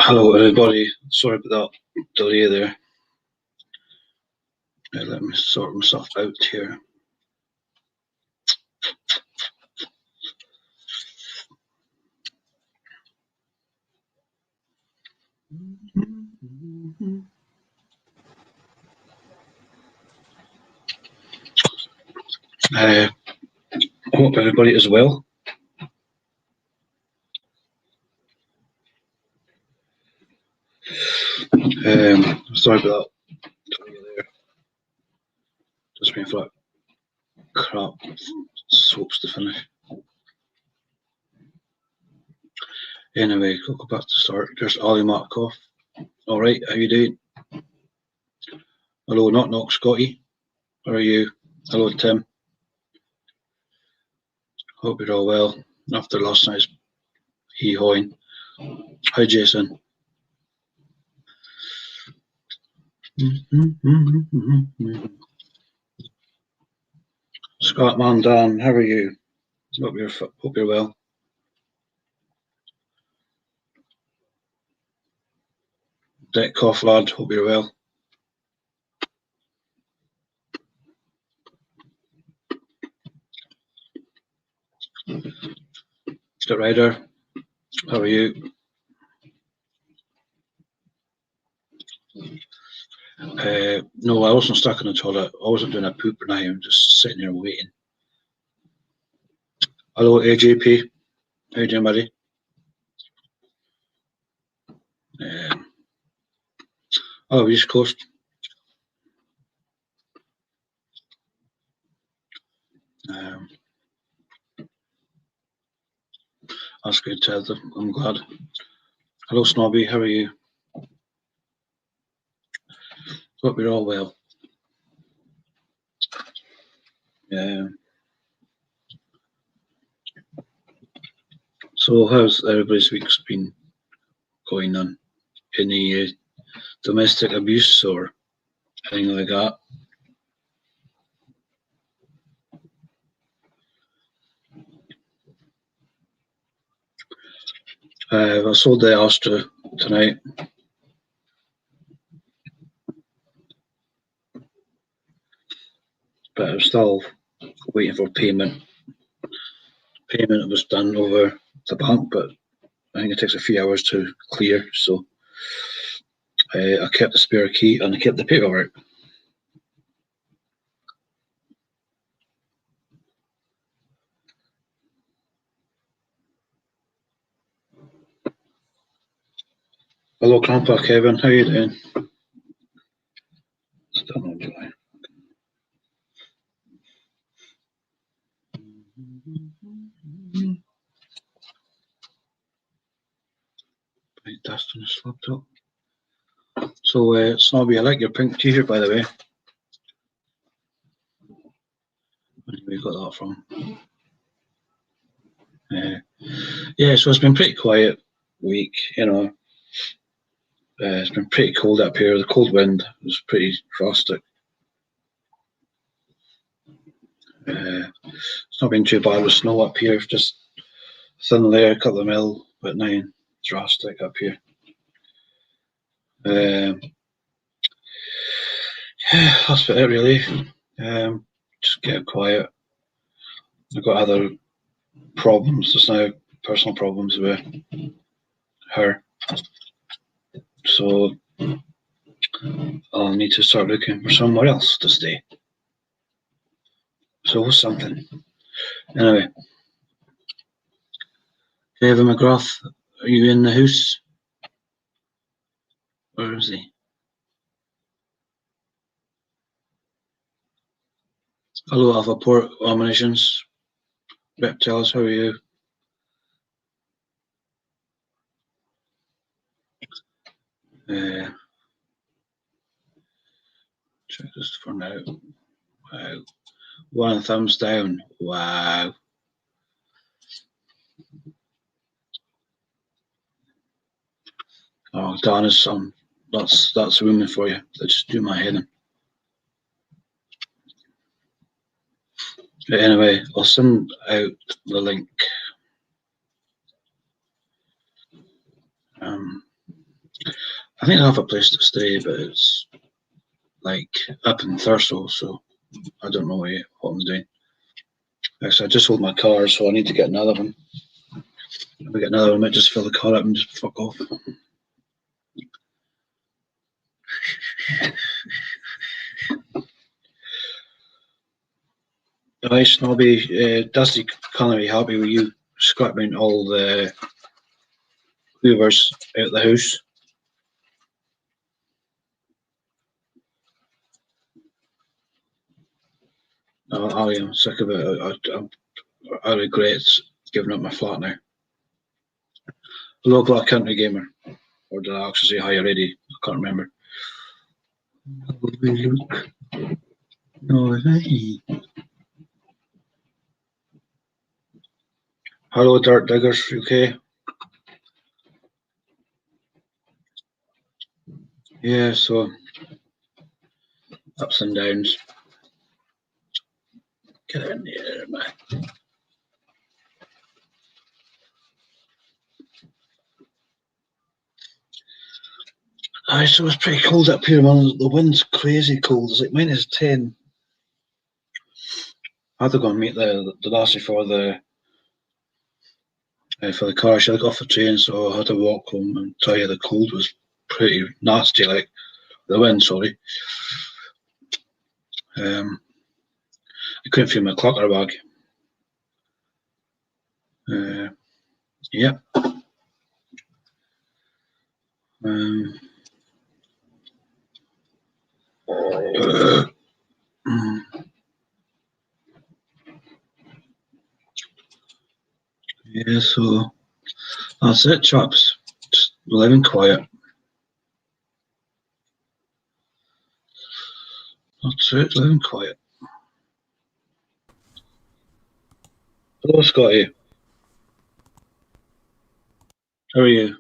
Hello everybody, sorry about that delay there. Let me sort myself out here. I hope everybody is well. Sorry about that delay there. Just waiting for that crap soaps to finish. Anyway, I'll go back to start. There's Ali Mark Coff. Alright, how you doing? Hello, Knock Scotty. How are you? Hello, Tim. Hope you're all well after last night's hee-hawing. Hi, Jason. Scotman Dan, how are you? Hope you're well. Dick Cough lad, hope you're well. Mr. Ryder, how are you? No, I wasn't stuck in the toilet. I wasn't doing a poop or anything. I'm just sitting here waiting. Hello, AJP. How you doing, buddy? Oh, East Coast. That's good, Ted. I'm glad. Hello, Snobby. How are you? Hope you're all well. So, how's everybody's week's been going on? Any domestic abuse or anything like that? I sold the Astra tonight. But I'm still waiting for payment. Payment was done over the bank, but I think it takes a few hours to clear. So I kept the spare key and I kept the paperwork. Hello, Grandpa Kevin. How you doing? Still not July. Right, dust on this laptop. So, Snobby, I like your pink t-shirt, by the way. Where you got that from? Yeah, so it's been pretty quiet week, you know. It's been pretty cold up here. The cold wind was pretty drastic. It's not been too bad with snow up here, just thin layer, a couple of mil, but nothing drastic up here. Yeah, that's about it really. Just get quiet. I've got other problems just now, personal problems with her. So I'll need to start looking for somewhere else to stay. So something. Anyway, Kevin McGrath, are you in the house? Where is he? Hello, Alpha Port Ammunitions. Reptiles, how are you? Check this for now. Wow. One thumbs down. Wow. Oh, Dan is some. That's women for you. They just do my head in. But anyway, I'll send out the link. I think I have a place to stay, but it's like up in Thurso, so I don't know what I'm doing. Actually, I just sold my car, so I need to get another one. If I get another one, I might just fill the car up and just fuck off. Right, Snobby, Dusty can't be happy with you scrapping all the hoovers out of the house. I am sick of it. I regret giving up my flat now. Hello, Black Country Gamer. Or did I actually say hi already? I can't remember. Hello, Dirt Diggers, okay? Yeah, so ups and downs. Get in there, man. Aye, so it's pretty cold up here, man. The wind's crazy cold. It's like -10. I had to go and meet the lassie for the car. She had got off the train, so I had to walk home and tell you the cold was pretty nasty, like the wind, sorry. I couldn't feel my clocker bag. Yeah. Yeah, so that's it, chaps. Just living quiet. That's it, living quiet. Hello, Scotty. How are you?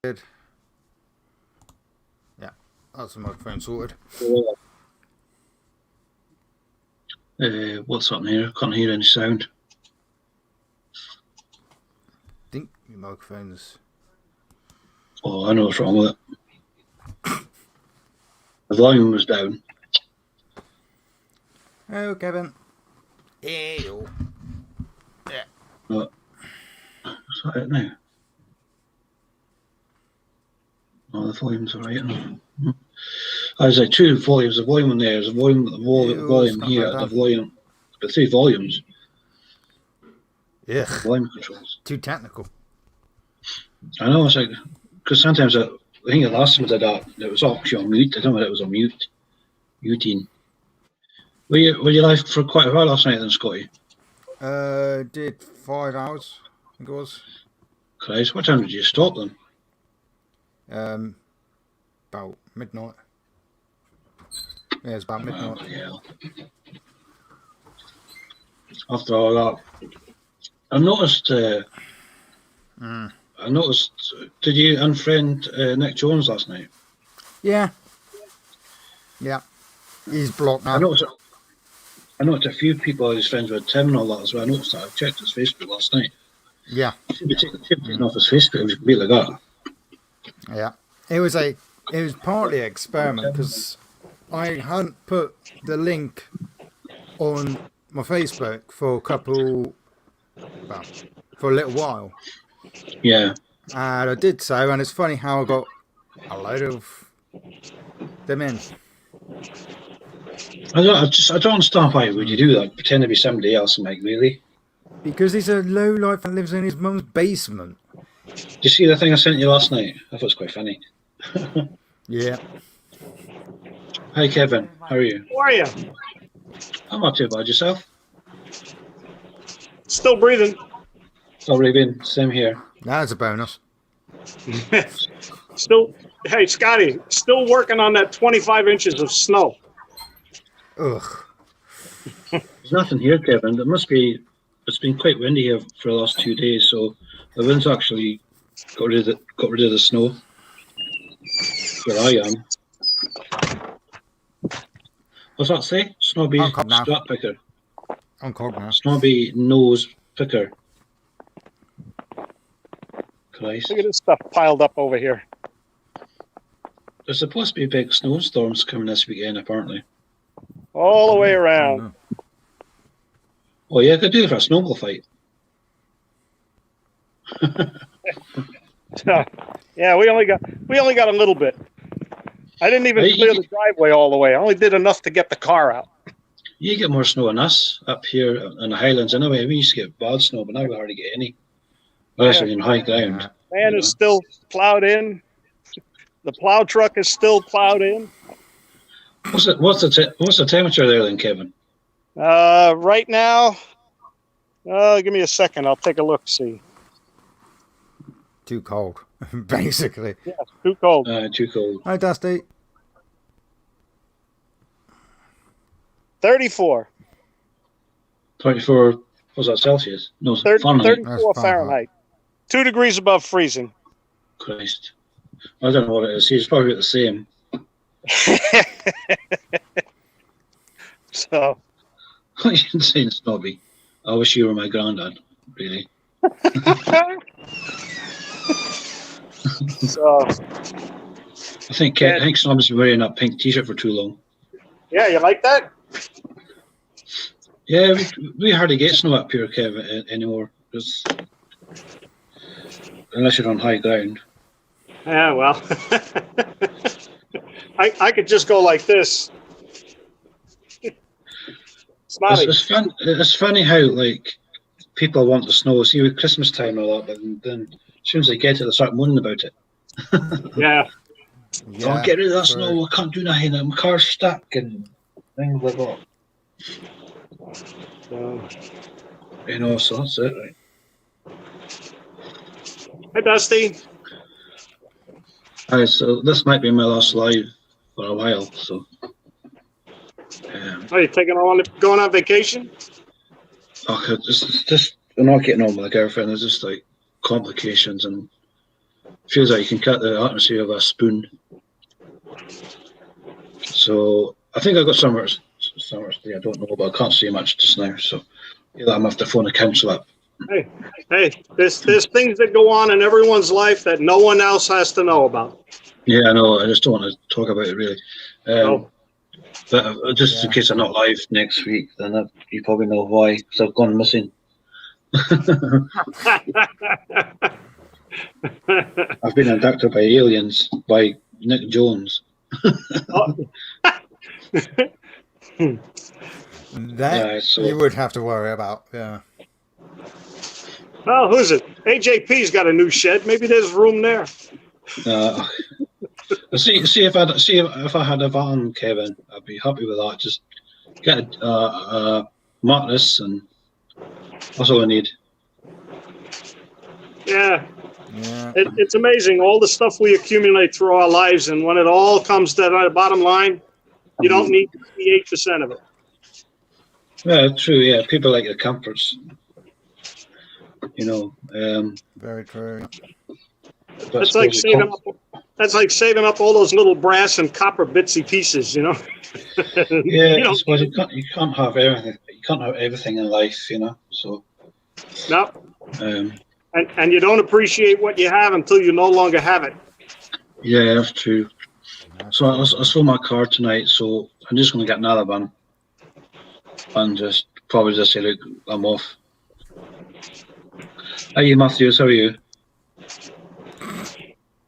Good. Yeah, that's the microphone sorted. What's happening here? Can't hear any sound. I think your microphone's... Oh, I know what's wrong with it. The volume was down. Oh, Kevin. Hey, yo. Yeah. But, is that it now? Oh, the volume's alright. I was like two volumes. The volume in there, there's a volume, the volume here, the volume, the 3 volumes. Yeah. Volume controls. Too technical. I know, it's like, because sometimes I think the last time I did that, it was actually on mute. I don't know if it was on mute. Muting. Were you live for quite a while last night then, Scotty? Did 5 hours, I think it was. Christ, what time did you stop then? About midnight. Yeah, it's about midnight. Oh, yeah. After all that, I noticed. Did you unfriend Nick Jones last night? Yeah. Yeah. He's blocked now. I noticed a few people he's friends with Tim and all that as well. I noticed that. I checked his Facebook last night. Yeah. He should be taking off his Facebook if he could be like that. Yeah. It was partly an experiment because I hadn't put the link on my Facebook for a little while. Yeah. And I did so, and it's funny how I got a load of them in. I don't understand why would you do that. Pretend to be somebody else, Mike. Really? Because he's a lowlife that lives in his mum's basement. Did you see the thing I sent you last night? I thought it was quite funny. Yeah. Hi, Kevin. How are you? How are you? I'm not too bad. Yourself? Still breathing. Still breathing. Same here. That's a bonus. Still, hey, Scotty, still working on that 25 inches of snow. Ugh. There's nothing here, Kevin. It's been quite windy here for the last 2 days, so the wind's actually got rid of the snow where I am. What's that say? Snobby strap picker. I'm cold now. Snobby nose picker. Christ. Look at this stuff piled up over here. there's supposed to be big snowstorms coming this weekend, apparently. All the way around. Oh yeah, could do it for a snowball fight. Yeah, we only got a little bit. I didn't even clear the driveway all the way. I only did enough to get the car out. You get more snow than us up here in the Highlands anyway. We used to get bad snow, but now we hardly get any. Unless you're in high ground. Man is still plowed in. The plow truck is still plowed in. What's the temperature there then, Kevin? Right now, give me a second. I'll take a look. See. Too cold, basically. Yeah, too cold. Too cold. Hi, Dusty. 34. 24. Was that Celsius? No, 34 Fahrenheit. Fahrenheit. 2 degrees above freezing. Christ. I don't know what it is. He's probably the same. So. You're saying snobby. I wish you were my granddad, really. So. I think Snobby's been wearing that pink t-shirt for too long. Yeah, you like that? Yeah, we hardly get snow up here, Kevin, anymore. Unless you're on high ground. Yeah, well. I could just go like this. It's funny how, like, people want the snow. See, with Christmas time and all that, but then as soon as they get it, they start moaning about it. Yeah. Oh, get rid of that snow. I can't do nothing. My car's stuck and things like that. So that's it, right? Hi, Dusty. Hi, so this might be my last live for a while, so. Are you going on vacation? Okay, just I'm not getting on with a girlfriend. There's just like complications and feels like you can cut the atmosphere with a spoon. So I think I got somewhere today. I don't know, but I can't see much just now. So I'm gonna have to phone a counsel up. Hey, there's things that go on in everyone's life that no one else has to know about. Yeah, I know. I just don't want to talk about it really. No. But just in case I'm not live next week, then you probably know why, because I've gone missing. I've been abducted by aliens, by Nick Jones. You would have to worry about, yeah. Oh, who's it? AJP's got a new shed. Maybe there's room there. See if I had a van, Kevin, I'd be happy with that. Just get a mattress, and that's all I need. Yeah. It's amazing all the stuff we accumulate through our lives, and when it all comes to the bottom line, you don't need 58% of it. Yeah, true. Yeah, people like the comforts. Very true. That's like saving up all those little brass and copper bitsy pieces, Yeah, I suppose you can't have everything. You can't have everything in life, So. No. And you don't appreciate what you have until you no longer have it. Yeah, that's true. So I sold my car tonight, so I'm just going to get another one, and probably just say, look, I'm off. Hey, Matthews, how are you?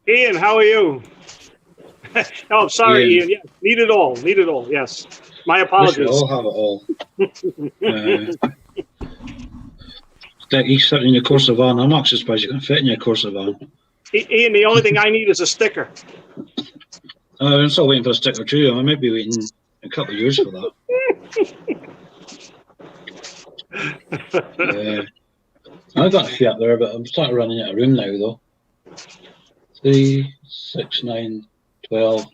Ian, how are you? Oh, sorry, Ian. Yeah, need it all. Yes, my apologies. We all have it all. You sit in your Corsa van. I'm actually surprised you can fit in your Corsa van. Ian, the only thing I need is a sticker. I'm still waiting for a sticker too. I might be waiting a couple of years for that. I've got a few up there, but I'm starting running out of room now, though. 3, 6, 9, 12,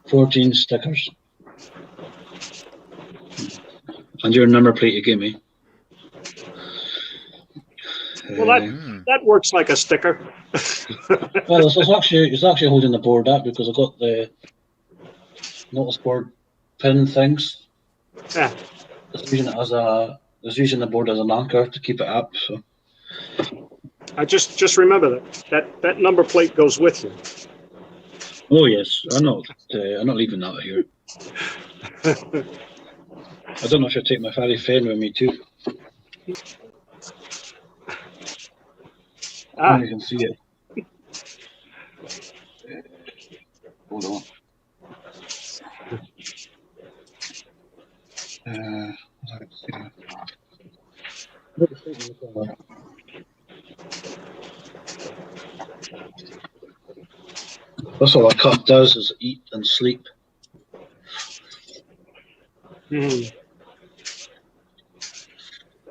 14 stickers. And your number plate you gave me. Well, that works like a sticker. Well, it's actually holding the board up because I've got the notice board pin things. Yeah. It's using the board as an anchor to keep it up. So I just remember that number plate goes with you. Oh yes, I'm not leaving that here. I don't know if I'll take my fairy fen with me too. Ah, You can see it. Hold on. That's all a cat does is eat and sleep.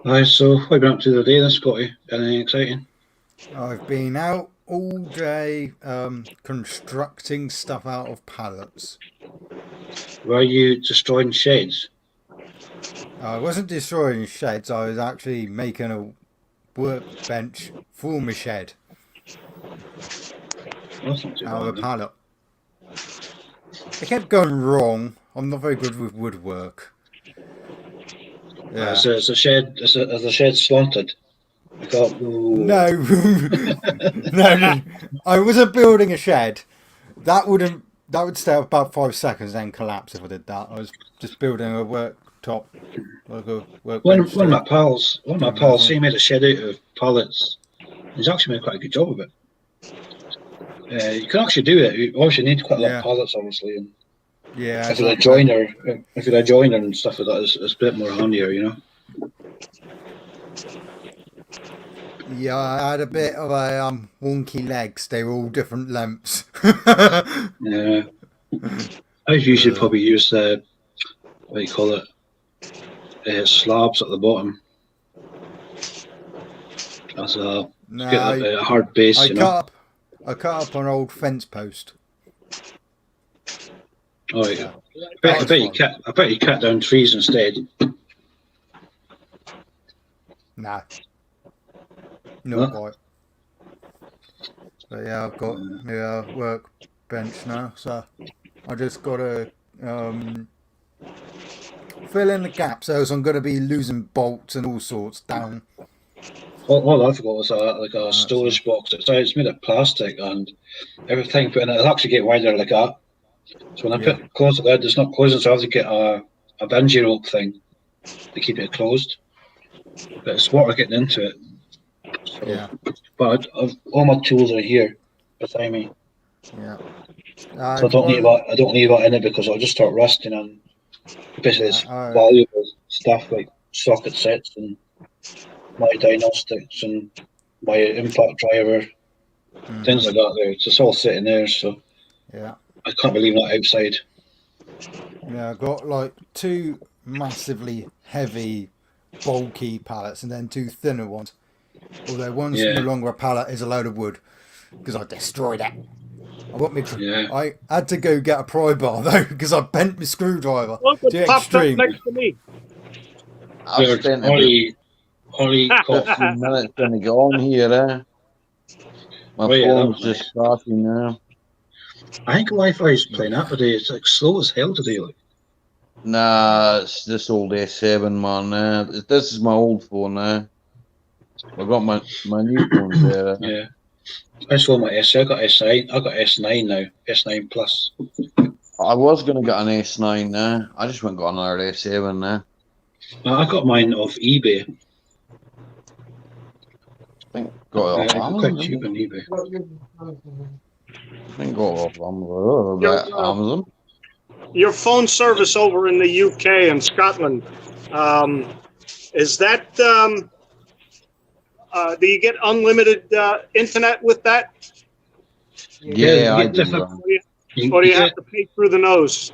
Aye, so what have you been up to today then, Scotty? Anything exciting? I've been out all day constructing stuff out of pallets. Were you destroying sheds? I wasn't destroying sheds, I was actually making a workbench for my shed That's not too out of a bad. pallet. It kept going wrong. I'm not very good with woodwork. Yeah. Is the shed slanted? I thought, No, no. I wasn't building a shed. That would stay up about 5 seconds, then collapse if I did that. I was just building a worktop, like a workbench. One of my pals, he made a shed out of pallets. He's actually made quite a good job of it. You can actually do it. You obviously need quite a lot of pallets, obviously. And yeah. if you're a joiner and stuff like that, it's a bit more handier, you know. Yeah, I had a bit of a wonky legs. They were all different lengths. Yeah. I usually probably use what do you call it? Slabs at the bottom. As get a hard base, I you know. I cut up an old fence post. Oh yeah. I bet you cut down trees instead. Nah. Not quite. But yeah, I've got my workbench now, so I just got to fill in the gaps, else I'm going to be losing bolts and all sorts down. All I've got is a storage box. It's made of plastic and everything, but it'll actually get wider like that. So when I close the lid, it's not closing, so I have to get a bungee rope thing to keep it closed. But it's water getting into it. So, yeah. But all my tools are here beside me. Yeah. So I don't leave that in it because I'll just start rusting and basically it's valuable stuff like socket sets and my diagnostics and my impact driver, things like that. There, it's just all sitting there. So yeah, I can't believe that outside. Yeah, I got like 2 massively heavy, bulky pallets and then 2 thinner ones. Although one's no longer a pallet, is a load of wood because I destroyed it. I had to go get a pry bar though because I bent my screwdriver to extreme. Up next to me. I've spent Holly, 15 minutes trying to get on here, eh? My phone's just starting now. I think Wi-Fi is playing up today. It's like slow as hell today. Like. Nah, it's this old S7, man. This is my old phone now. I've got my new phone there. Yeah. I saw my S. I got S9. I got S9 now. S9 Plus. I was gonna get an S9 now. I just went and got another S7 now. I got mine off eBay. I think got it off Amazon. Quite cheap on eBay. I think got it off Amazon. Your phone service over in the UK and Scotland, is that? Do you get unlimited internet with that? Yeah, I do. Or do you have to pay through the nose?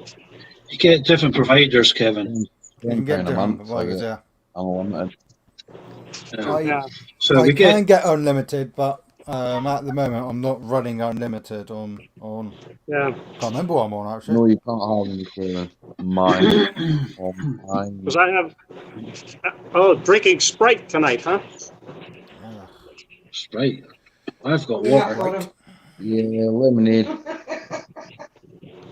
You get different providers, Kevin. You can get different providers, yeah. Unlimited. So I can get unlimited, but at the moment I'm not running unlimited on. Yeah. Can't remember what I'm on actually. No, you can't have mine. Because I have. Drinking Sprite tonight, huh? Sprite. I've got water. Yeah, lemonade.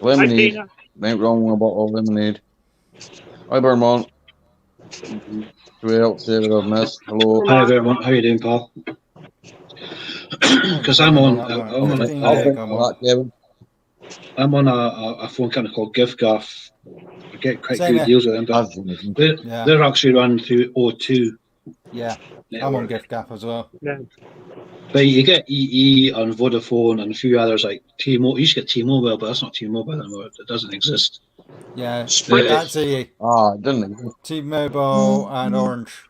Lemonade. Ain't wrong with a bottle of lemonade. Hi, Vermont. Who else there I've missed? Hello. Hi, Vermont. How you doing, pal? Because I'm on. I'll drink that, Kevin. I'm on a phone company called GiveGaff. I get quite Same good here. deals with them, but Yeah. they're actually run through O2 Yeah, network. I'm on gift gap as well. Yeah. But you get EE and Vodafone and a few others like T-Mobile. You used to get T-Mobile, but that's not T-Mobile anymore. It doesn't exist. Yeah, Sprint. that's EE. Ah, didn't it? T-Mobile and Orange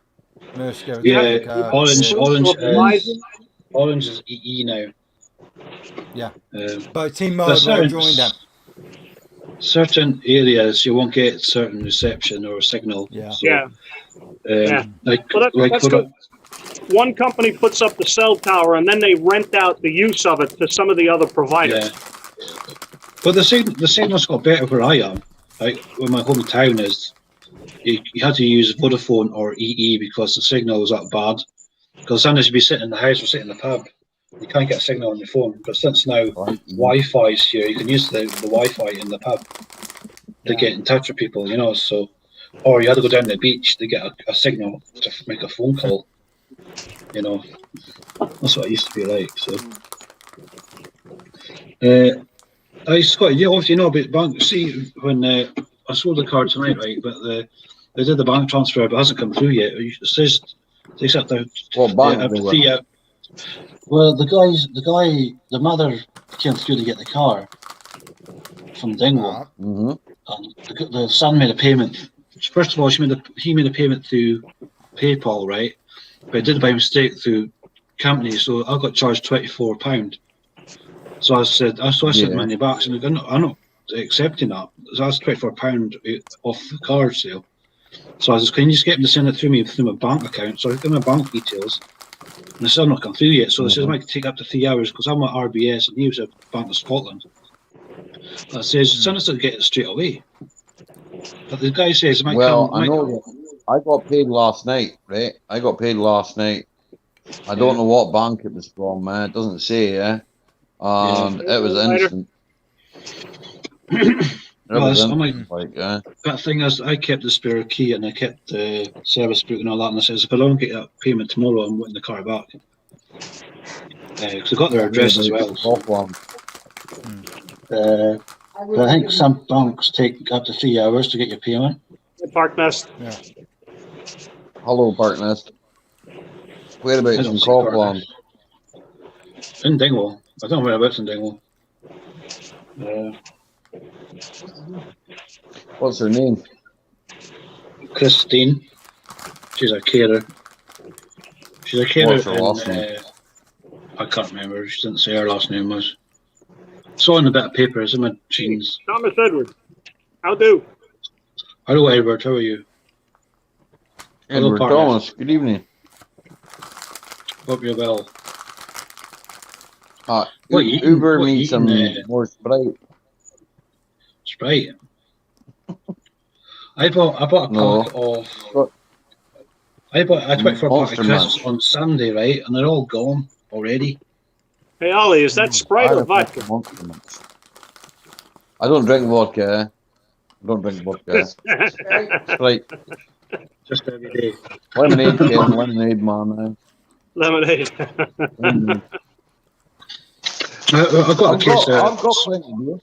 merged together. Yeah, to Yeah, make, Orange Verizon. is EE now. Yeah. But But T-Mobile joined them. certain areas you won't get certain reception or signal. Yeah. So, Yeah. Yeah. Like Well, that's for good. One company puts up the cell tower, and then they rent out the use of it to some of the other providers. yeah. But the signal's got better where I am. Like where my hometown is, you had to use Vodafone or EE because the signal was that bad. Because sometimes you'd be sitting in the house or sitting in the pub, you can't get a signal on your phone. But since now Wi-Fi's here, you can use the Wi-Fi in the pub to get in touch with people, you know. So, or you had to go down to the beach to get a signal to make a phone call. You know, that's what it used to be like. So, Scott, you obviously know about bank. See, when I sold the car tonight, right? But they did the bank transfer, but it hasn't come through yet. It says they set the What bank they were? Well, the mother came through to get the car from Dingwall, and the son made a payment. First of all, he made a payment through PayPal, right? But he did it by mistake through company, so I got charged £24. So I said money back, and I'm not accepting that. So that's £24 off the car sale. So I said, can you just get him to send it through me through my bank account? So I give him my bank details, and it's still not come through yet. So they says it might take up to 3 hours because I'm at RBS and he was at Bank of Scotland. That says send us to get it straight away. But the guy says it might come. I know. I got paid last night, right? I got paid last night. I don't know what bank it was from, man. It doesn't say, and it was instant. But the thing is, I kept the spare key and I kept the service book and all that. And I says, if I don't get that payment tomorrow, I'm wanting the car back. Because I got their address as well. So. But I think some banks take up to 3 hours to get your payment. Parknest. Yeah. Hello, Parknest. Whereabouts in Coffland? In Dingwall. I don't know whereabouts in Dingwall. What's her name? Christine. She's a carer. She's a carer. What's her last name? I can't remember. She didn't say her last name was. Saw in a bit of paper. It's in my jeans. Thomas Edward. How do? Hello, Edward. How are you? Edward Thomas. Good evening. Hope you're well. Uber me some more Sprite. Sprite. I bought a pack of. I bought a 24 pack of crisps on Sunday, right? And they're all gone already. Hey, Ollie, is that Sprite or vodka? I don't drink vodka. Sprite. Just every day. Lemonade, Kevin. Lemonade, man. Lemonade. I got a case I've got plenty of beer.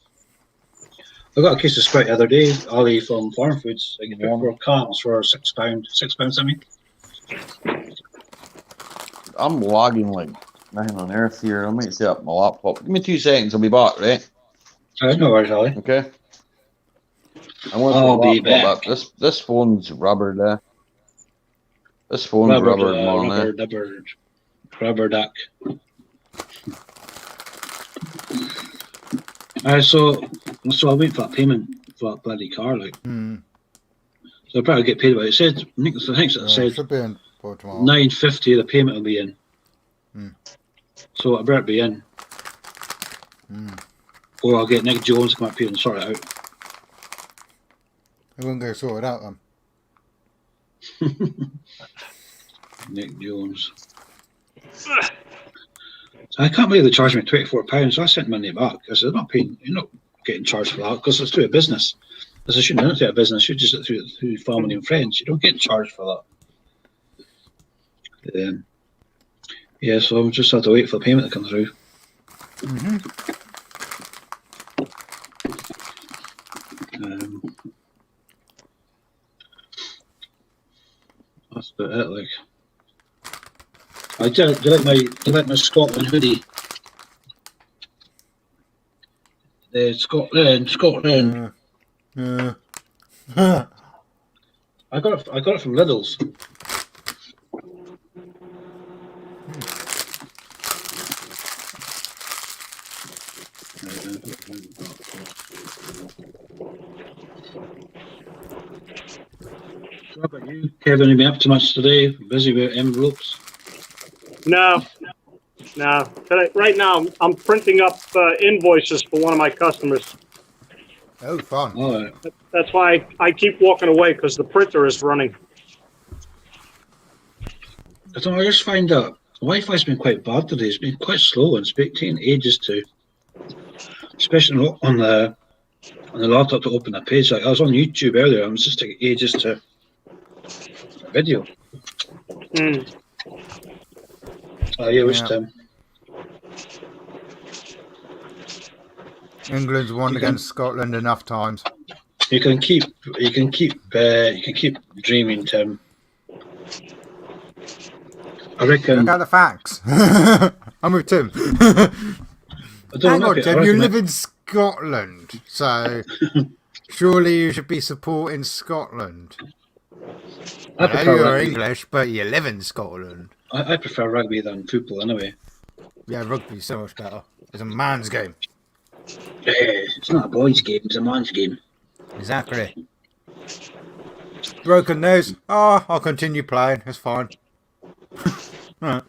I got a case of Sprite the other day, Ollie from Farm Foods. I get it for cans for £6. £6, I mean. I'm lagging like nothing on earth here. I might set up my laptop. Give me 2 seconds. I'll be back, right? No worries, Ollie. Okay. I'll be back. This phone's rubber there. This phone's rubber, man. Rubber duck. So I'll wait for that payment for that bloody car, like. So I better get paid about it. It said, I think it said should be in for tomorrow. $9.50. The payment will be in. So I better be in. Or I'll get Nick Jones to come up here and sort it out. It wouldn't get sorted out then. Nick Jones. I can't believe they charged me £24. So I sent money back. I said, I'm not paying. You're not getting charged for that because it's through a business. Because I shouldn't have through a business. I should just do it through family and friends. You don't get charged for that. So I'll just have to wait for the payment to come through. Do you like my Scotland hoodie? Scotland. I got it from Lidl's. What about you, Kevin? Have you been up to much today? Busy with envelopes? No. Right now, I'm printing up invoices for one of my customers. Oh, fun. Oh, That's why I keep walking away, because the printer is running. I just find that Wi-Fi's been quite bad today. It's been quite slow and it's taking ages to, especially on the laptop to open a page. Like I was on YouTube earlier, I was just taking ages to video. Oh, yeah, which Tim? England's won against Scotland enough times. You can keep dreaming, Tim. I reckon. Look at the facts. I'm with Tim. Hang on, Tim. You live in Scotland, so surely you should be supporting Scotland. I know you're English, but you live in Scotland. I prefer rugby than football, anyway. Yeah, rugby's so much better. It's a man's game. It's not a boys' game; it's a man's game. Exactly. Broken nose. Oh, I'll continue playing. It's fine. Right.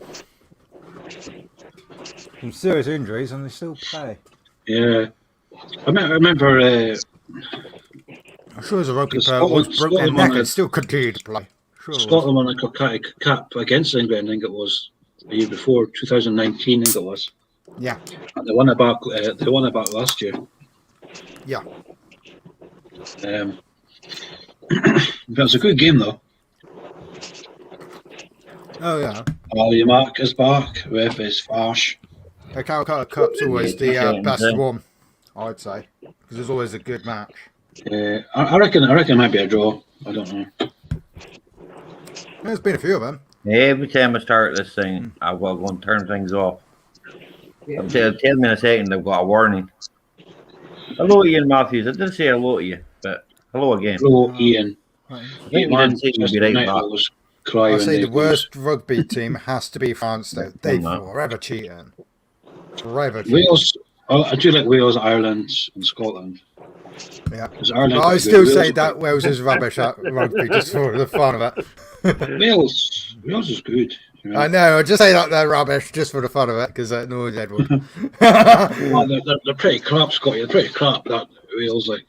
Some serious injuries, and they still play. Yeah, I remember. I'm sure as a rugby player once broke their neck and still continued to play. Sure Scotland won a cap against England. I think it was the year before, 2019. I think it was. Yeah. And they won it back. They won it back last year. Yeah. It was a good game though. Oh yeah. Ollie Mark is back with his fash. The Calcutta Cup's always the best one, I'd say, because there's always a good match. I reckon it might be a draw. I don't know. There's been a few of them. Every time I start this thing, I've got to go and turn things off. Tell me in a second they've got a warning. Hello, Ian Matthews. I did say hello to you, but hello again. Hello, Ian. I think you didn't say you'd be right back. I say the worst rugby team has to be France, though. They've forever cheating. Wales. I do like Wales, Ireland, and Scotland. Yeah. Ireland I still say that Wales is rubbish at rugby just for the fun of it. Wales is good. You know? I know. I just say that they're rubbish just for the fun of it because it annoys Edward. Well, they're pretty crap, Scotty. They're pretty crap. That Wales like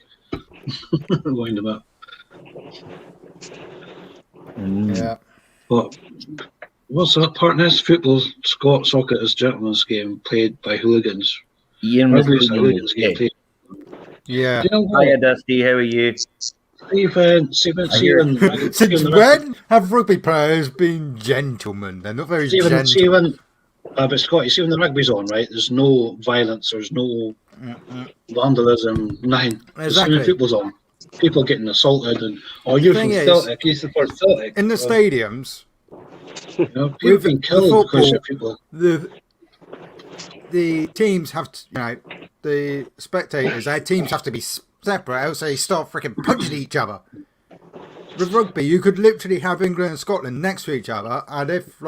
wind them up. Yeah. But what's that part in this? Football, soccer is a gentleman's game played by hooligans. Ian Rugby is a hooligans game played. Yeah. Do you know what? Hiya, Dusty. How are you? Since when have rugby players been gentlemen? They're not very gentle. But Scotty, see when the rugby's on, right? There's no violence, there's no vandalism, nothing. Exactly. When football's on, people getting assaulted, and you're from Celtic, you support Celtic. In the stadiums, you know, people being killed because of people. The teams have to, the spectators, their teams have to be separate, else they start freaking punching each other. With rugby, you could literally have England and Scotland next to each other, and if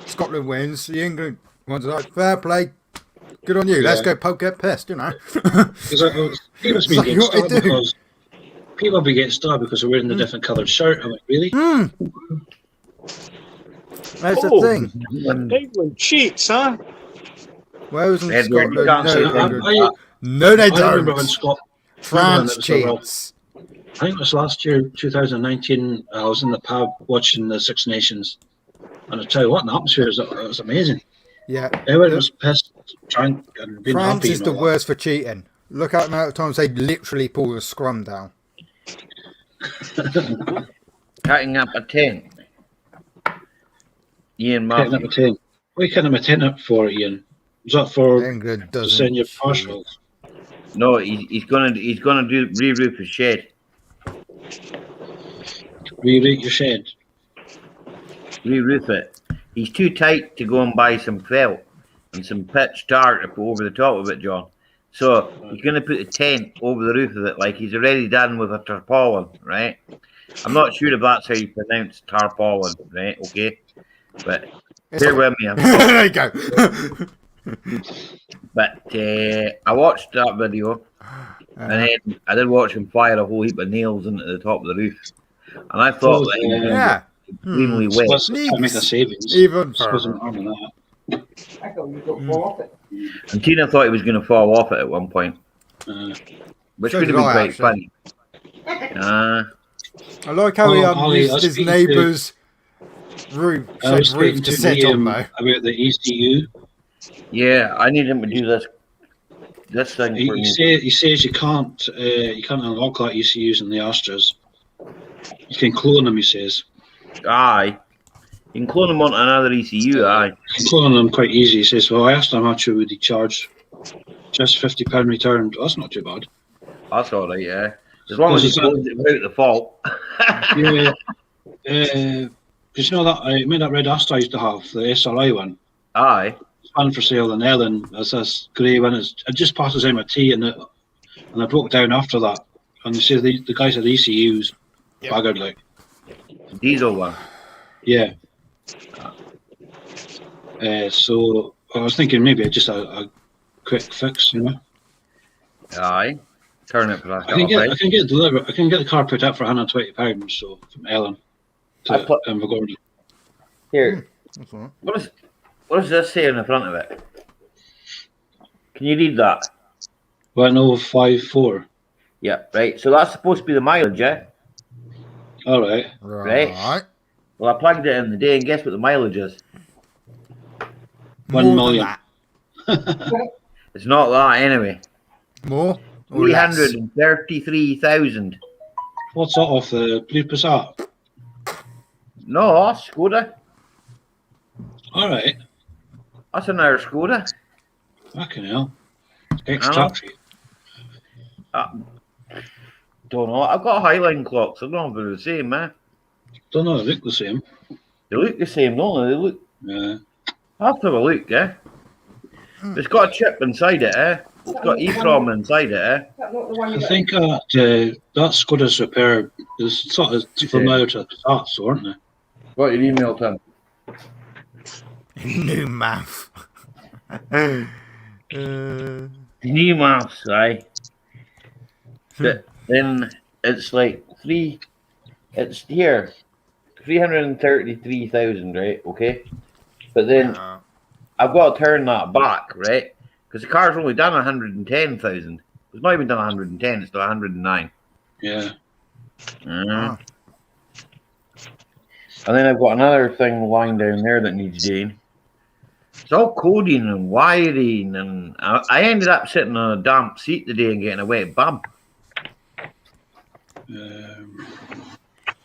Scotland wins, the England ones are like, fair play, good on you, let's go get pissed, you know. People be getting stabbed because they're wearing a different coloured shirt. I'm like, really? That's the thing. England cheats, huh? Wales and Edward, Scotland. No, they don't. France cheats. I think it was last year, 2019. I was in the pub watching the Six Nations, and I tell you what, the atmosphere was amazing. Yeah, everyone was pissed, drunk, and being France happy. France is the worst for cheating. Look at the amount of times they literally pull the scrum down. Cutting up a tent. Ian Matthews. Cutting up a tent. What are you cutting up a tent up for, Ian? Is that for England to send your parcels? No, he's gonna do re-roof his shed. Re-roof your shed. Re-roof it. He's too tight to go and buy some felt and some pitch tar to put over the top of it, John. So he's going to put a tent over the roof of it, like he's already done with a tarpaulin, right? I'm not sure if that's how you pronounce tarpaulin, right? Okay, but bear with me. There you go. But I watched that video, and then I did watch him fire a whole heap of nails into the top of the roof, and I thought that he was going to Yeah. get extremely wet. Plus, to make a savings. Even This wasn't further. harm in that. I thought you got fall off it. And Tina thought he was going to fall off it at one point, which So could have did been I, quite actually. funny. I like how he Ollie, used I was his speaking neighbour's roof, I was said roof speaking to to sit on Liam though. about the ECU. Yeah, I need him to do this thing for me. He says you can't unlock that ECU using the Astras. You can clone them, he says. Aye. You can clone him onto another ECU, aye. You can clone them quite easy. He says, well, I asked him how much would he charge. Just £50 returned. Well, that's not too bad. That's all right, yeah. As long as he clones it without the fault. Yeah. Because you know that I made that red Astra I used to have, the SRI one. Aye. It's one for sale in Ellen. It's this grey one. It just passes MOT and I broke down after that. And they say the guys at the ECUs buggered like. Diesel one. Yeah. So I was thinking maybe just a quick fix, you know. Aye. Turn it for that. I can get delivered. I can get the car put up for £120. So from Ellen to Invergordon. Here. That's all right. What does this say on the front of it? Can you read that? 1054. Yeah, right. So that's supposed to be the mileage, yeah? All right. Right. Well, I plugged it in the day, and guess what the mileage is? 1 More million. than that. It's not that anyway. More or less? 333,000. What's that off the Blue Passat? No, that's Skoda. All right. That's another Skoda. Fucking hell. Ex-taxi. Don't know. I've got Highline clocks. I don't know if they're the same, man. Don't know. They look the same. They look the same, don't they? They look. Yeah. I'll have to have a look, yeah. It's got a chip inside it, eh? It's got EEPROM inside it, eh? That's not the one I you got. think that Skoda Superb is sort of familiar to Passats, aren't they? Got your email, Tim. New math. New maths, aye. But then it's like it's here, 333,000, right? Okay. But then I've got to turn that back, right? Because the car's only done 110,000. It's not even done 110, it's done 109. Yeah. Ah. And then I've got another thing lying down there that needs doing. It's all coding and wiring, and I ended up sitting on a damp seat today and getting a wet bum.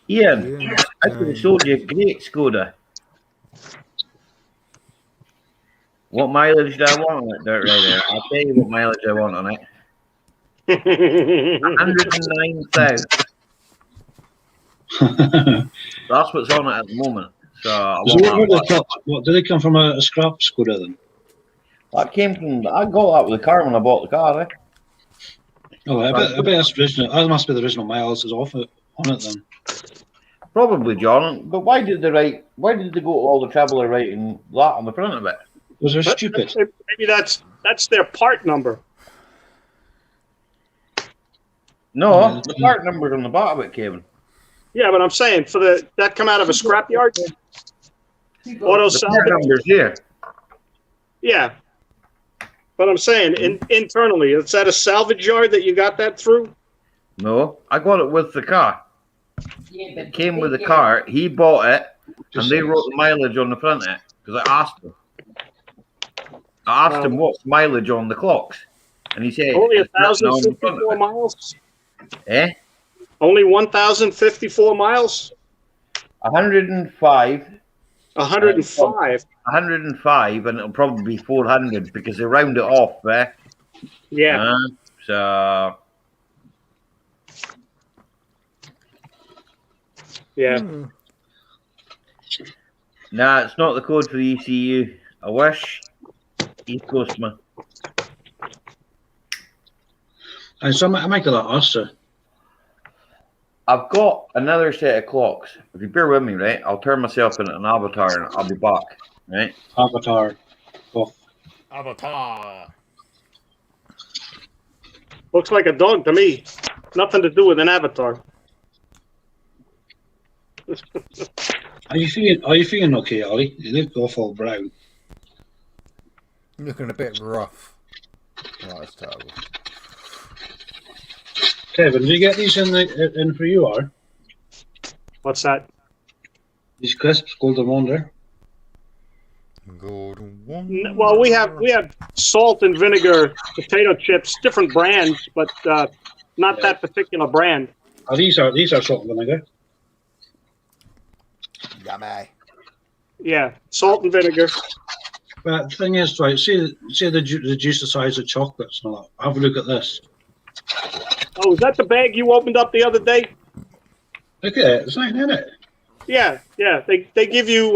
Ian, I could have sold you a great Skoda. What mileage do I want on it, Dirt Rider? I'll tell you what mileage I want on it. 109,000. That's what's on it at the moment. So I want that. What did they come from a scrap Skoda then? That came from. I got that with the car when I bought the car. Eh? Oh, I bet that's original. That must be the original miles is off it on it then. Probably, John. But why did they go to all the trouble of writing that on the front of it? Was they're stupid? Maybe that's their part number. No, the part number's on the bottom of it, Kevin. Yeah, but I'm saying that come out of a scrapyard. Auto The part salvage. number's here. Yeah, but I'm saying internally, is that a salvage yard that you got that through? No, I got it with the car. It came with the car. He bought it, and they wrote the mileage on the front of it because I asked him. I asked him what's mileage on the clocks, and he said Only it's written on the front 1,054 of it. miles. Eh? Only 1,054 miles. 105. 105. 105, and it'll probably be 400 because they round it off, eh? Yeah. So Yeah. Nah, it's not the code for the ECU. I wish. East Coast, man. And so I might get that answer. I've got another set of clocks. If you bear with me, right, I'll turn myself into an avatar and I'll be back, right? Avatar. Oh, Avatar. Looks like a dog to me. Nothing to do with an avatar. Are you feeling okay, Ollie? You look awful brown. Looking a bit rough. Oh, that's terrible. Kevin, do you get these in where you are? What's that? These crisps, Golden Wonder. Golden Well, we have salt and vinegar potato chips, different brands, but not that particular brand. Oh, these are salt and vinegar. Yummy. Yeah, salt and vinegar. But the thing is, right? See the juice the size of chocolates and all that. Have a look at this. Oh, is that the bag you opened up the other day? Look at it. It's not in it. Yeah. They give you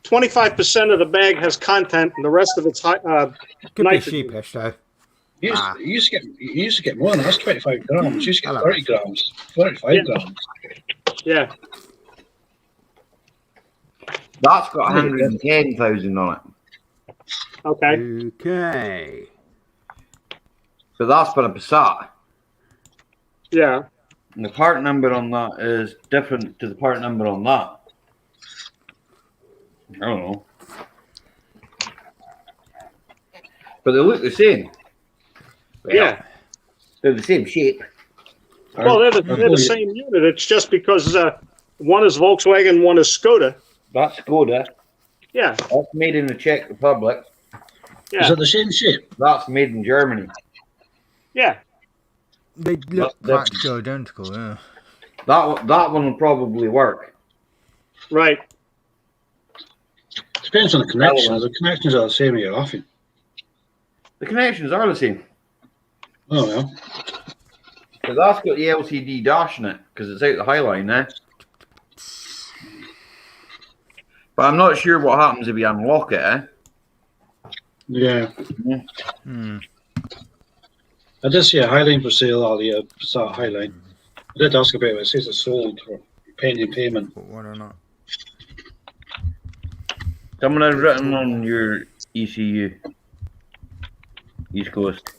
25% of the bag has content, and the rest of it's Could be nitrogen. sheepish though. You used to get more than that. That's 25 grams. You used to get 30 grams, 35 grams. Yeah. That's got 110,000 on it. Okay. Okay. So that's for a Passat. Yeah. And the part number on that is different to the part number on that. I don't know. But they look the same. Yeah. They're the same shape. Well, they're the same unit. It's just because one is Volkswagen, one is Skoda. That's Skoda. Yeah. That's made in the Czech Republic. Yeah. Is it the same shape? That's made in Germany. Yeah. They look practically identical, yeah. That one will probably work. Right. Depends on the connections. The connections are the same here often. The connections are the same. Oh well. But that's got the LCD dash in it because it's out the Highline now. But I'm not sure what happens if you unlock it, eh? Yeah. Hmm. I did see a Highline for sale, Ollie. I saw a Highline. I did ask about it. It says it's sold for pending payment. But why not? Someone has written on your ECU. East Coast.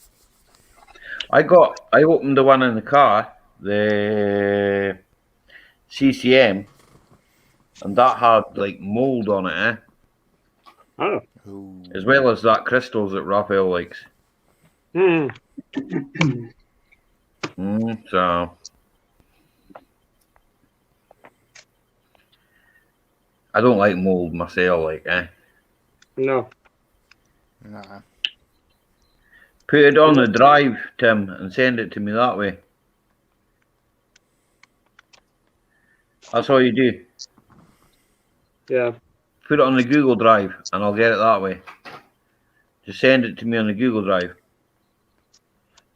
I opened the one in the car, the CCM, and that had like mold on it, eh? Oh. Ooh. As well as that crystals that Raphael likes. Hmm. So I don't like mold myself, like, eh? No. Nah. Put it on the drive, Tim, and send it to me that way. That's all you do. Yeah. Put it on the Google Drive, and I'll get it that way. Just send it to me on the Google Drive.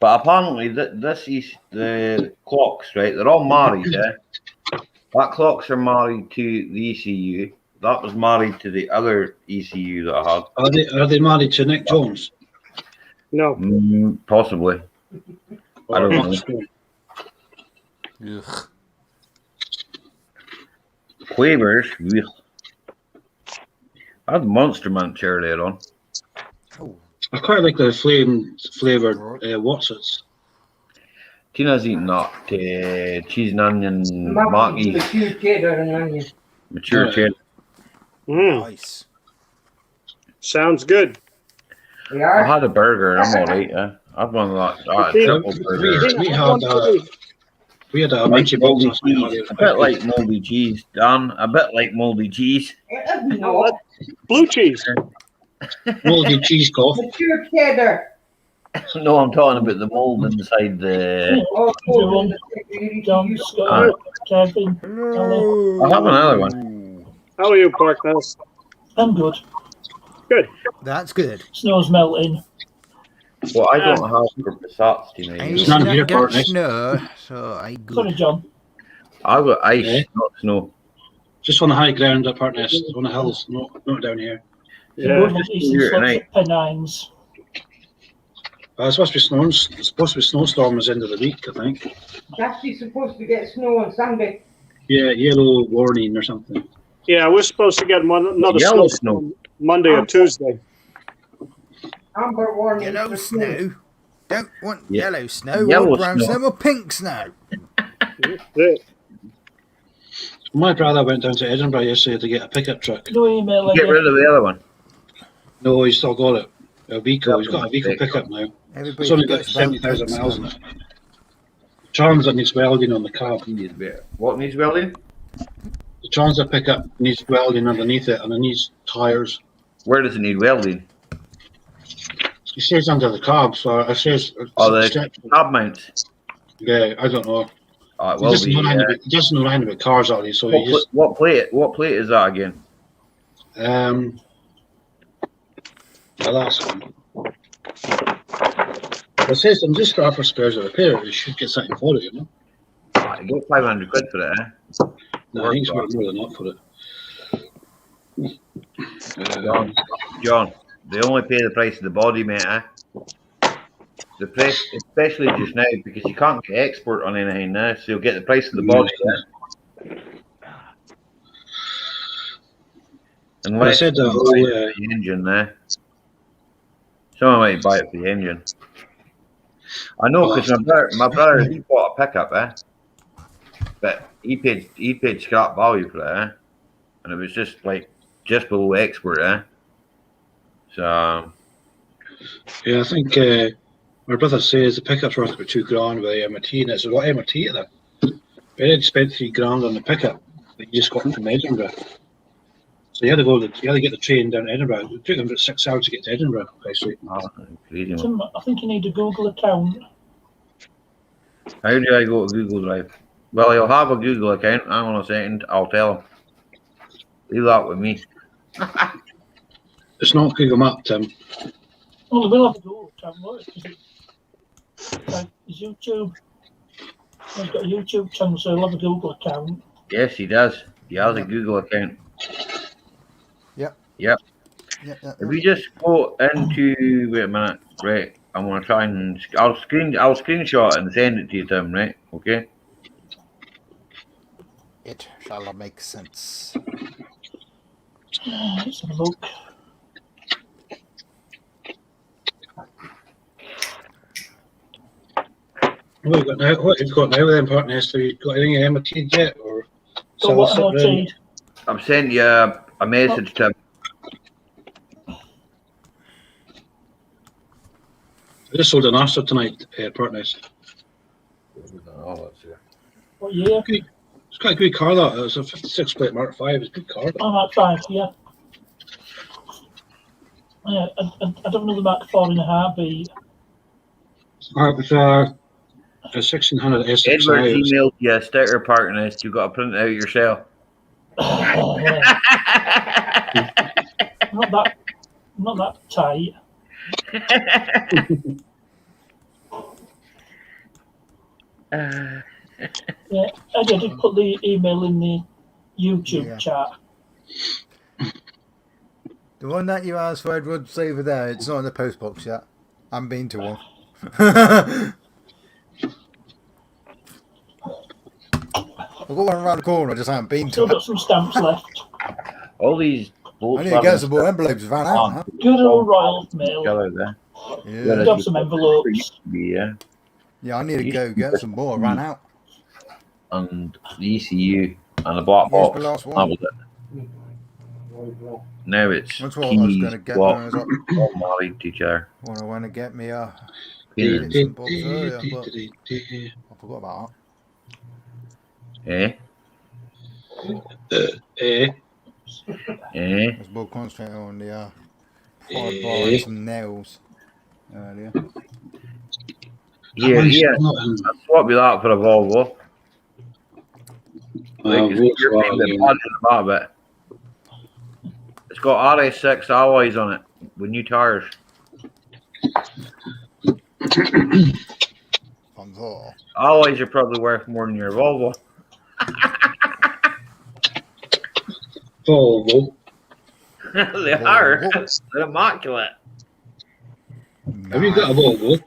But apparently, this is the clocks, right? They're all married, eh? That clocks are married to the ECU. That was married to the other ECU that I had. Are they married to Nick Jones? No. Possibly. I don't know. Ugh. Quavers. Ugh. I had the Monster Munch earlier on. Oh. I quite like the flavoured Watsits. Tina's eating that cheese and onion Marky. Mature cheddar and onion. Mature cheddar. Nice. Sounds good. They I are. had a burger and I'm alright, yeah. I've one of that triple burger. We had a Like Munchie moldy box last night. cheese. A bit like moldy cheese, Dan. A bit like moldy cheese. No. Blue cheese. Moldy cheese cough. Mature cheddar. No, I'm talking about the mold inside the. Oh, Everyone. John, Scott, Kevin. Hello. I'll have another one. How are you, Parkhouse? I'm good. Good. That's good. Snow's melting. What I don't have for Passats, I Tina. used not to here, not get partner. snow, so I Sorry, good. John. I've got ice, Eh? not snow. Just on the high ground up Hartness, on the hills, not down here. Yeah. Eastern slopes at Pennines. It's supposed to be snowing. It's supposed to be snowstorm at the end of the week, I think. It's actually supposed to get snow on Sunday. Yeah, yellow warning or something. Yeah, we're supposed to get another Yellow snowstorm Monday or Tuesday. Amber warning. Yellow for snow. Don't want Yeah. yellow snow Yellow or brown snow. snow or pink snow. That's it. My brother went down to Edinburgh yesterday to get a pickup truck. No email Get rid of the other one. No, he's still got it. A Vico. He's got a Vico pickup now. Everybody It's only got forgets about 70,000 pink miles snow. in it. Transit needs welding on the cab. What needs welding? The Transit pickup needs welding underneath it, and it needs tyres. Where does it need welding? He says under the cab, so it says. Oh, the cab mounts. Yeah, I don't know. Oh, it He will doesn't be. know anything about, he doesn't know anything about cars, Ali. So he just What plate is that again? I'll ask him. It says I'm just for spares of repair. You should get something for it, you know. You got 500 quid for it, eh? No, I think it's worth more than that for it. John, they only pay the price of the body, mate, eh? The price, especially just now, because you can't get export on anything now, so you'll get the price of the body. Eh? Unless said that, you buy it for the engine, eh? Someone might buy it for the engine. I know, because my brother, he bought a pickup, eh? But he paid scrap value for it, eh? And it was just below export, eh? So Yeah, I think my brother says the pickup's worth about £2,000 with the MOT, and it's a lot of MOT in it. But he had spent £3,000 on the pickup that he just got from Edinburgh. So he had to get the train down to Edinburgh. It took him about 6 hours to get to Edinburgh, basically. crazy. Tim, I think you need a Google account. How do I go to Google Drive? Well, he'll have a Google account. Hang on a second. I'll tell him. Leave that with me. It's not Google Map, Tim. Well, we'll have a Google account, won't it? 'Cause like his YouTube. He's got a YouTube channel, so he'll have a Google account. Yes, he does. He has a Google account. Yep. If we just go into wait a minute, right? I'm gonna try and I'll screenshot it and send it to you, Tim. Right? Okay. It shall make sense. Let's have a look. What have you got now? What have you got now then, partner? Have you got anything MOT yet? Or Got what MOT? I've sent you a message, Tim. I just sold an Astra tonight, partners. What year? It's quite a good car, that. It's a 56 plate Mark 5. It's a good car. Oh, Mark 5, yeah. Yeah, I don't know the Mark 4 in a heartbeat. It was a 1600 Edward's SXI. emailed you a sticker partners. You've got to print it out yourself. Not that tight. Yeah, I did put the email in the YouTube chat. The one that you asked for Edward's over there, it's not in the post box yet. I haven't been to one. I've got one around the corner, I just haven't been to Still it. got some stamps left. All these I need to get some more envelopes, ran out. Huh? Good old Royal Mail. there. Yeah. Got some envelopes. Yeah. Yeah, I need to go get some more, ran out. And the ECU and the black Here's box. the last That one. was it. Now it's That's what I was keys, going to get when I was up. all married to each other. When I went to get me a Pins. some bobs earlier, but I forgot about Eh? Eh? that. Eh? I was more concentrating on the hard bar and some nails earlier. Yeah, I'll swap you that for a Volvo. Like, you're paying the budget about it. It's got RS6 alloys on it with new tires. Alloys are probably worth more than your Volvo. Volvo. They are. They're immaculate. Have you got a Volvo?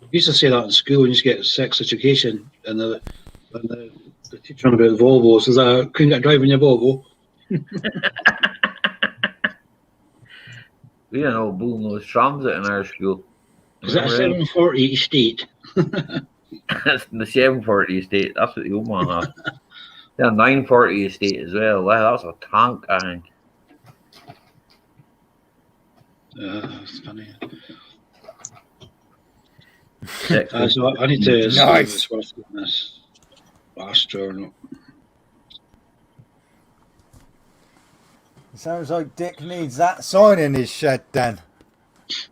We used to say that in school when you used to get sex education, and the teacher on about Volvo says, couldn't get driving your Volvo. We don't know bullnose transit in our school. Is that a 740 estate? That's the 740 estate. That's what the old one has. Yeah, 940 estate as well. Wow, that's a tank, I think. That's funny. Six. So I need to see Nice. if it's worth getting this Astra or not. Sounds like Dick needs that sign in his shed then.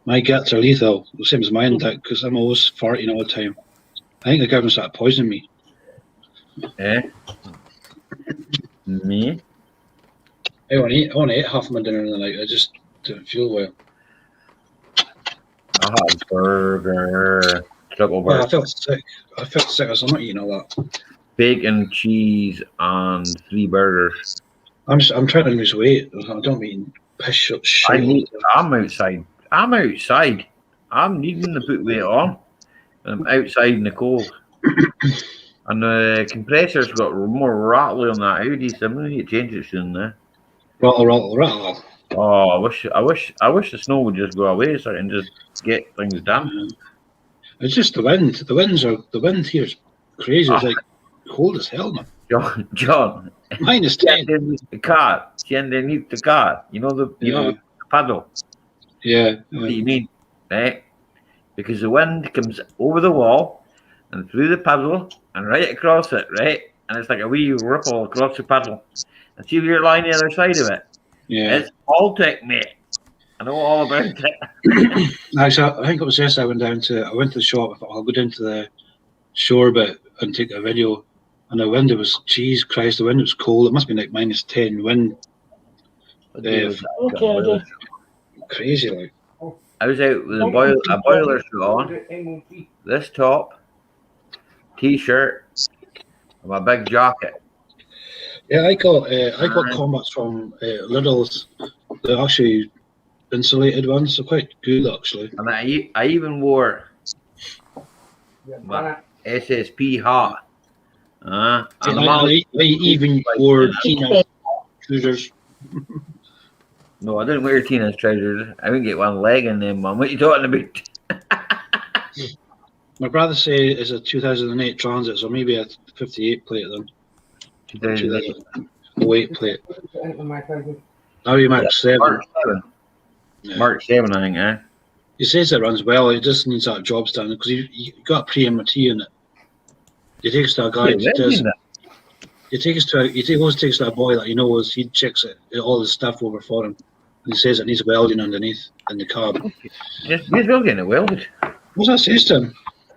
My guts are lethal, the same as mine, Dick, because I'm always farting all the time. I think the government started poisoning me. Eh? Me? I want to eat half my dinner in the night. I just don't feel well. I had a burger. Triple Well, burger. I felt sick, so I'm not eating all that. Bacon, cheese, and 3 burgers. I'm trying to lose weight. I don't mean piss shit. I'm outside. I'm needing to put weight on. I'm outside in the cold. And the compressor's got more rattly on that Audi, so I'm going to need to change it soon now. Rattle. Oh, I wish the snow would just go away so I can just get things done. It's just the wind. The wind here is crazy. It's like cold as hell, man. John, Minus 10. the car. See underneath the car. You know the paddle. Yeah. What do you mean, right? Because the wind comes over the wall and through the paddle and right across it, right? And it's like a wee ripple across the paddle. And see if you're lying the other side of it. Yeah. It's Baltic, mate. I know all about it. Actually, I think it was yesterday I went to the shop. I thought I'll go down to the shore bit and take a video. And the wind, Jesus Christ, the wind was cold. It must be like minus 10 wind. Okay. Crazy, like. I was out with a boiler suit on, this top, t-shirt, and my big jacket. Yeah, I got combats from Lidl's. They're actually insulated ones, so quite good actually. And I even wore my SSP hat. And I even wore Tina's trousers. No, I didn't wear Tina's trousers. I didn't get one leg in them, man. What are you talking about? My brother say it's a 2008 Transit, so maybe a 58 plate then. 2008 plate. Now you Mark 7. Mark 7. Yeah. Mark 7, I think, eh? He says it runs well. He just needs that job done because you got pre-MOT in it. You take us to a guy that does. He always takes to a boy that he knows. He checks all the stuff over for him. And he says it needs welding underneath in the cab. Yes, he's well getting it welded. What's that says to him?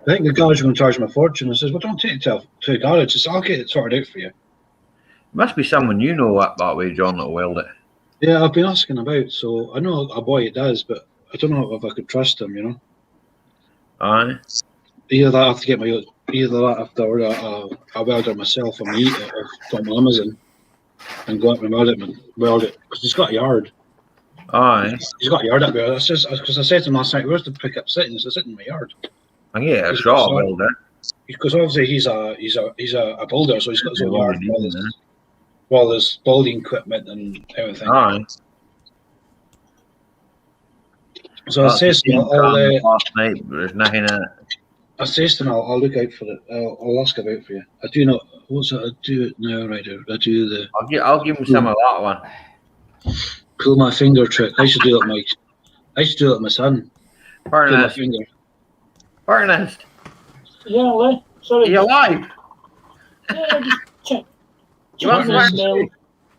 I think the garage is going to charge him a fortune. I says, well, don't take it to a garage. Just I'll get it sorted out for you. Must be someone you know that way, John, that'll weld it. Yeah, I've been asking about. So I know a boy it does, but I don't know if I could trust him. You know. Aye. Either that I have to get I have to order a welder myself or meet it from Amazon and go up and weld it because he's got a yard. Aye. He's got a yard up there. That's just because I said to him last night, "Where's the pickup sitting?" He said, "Sitting in my yard." I get a shot welder. Because obviously he's a builder, so he's got his own yard with all his building equipment and everything. Aye. So I says to him, last night, but there's nothing in it. I says to him, I'll look out for it. I'll ask about for you. I do not. What's it? I do it now, right? I do the. I'll give him some of that one. Pull my finger trick. I should do it, I should do it with my son. Pull my finger. Ernest. Yeah, Lee. Sorry. Are you alive? Yeah, just check. You want my some mail.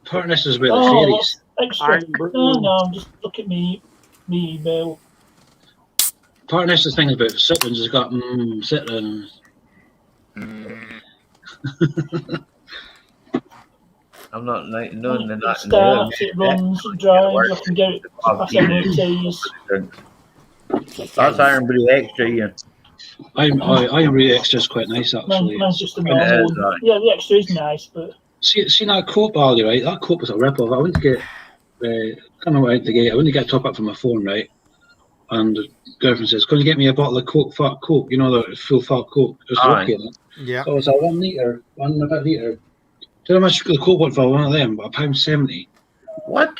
Partners is where the fairies. Extra. No, just look at me email. Partners the thing about sit-ins has got sit-ins. I'm not knowing that. It starts, it runs, it drives, I can get it past MOTs. That's Iron Brew Extra, Ian. Ironbury extra is quite nice actually. Mine's just a It normal is, one. Yeah, the extra is nice, but See that coat value, right? That coat was a rip-off. I went to get, I can't remember what I went to get. I went to get a top-up from my phone, right? And the girlfriend says, "Can you get me a bottle of Coke, fat Coke? You know, the full fat Coke." It was Aye. okay. Then. Yeah. So it's a 1 litre, 1.5 litre. Do you know how much the Coke went for one of them? About £1.70. What?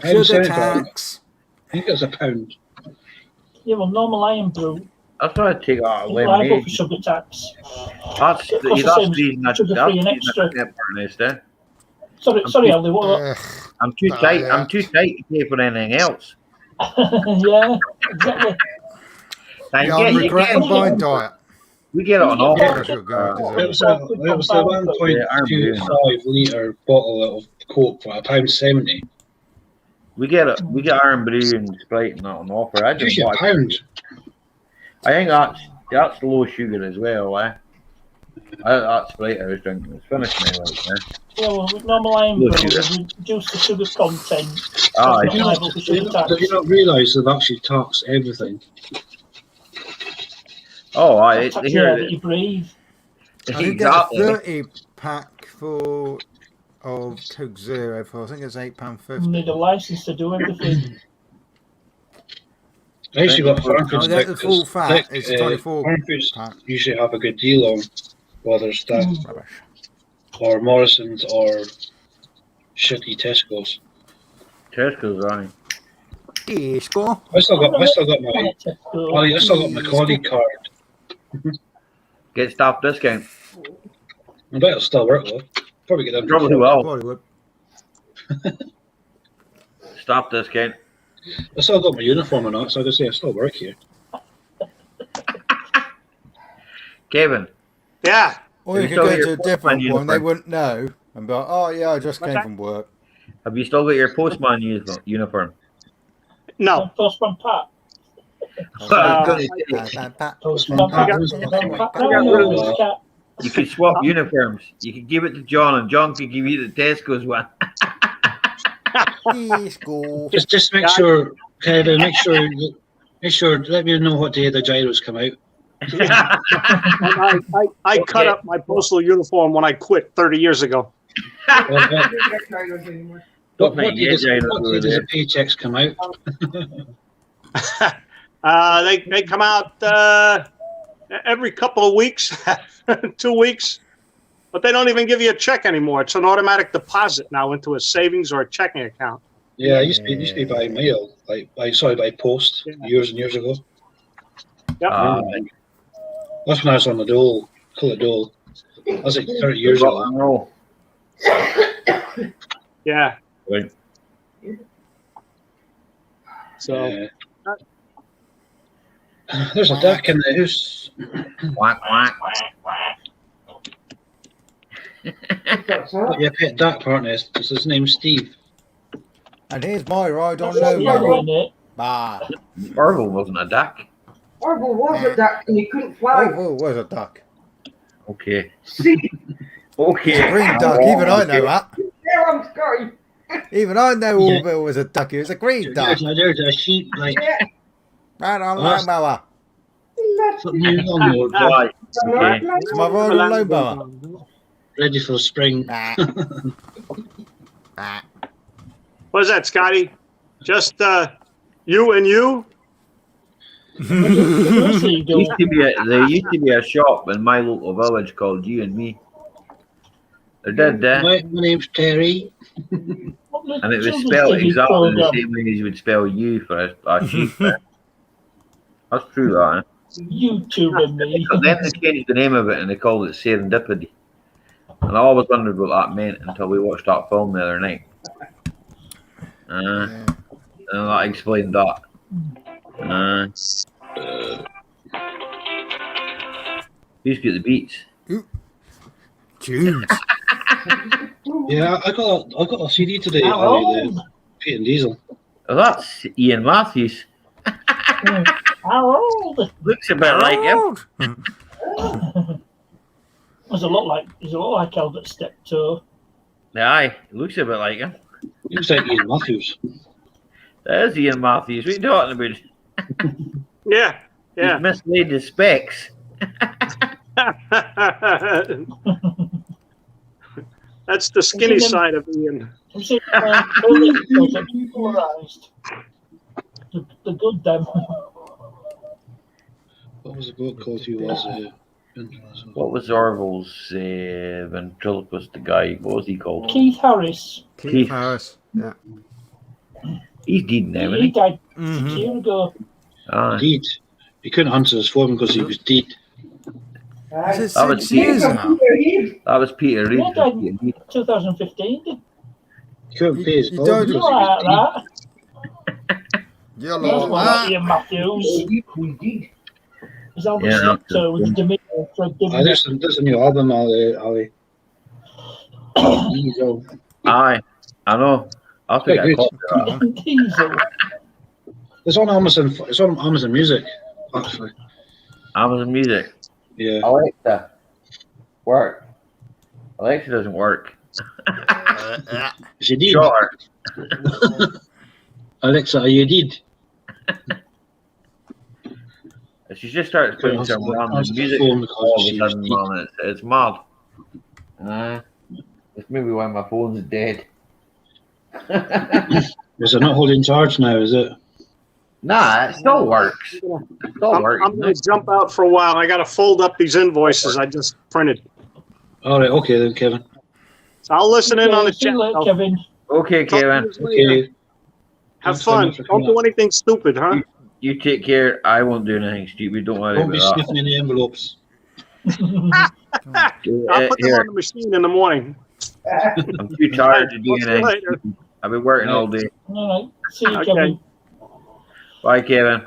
Sugar tax. I think it was £1. yeah, well, normal iron brew. That's why I take out a Well, I go lemonade. for sugar tax. That's It the costs the same reason I as sugar-free and extra. extra. Sorry, Aldi, what? Ugh. I'm too Oh, tight. yeah. I'm too tight to pay for anything else. Yeah, exactly. And Yeah, I'm you regretting get- buying diet. we get it on Yeah, offer. Yeah, sure, God, It was a 1.25 litre bottle of Coke for £1.70. We get it. We get Iron Brew and Sprite and that on offer. I just Usually watch. £1. I think that's low sugar as well. That Sprite I was drinking was finished me like. Yeah, well, with normal iron brew, Look, we yeah. reduce the sugar content. Ah, That's Do not liable for sugar you tax. not realise they've actually taxed everything? oh, I That's they the hear air that it. you breathe. I did Exactly. get a 30 pack of Coke Zero for, I think it's You £8.50. need a license to do everything. I usually got Farm I Foods. get the full fat, it's a 24 Farm Foods pack. usually have a good deal on other stuff, Rubbish. or Morrison's, or shitty Tesco's. Tesco's right. Disco. I still got my colleague card. Get staff discount. I bet it'll still work though. Probably get them. Probably will. Bollywood. Staff discount. I still got my uniform or not, so I just say I still work here. Kevin, Yeah. Or you You could still go get to your a different postman one, they uniform? wouldn't know. And be like, oh yeah, I just What's came that? from work. have you still got your postman uniform? No. Postman Pat. Postman Pat. You could swap uniforms. You could give it to John, and John could give you the Tesco's one. Disco. Just make sure, Kevin. Make sure. Let me know what day the gyros come out. I cut up my postal uniform when I quit 30 years ago. What Mate, day does gyros what over day does there. the paychecks come out? They come out every couple of weeks, 2 weeks, but they don't even give you a check anymore. It's an automatic deposit now into a savings or a checking account. Yeah, it used to be by mail, by post, years and years ago. Yep. That's when I was on the dole, call Dole. That was like 30 years Rock ago. and roll. Yeah. Right. So There's a duck in the house. Quack, quack. Got your pet duck, partner. Is his name Steve? And here's my ride on Yeah, Lomo. isn't it? Bah. Orville wasn't a duck. Orville was a duck and he couldn't fly. Oh, where's a duck? Okay. See, Okay. Green duck, even I know that. there I'm Scotty. Even I know Orville was a duck, it was a green duck. There's a sheep, like, Yeah. Right on Oh, Lomo. something new on the Right. Okay. It's my ride on Lomo. ready for spring. Bah. Bah. what is that, Scotty? Just you and you? Seriously, you There don't. used to be a shop in my local village called You and Me. There did that. My name's Terry. And it was spelled exactly the same way as you would spell you for a sheep. That's true, that. YouTube and me. But then they changed the name of it and they called it Serendipity. And I always wondered what that meant until we watched that film the other night. Yeah. And that explained that. Who's got the beats? Tunes. Yeah, I got a CD today. How old? Pete and Diesel. Oh, that's Ian Matthews. How old? Looks a bit like him. He's a lot like Albert Steptoe. Aye, looks a bit like him. Looks like Ian Matthews. There's Ian Matthews. What are you talking about? Yeah. Yeah. He's mislaid his specs. That's the skinny side of Ian. I'm saying, polarized. The good them. What was the book called? He was What was Orville's ventriloquist, the guy? What was he called? Keith Harris. Keith Harris. Yeah. He's dead now, He isn't died Mm-hmm. 6 years ago. he? deed. He couldn't answer his phone because he was deed. Is it That was 6 years now? That was Peter Reed. Yeah, died in 2015. He couldn't pay his He bill died because You he was like deed. that? You That's like one that? Ian Matthews. His album Yeah, Slip that's Toe with Demeter. There's a new album, Ali. Diesel. Aye, I know. I'll Quite take a good. copy of that. Diesel. It's on Amazon. It's on Amazon Music, actually. Amazon Music. Yeah. Alexa, work. Alexa doesn't work. Is he deed? Sure. Alexa, are you deed? She just starts putting Answer some the- random answer the music phone because all of a she's sudden, dead. man. It's mad. It's maybe why my phone's dead. Is it not holding charge now? Is it? Nah, it still works. It still I'm works. going to jump out for a while. I got to fold up these invoices I just printed. All right. Okay then, Kevin. So I'll listen in on the See you chat. later, I'll Kevin. Okay, talk to Kevin. you later. Okay. Have Thanks so fun. much for Don't coming do up. anything stupid, huh? You take care. I won't do anything stupid. Don't worry Don't be about that. sniffing in the envelopes. I'll put them Here, on the machine in the morning. I'm too tired to do Talk to you anything. later. I've been working all day. All right. See you, Okay. Kevin. Bye, Kevin.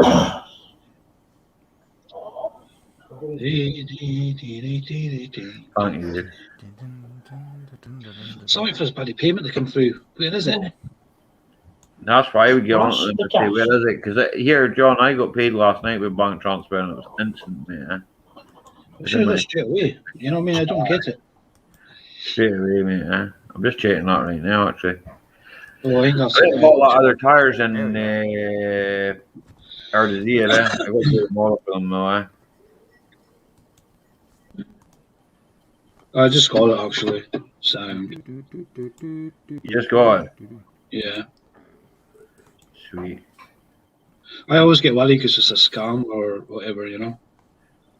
Can't use it. Sorry for this bloody payment to come through. Where is it? That's why I would get on Rush to them the and say, cash. where is it? Because here, John, I got paid last night with bank transfer and it was instant, mate. I should have straight away. You know what I mean? I don't get it. Straight away, mate. I'm just checking that right now, actually. Oh, I think that's I bought a lot of it. other tyres in earlier the year. I got to do more of them, though. I just got it actually. Sound. You just got it. Yeah. Sweet. I always get worried because it's a scam or whatever, you know.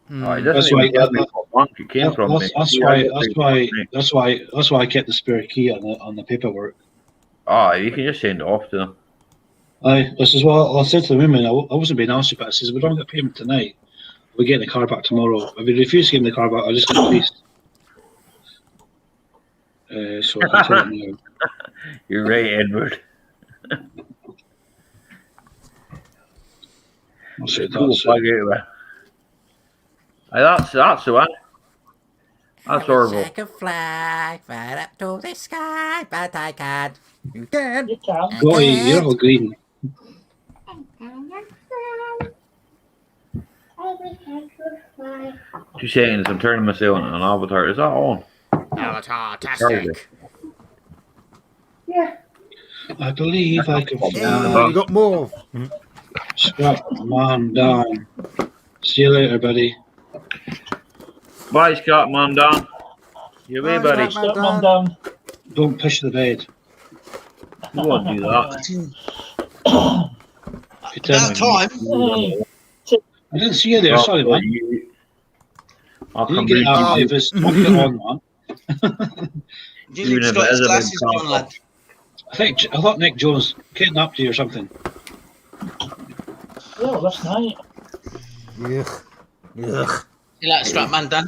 Oh, it Mm. doesn't That's even why- tell me what bank it came from, mate. That's why I kept the spare key on the paperwork. Oh, you can just send it off to them. This is what I said to the women. I wasn't being nasty, but I says, we don't get payment tonight. We're getting the car back tomorrow. If we refuse to give them the car back, I'll just get police. So I can tell them now. You're right, Edward. I'll say Cool, that's plug it away. That's the one. That's horrible. I can fly right up to the sky, but I can't. You can. You can. Boy, you're all green. Two seconds, I'm turning myself on an avatar. Is that on? Avatar-tastic. Yeah. I believe I can Hey, fly. we got more. Strap man down. See you later, buddy. Bye, Scott, man, down. You way, Bye, buddy. Scott. Step man down. Don't push the bed. You won't do that. You tell About me. Hey, I didn't see you there. Sorry, man. I'll You come get read it out, you. Davis. Knock it on, man. Do you Even need if it Scott's is a big glasses on, cover. lad? I thought Nick Jones kidnapped you or something. yeah, last night. Ugh. Ugh. You like strap man, Dan?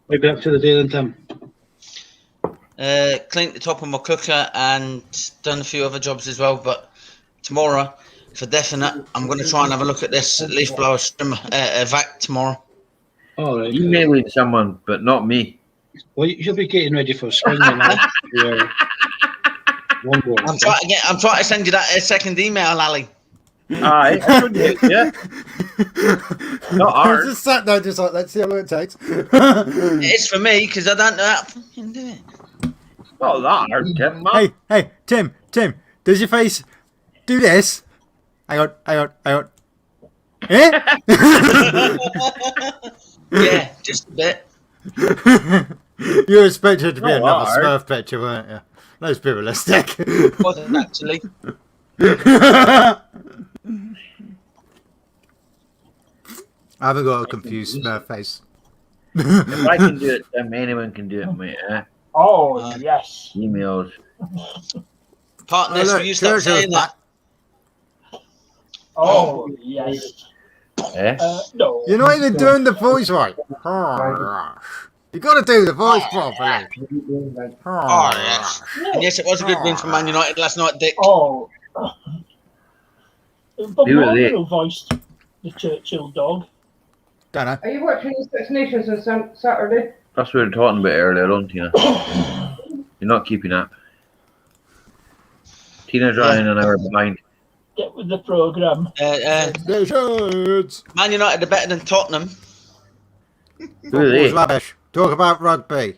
Right back to the day then, Tim. Cleaned the top of my cooker and done a few other jobs as well. But tomorrow, for definite, I'm going to try and have a look at this leaf blower trimmer, vac tomorrow. All right. Emailing someone, but not me. Well, you'll be getting ready for spring then. Yeah. One more. I'm trying to send you that second email, Ali. Aye, I should do, yeah. Not I was hard. just sat there, just like, let's see how long it takes. It's for me because I don't know how to fucking do it. Not that hard, Tim, man. Hey, Tim, Does your face do this? Hang on. Eh? Yeah, just a bit. You were expecting it to be Not another hard. Smurf picture, weren't you? That was realistic. Wasn't actually. I haven't got a confused Smurf face. If I can do it, then anyone can do it, mate. Oh, yes. Emails. Partners, Oh, will you stop Churchill's saying that? Oh, yes. Eh? No. You're not even doing the voice right. You got to do the voice properly. Oh, yes. And yes, it was a good win for Man United last night, Dick. Oh. Bob Who are they? Marley voiced the Churchill dog. Don't know. Are you watching the Six Nations on Saturday? That's what we were talking about earlier on, Tina. You're not keeping up. Tina's running an hour behind. Get with the programme. Nations. Man United are better than Tottenham. Who are Football's they? rubbish. Talk about rugby.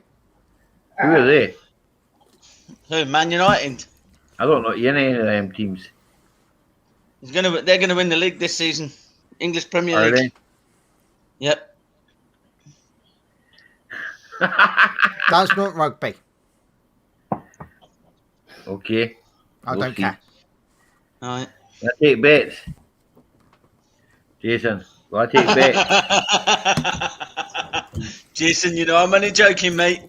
Who are they? Who? Man United. I don't know any of them teams. They're gonna win the league this season. English Premier Are League. they? Yep. That's not rugby. Okay. I We'll don't see. care. All right. I take bets. Jason, will I take bets? Jason, you know I'm only joking, mate.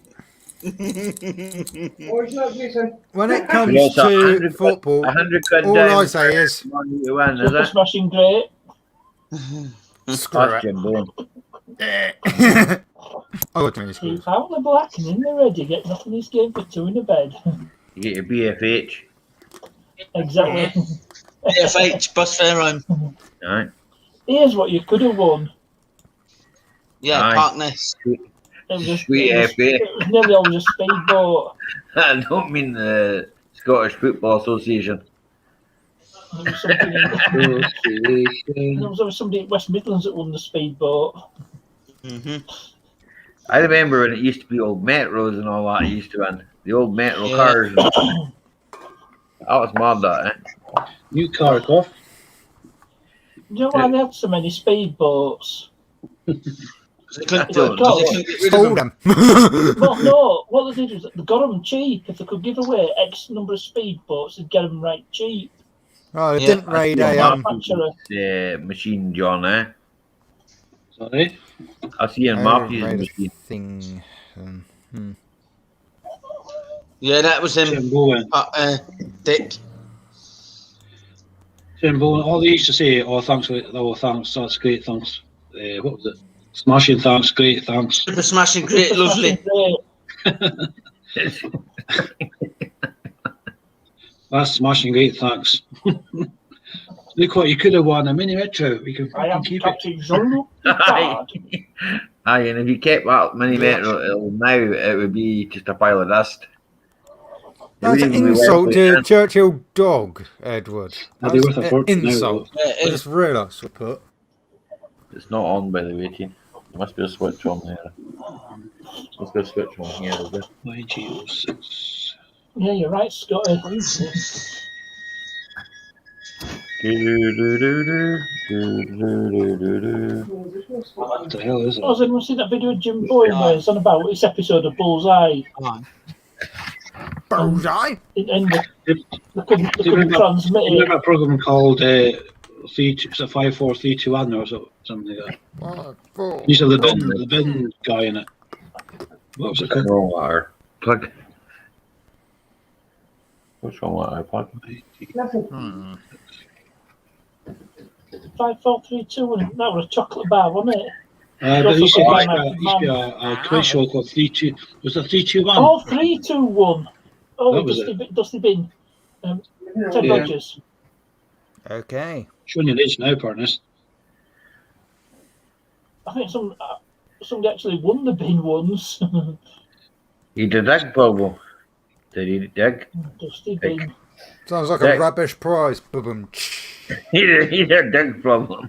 Oh, it's not Jason. When it comes Yes, to 100 football, 100 quid all down I say is for Man U to win, is Super it? smashing great. screw That's it. Jim Bowen. Oh, what do you mean screw He's it? out in the black and in the red. You get nothing this game for two in the bed. You get your BFH. Exactly. AFH, bus fare home. Alright. Here's what you could have won. Yeah, Aye. Parkness. It was, Sweet it was nearly always a speedboat. I don't mean the Scottish Football Association. There was something there was always somebody at West Midlands that won the speedboat. I remember when it used to be old metros and all that. I used to run the old metro Yeah. cars. That was mad, that, eh? New car, Coff. Do you know why they had so many speedboats? They couldn't, It's they a car. couldn't get rid of Stole them. them. Well, no, what they did was they got them cheap. If they could give away X number of speedboats, they'd get them right cheap. Oh, they Yeah. didn't raid a Manufacturer. The machine, John, eh? Sorry. I see in Matthew's raid a machine. thing. Yeah, that was him. Tim Bowen. Dick. Tim Bowen. All they used to say, oh, thanks, that's great, thanks. What was it? Smashing, thanks, great, thanks. Super smashing, great, Super lovely. smashing great. That's smashing, great, thanks. Look what you could have won, a mini metro. We can I am keep it. Captain Jean-Luc Aye. Picard. Aye, and if you kept that mini metro now, it would be just a pile of dust. It That's an wouldn't even be insult worth to it. Churchill dog, Edward. I'll be That's worth a an fortune now, insult. Yeah, I just realised I put. It's not on, by the way, team. There must be a switch on there. Must be a switch on here, is there? YG06. Yeah, you're right, Scotty. What the hell is it? Has anyone seen that video of Jim Bowen where it's on about this episode of Bullseye? Bullseye? And they couldn't remember- transmit You it. remember a program called 54321 or something like that? Used to have the bin guy in it. What was it called? Wrong water. Plug. What's wrong with our plug? Nothing. 5, 4, 3, 2, and that was a chocolate bar, wasn't it? But it used to be a quiz show called 32. Was it 321? Oh, 3, 2, 1. Oh, That was Dusty Bin. Ted Yeah. Rogers. Okay. Showing your age now, partners. I think somebody actually won the bin once. He did dig, Bobo. Did he dig? Dusty Bin. Sounds like Dick. a rubbish prize. Boom. He did a dig problem.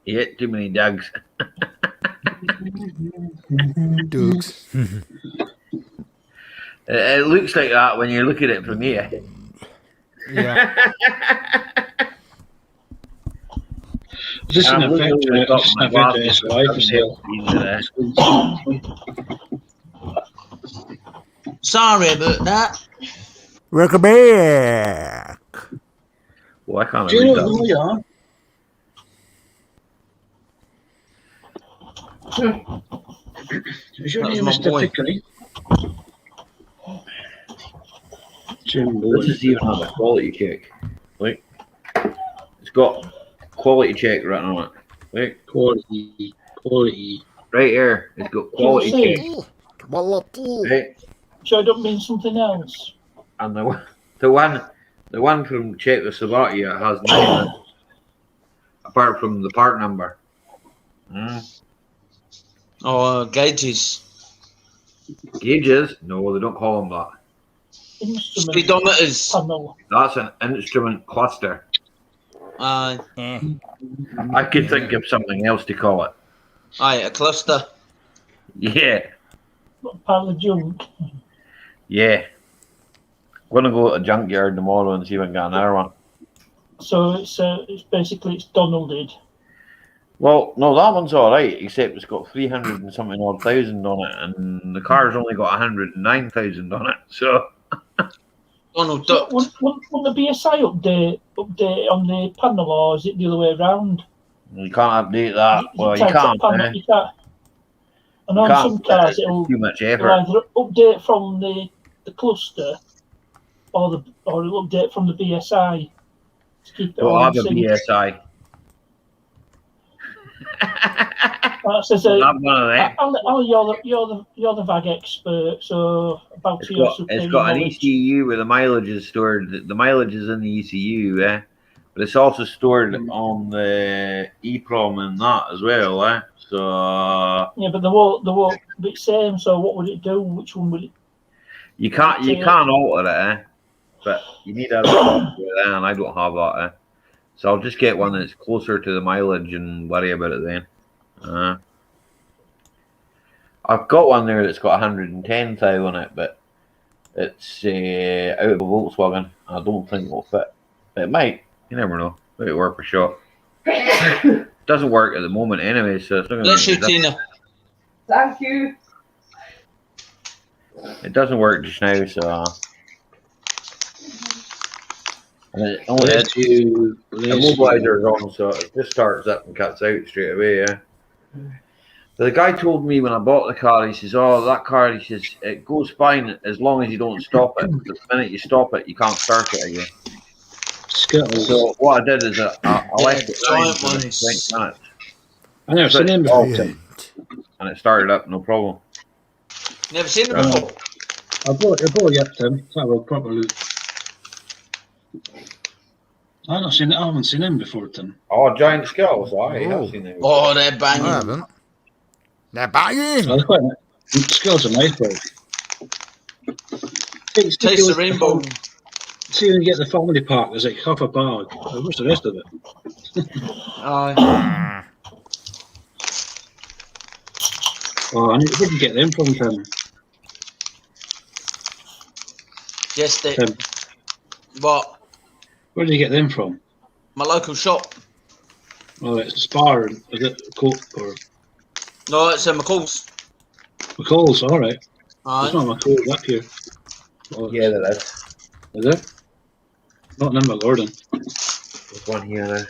He hit too many digs. Dugs. It looks like that when you look at it from here. Yeah. Just an I'm looking adventure. over the top of Just my an adventure. glasses, It's so life I'm is hell. Sorry about that. Welcome back. Well, I can't Do you read know that. who you are? Is your That was name my Mr. boy. Pickery? Jim This is even on a quality check. Like, it's got quality check written on it. Like, Quality. right here, it's got quality See? check. Right? So I don't mean something else. And the one from Czechoslovakia has nothing apart from the part number. Gauges. Gauges? No, they don't call them that. Instrument Speedometers. panel. That's an instrument cluster. Aye, I could think of something else to call it. a cluster. Yeah, Not a pile of junk. yeah. Gonna go to a junkyard tomorrow and see if I can get another one. So it's basically it's Donalded. Well, no, that one's all right, except it's got 300 and something odd thousand on it, and the car's only got 109,000 on it. So Donald So Duck. wouldn't there be a update on the panel, or is it the other way around? you can't update that. Well, you Type can't. panel, Eh? you can't. And You on can't. some cars, It's it'll too much either effort. update from the cluster, or it'll update from the BSI to keep it Don't all have in a sync. BSI. That says, Don't have one of them. you're the VAG expert, so about your It's got an knowledge. ECU where the mileage is stored. The mileage is in the ECU, but it's also stored on the EPROM and that as well, So Yeah, but they won't be the same. So what would it do? Which one would it? you can't alter it, But you need a software, and I don't have that, So I'll just get one that's closer to the mileage and worry about it then. I've got one there that's got 110,000 on it, but it's out of a Volkswagen. I don't think it'll fit. It might. You never know. Might work for shot. Doesn't work at the moment anyway, so it's not going Bless you, to. Tina. Thank you. It doesn't work just now, so. And it only has the mobilizer on, so it just starts up and cuts out straight away. The guy told me when I bought the car, he says, "Oh, that car," he says, "it goes fine as long as you don't stop it. But the minute you stop it, you can't start it again." Skittles. So what I did is I left it giant for ones. 20 minutes, I never seen him before, Tim. and it started up, no problem. Never seen them before. I'll blow you up, Tim. Let's have a proper look. I haven't seen him before, Tim. Oh, giant skulls! I Oh. have seen them. Oh, they're I banging. haven't. They're banging. Oh, they're quite nice. Skills are nice, though. Taste the rainbow. See when you get the family pack, there's like half a bag. What's the rest of it? Aye. Oh, where did you get them from, Tim? Yes, they. Tim, What? where did you get them from? My local shop. Oh, it's Spar, is it Coke or No, it's McCall's. McCall's? All right, Aye. it's not McCall's up here. Oh, Yeah, there is. is it? Not in Gordon. There's one here now.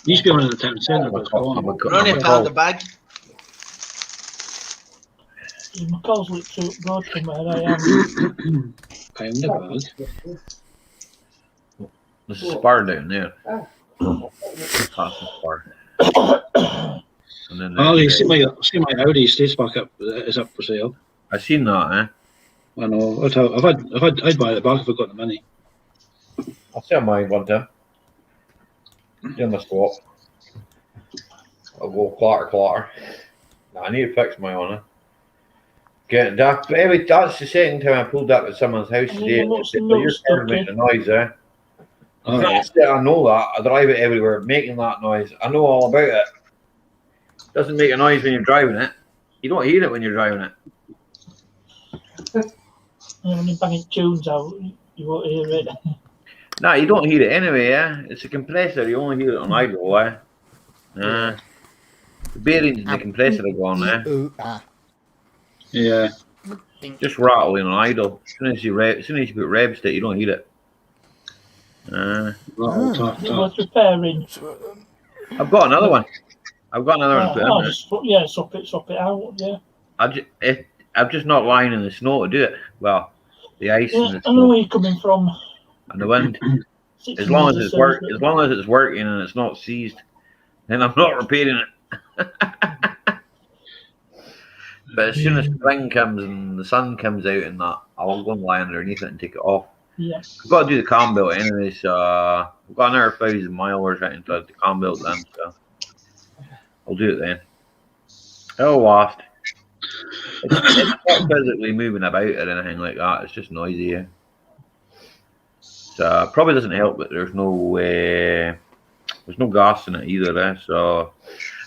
Used to be one in the town centre, but it's gone. They're only a pound a bag. McCall's looked too broad from where I am. Pound a bag. There's a Spar down there. That's a Spar. And then Oh, you there's- see my Audi stays back up. Is up for sale. I seen that, I know. I'd buy the bag if I got the money. I'll sell mine one time. Do my swap. I'll go clatter. Nah, I need to fix my on it. Getting that. But anyway, that's the second time I pulled up at someone's house today. Yeah, what's the You're noise starting to make the noise, All right. That's it, I know that. I drive it everywhere, making that noise. I know all about it. Doesn't make a noise when you're driving it. You don't hear it when you're driving it. And when you're banging tunes out, you won't hear it. No, you don't hear it anyway, yeah? It's a compressor, you only hear it on idle, eh? The bearings in the compressor are gone, eh? Yeah. Just rattling on idle. As soon as you put rev state, you don't hear it. That'll tap, It tap. was repairing. I've got another one. I've got another one to put in I'll there. just swap it out. Yeah. I'm just not lying in the snow to do it. Well, the ice and Yeah, the I know snow where you're coming from. and the wind. 6 As long as years it's or so, as long as it's working and it's not seized, then I'm not repairing it. But as soon as spring comes and the sun comes out and that, I'll go and lie underneath it and take it off. Yeah. I've got to do the cam belt anyway, so I've got another 1,000 miles right into the cam belt then, so I'll do it then. It'll last. It's not physically moving about or anything like that. It's just noisy. Yeah. So probably doesn't help that there's no gas in it either. So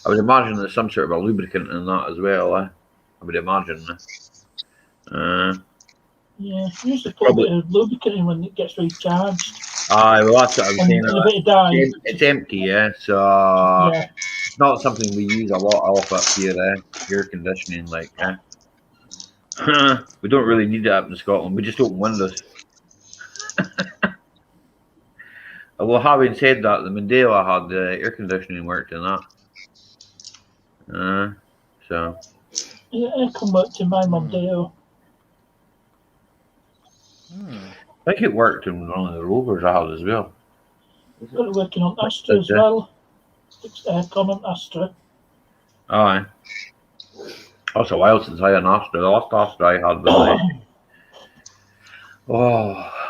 I would imagine there's some sort of a lubricant in that as well. I would imagine. Yeah, you usually put a bit of lubricant in when it gets recharged. Aye, well that's what I was saying. And a bit of dye. It's empty, yeah. So Yeah. it's not something we use a lot of up here. Air conditioning, like. We don't really need it up in Scotland. We just open windows. Although having said that, the Mandela had air conditioning worked in that. So. Yeah, aircon worked in my Mondeo. I think it worked in one of the Rovers I had as well. Got it working on Astra as well. Fixed aircon on Astra. Aye. That's a while since I had an Astra. The last Astra I had was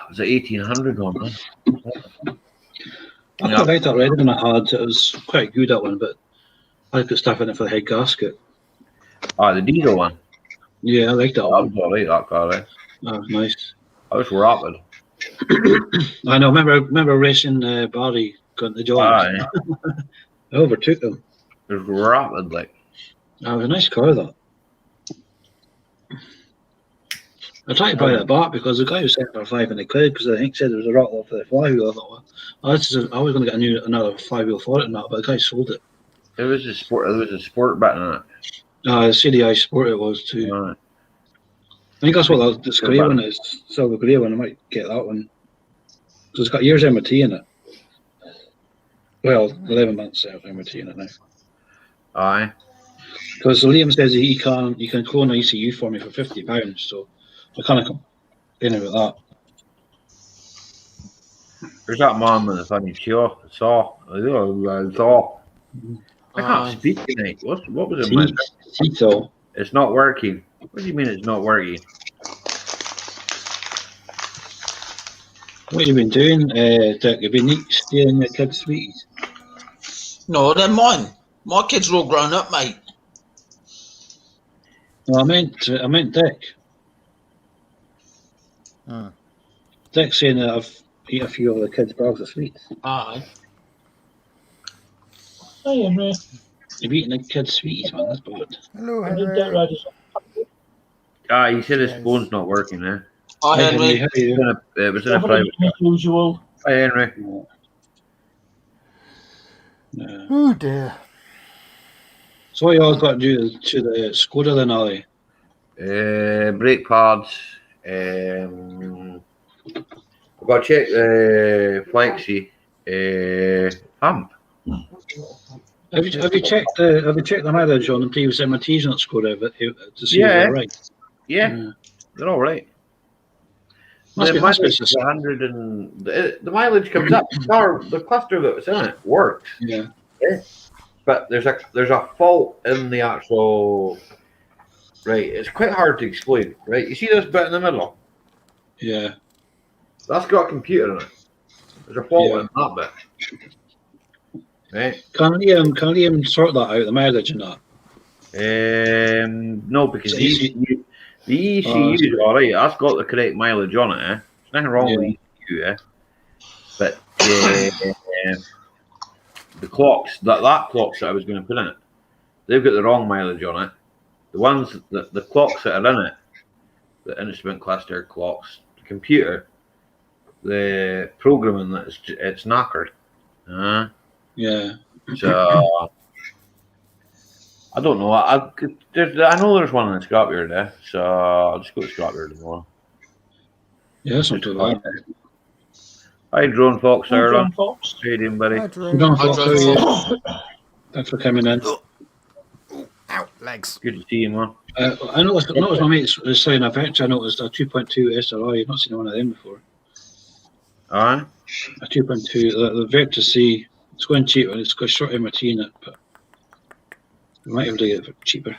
was it 1800 on that? I quite liked that red one I had. It was quite good, that one, but I put stuff in it for the head gasket. The diesel one. Yeah, I liked that That one. was alright, that car. That was nice. That was rapid. I know. Remember racing Barry going to the joint. Aye. I overtook them. It was rapid, like. That was a nice car, that. I tried to buy that back because the guy was selling for £500 because I think said there was a rattle off the flywheel. I thought, well, I was going to get another flywheel for it and that, but the guy sold it. It was a sport. There was a sport button on it. The CDI Sport it was too. Right. I think that's what this grey one is. Silver grey one. I might get that one. So it's got years MOT in it. Well, 11 months MOT in it now. Aye. Because Liam says you can clone an ECU for me for £50, so I kind of come in with that. There's that man with the funny saw. I can't speak tonight. What was it, man? Tito. It's not working. What do you mean it's not working? What have you been doing, Dick? You've been stealing your kids' sweeties? No, they're mine. My kids are all grown up, mate. No, I meant Dick. Dick's saying that I've eaten a few of the kids' bags of sweets. Aye. Hey, Henry. You've eaten the kids' sweeties, man. That's bad. Hello, I did Henry. that right. He said his phone's not working there. Hi, Henry. How are you? It was in a private. As usual. Hi, Henry. Yeah. Oh dear. So what you all got to do to the Skoda then, Ali? Brake pads. I've got to check the flexi pump. Have you checked the mileage on the previous MOTs on Skoda to see if they're right? Yeah, they're all right. Must The be mileage just- is 100 and the mileage comes up. The cluster that was in it works. Yeah. But there's a fault in the actual. Right, it's quite hard to explain. Right, you see this bit in the middle? Yeah. That's got a computer in it. There's a fault in that bit. Right. Can Liam sort that out, the mileage and that? No, because So the ECU is alright. That's got the correct mileage on it. There's nothing wrong with the ECU. But the clocks, that clocks that I was going to put in it, they've got the wrong mileage on it. The ones that the clocks that are in it, the instrument cluster clocks, the computer the programming that it's knackered. Yeah. So I don't know. I know there's one in the scrapyard there, so I'll just go to the scrapyard tomorrow. Yeah, that's not too bad. Hi, Drone Fox, Hi, Ireland. John Fox. How you doing, buddy? Hi, Drew. John Hi, Fox, how John are you? Fox. Thanks for coming in. Ow, legs. Good to see you, man. I noticed my mate is saying a vector. I noticed a 2.2 SRI. I've not seen one of them before. Alright. A 2.2, the Vector C. It's going cheap and it's got short MOT in it, but we might be able to get it cheaper.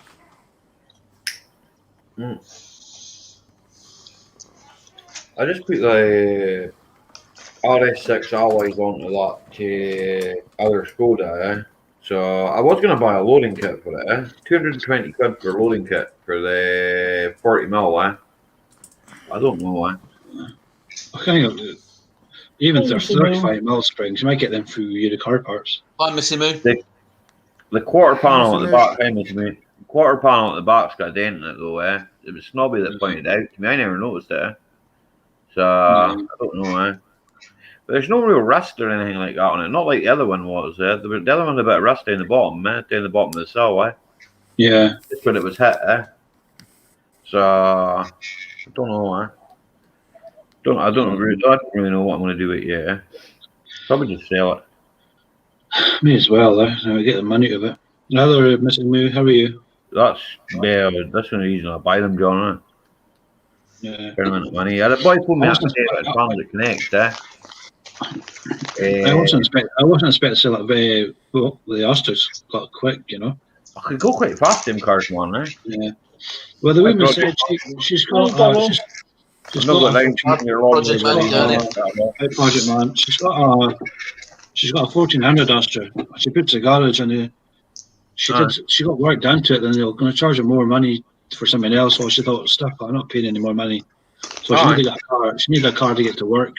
I just put the RS6 alloys onto that other Skoda, So I was going to buy a loading kit for it, 220 quid for a loading kit for the 40 mil, I don't know why. I think even Oh, for Missy 35 mil springs, you might get them through Euro car parts. Hi, Missy Moo. The quarter panel at the Yes, back, the quarter panel at the back's got a dent in it though, It was Snobby that pointed it out to me. I never noticed it. So I don't know, But there's no real rust or anything like that on it. Not like the other one was. The other one had a bit of rust down the bottom, down the bottom of the cell, Yeah. Just when it was hit, So I don't know, I don't really know what I'm going to do with it yet. Probably just sell it. May as well, now we get the money of it. Another Missing Moo, how are you? That's the only reason I buy them, John. Yeah. Permanent money. The boy told me that Transit Connect, I wasn't expecting to sell it well, the Osters got quick, I could go quite fast, them cars, man, Yeah. Well, the woman said she's got Project Man. Project Man. She's got a 1400 Astra. She puts a garage and she got work done to it, and they were going to charge her more money for something else. So she thought, stuff, I'm not paying any more money. So she needed a car. She needed a car to get to work.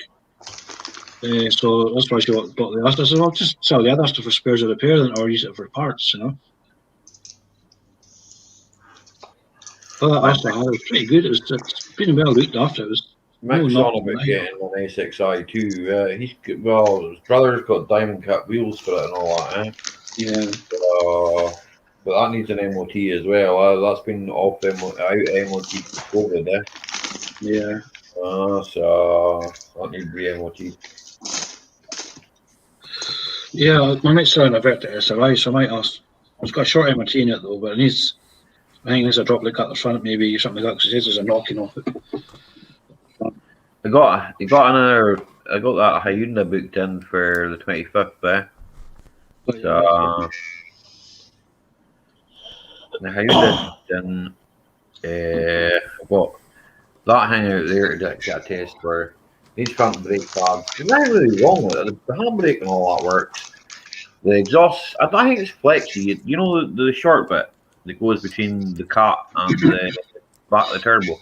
So that's why she bought the Astra. So I'll just sell the other Astra for spares or repair, or use it for parts, Well, that Astra was pretty good. It's been well looked after. It was. Mick's on about getting an A6i too. His brother's got diamond cut wheels for it and all that, Yeah. But that needs an MOT as well. That's been out MOT for COVID, Yeah. So that needs to be MOT. Yeah, my mate's selling a Vector SRI, so I might ask. It's got a short MOT in it though, but it needs. I think there's a drop like at the front, maybe something like that, because it says there's a knocking off it. I got that Hyundai booked in for the 25th, So the Hyundai booked in. But that hang out there to get a test for these front brake pads. There's nothing really wrong with it. The handbrake and all that works. The exhaust, I think it's flexy. You know the short bit that goes between the cat and the back of the turbo.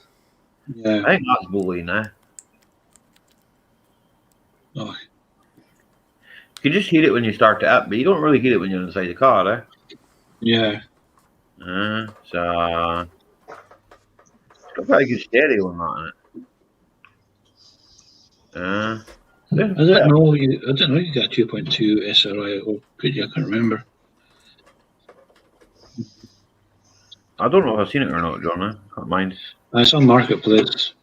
Yeah. I think that's bullying, Oh. You can just hear it when you start it up, but you don't really hear it when you're inside the car, Yeah. So it's got pretty good stereo on that. I didn't know you got 2.2 SRI, or could you? I can't remember. I don't know if I've seen it or not, John. I can't mind. It's on Marketplace.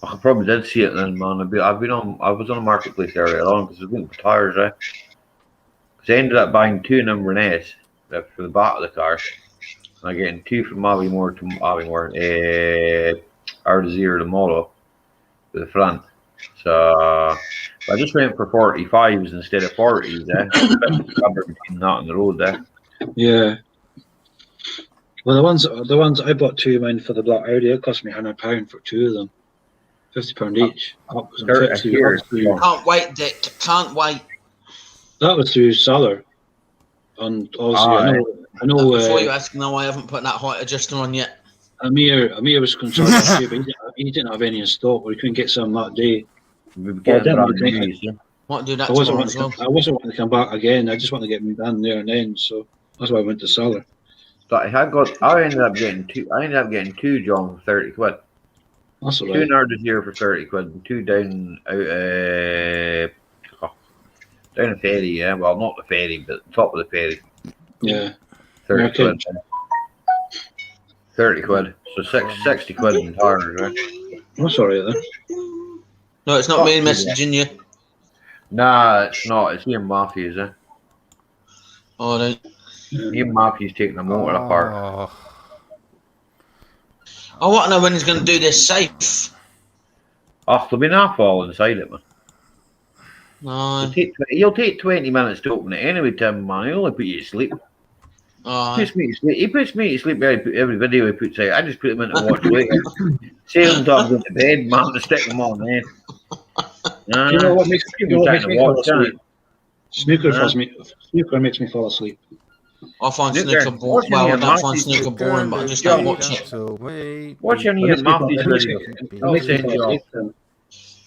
I probably did see it then, man. I was on a Marketplace earlier on because I was looking for tires, Because I ended up buying two number S for the back of the car. And I'm getting two from Aviemore to Aviemore, R0 tomorrow for the front. So I just went for 45s instead of 40s, Cover between that and the road, Yeah. Well, the ones I bought two of mine for the black Audi, it cost me £100 for two of them, £50 each. Can't wait, Dick. Can't wait. That was through Saller, and obviously I know. Before you ask, no, I haven't put that height adjuster on yet. Amir was concerned about you, but he didn't have any in stock, or he couldn't get some that day. Might do that I wasn't wanting to come back again. I just wanted to get me done there and then, so that's why I went to Saller. I ended up getting two. John, for 30 quid. That's all Two right. narders here for 30 quid and two down out down the ferry, yeah. Well, not the ferry, but the top of the ferry. Yeah. 30 Okay. quid. 30 quid. So 60 quid in tires, right? That's all right then. No, it's not me messaging you. Nah, it's not. It's Ian Matthews, eh? Oh, no. Ian Matthews taking the motor apart. I want to know when he's going to do this safe. Oh, there'll be an fall inside it, man. No. He'll take 20 minutes to open it anyway, Tim, man. He'll only put you to sleep. He puts me to sleep every video he puts out. I just put him in to watch later. Same time going to bed, man, to stick them on, man. You know what makes me fall asleep? Snooker makes me fall asleep. I find snooker boring. Well, I don't find snooker boring, but I just don't watch it. Watch any of Matthew's videos. I'll send you off.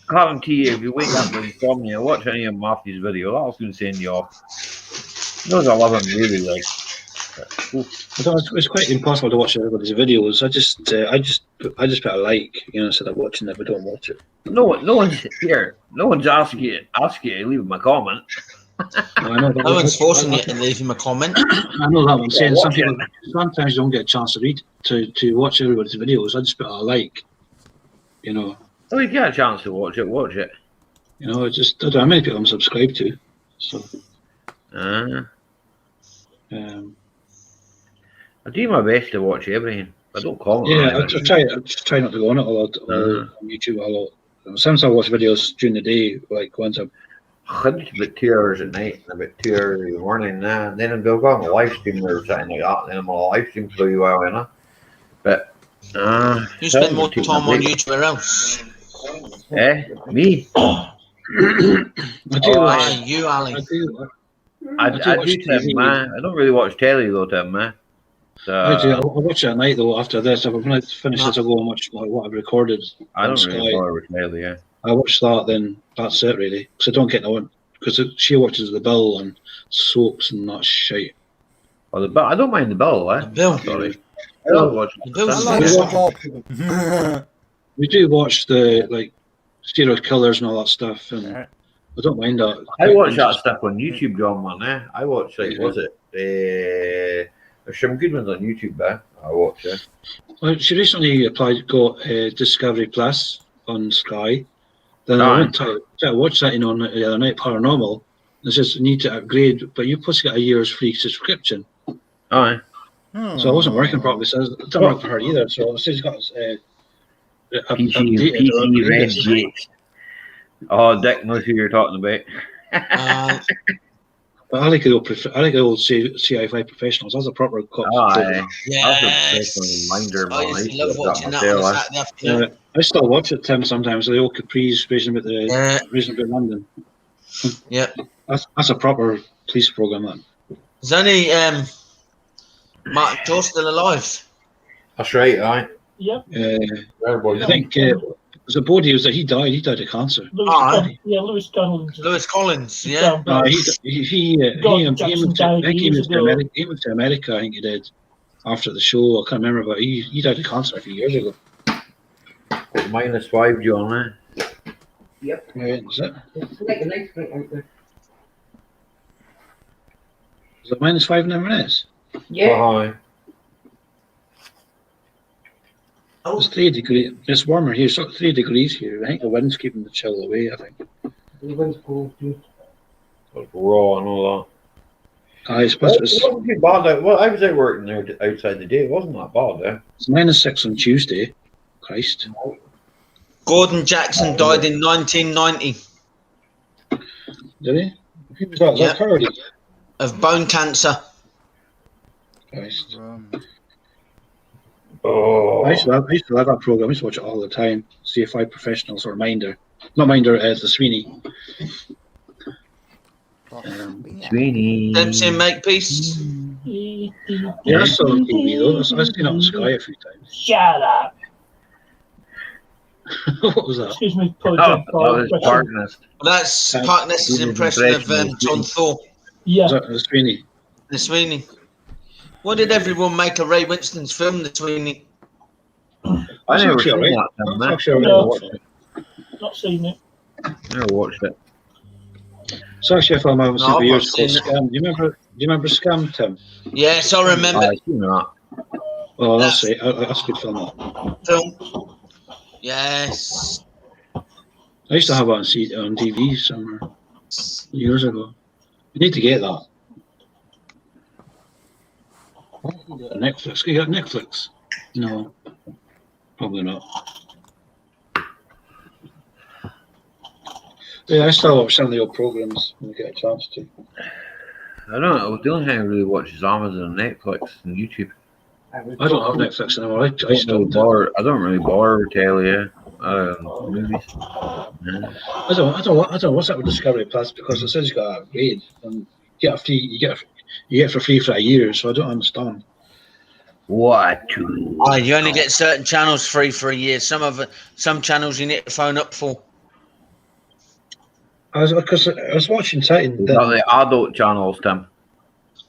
Guarantee you, if you wake up with insomnia, watch any of Matthew's video. That's going to send you off. He knows I love him really, like. It's quite impossible to watch everybody's videos. I just put a like, instead of watching it, but don't watch it. No one's here. No one's asking you to leave him a comment. No one's forcing you to leave him a comment. I know that. I'm saying some people sometimes don't get a chance to read to watch everybody's videos. I just put a like, Oh, you get a chance to watch it. Watch it. I don't know how many people I'm subscribed to. So. I do my best to watch everything. I don't comment. Yeah, I try not to go on it a lot on YouTube a lot. Sometimes I watch videos during the day, like once I'm. It's about 2 hours at night and about 2 hours in the morning now. And then I'll go on a live stream or something like that. And then I'm on a live stream for a while, But you spend more time on YouTube or else. Me? You, Ali. I do, Tim, man. I don't really watch telly though, Tim, man. So, I'll watch it at night though. After this, when I finish this, I'll go and watch what I've recorded. I don't really bother with telly, yeah. I watch that, then that's it really. Because I don't get no one. Because she watches the Bill and soaps and that shit. Oh, the Bill. I don't mind the Bill, eh? The Bill. Sorry. I don't watch the We do watch the serial killers and all that stuff, and I don't mind that. I watch that stuff on YouTube, John, man. I watch was it? There's some good ones on YouTube, I watch it. Well, she recently got Discovery Plus on Sky. Then I went to watch that on the other night, Paranormal. It says you need to upgrade, but you're supposed to get a year's free subscription. Aye. So I wasn't working properly, so it didn't work for her either. So she's got PC Red Jakes. Oh, Dick knows who you're talking about. But I like the old CI5 professionals. That's a proper cop. Yes. I used to love watching that on a Saturday afternoon. I still watch it, Tim, sometimes. The old Capri's Racing about London. Yeah. That's a proper police programme, that. Is only Mark Jaw still alive? That's right, aye. Yep. I think was it Bodie? He died of cancer. Lewis Collins. Lewis Collins, yeah. He moved to America, I think he did, after the show. I can't remember, but he died of cancer a few years ago. -5, John, eh? Yep. Is it? It's like a nice night out there. Is it -5 in Inverness? Yeah. It's 3 degrees. It's warmer here. So 3 degrees here. I think the wind's keeping the chill away. I think. The wind's cold too. Raw and all that. I suppose it wasn't too bad. Well, I was out working there outside the day. It wasn't that bad, eh? It's -6 on Tuesday. Christ. Gordon Jackson died in 1990. Did he? Who was that? Yep. That of bone cancer. Christ. Oh. I used to love that program. I used to watch it all the time. CFI Professionals or Minder. Not Minder, the Sweeney. Sweeney. Dempsey and Makepeace. Yeah, I saw it on TV though. I've seen it on Sky a few times. Shut up. What was that? Excuse me. That was Parkness. Well, that's Parkness's impression of John Thor. Yeah. Was that the Sweeney? The Sweeney. Why did everyone make a Ray Winston's film, The Sweeney? I It's never actually seen alright. that film, It's man. actually No. alright. Not seen it. Never watched it. It's actually a film I haven't seen No, for I've years not called seen it. Scam. Do you remember Scam, Tim? Yes, I remember I seen that. Oh, that's it. That's a good film. that film. Yes. I used to have it on DVD somewhere years ago. You need to get that. Netflix. You got Netflix? No, probably not. Yeah, I still watch some of the old programs when I get a chance to. I don't know. The only thing I really watch is Amazon and Netflix and YouTube. I don't have Netflix anymore. I I don't really stopped it. bother. I don't really bother with telly, movies. Yeah. I don't what's up with Discovery Plus because it says you got to upgrade and you get it for free for a year, so I don't understand. What? Oh, you only get certain channels free for a year. Some channels you need to phone up for. I was watching Titan. We've got the adult channels, Tim.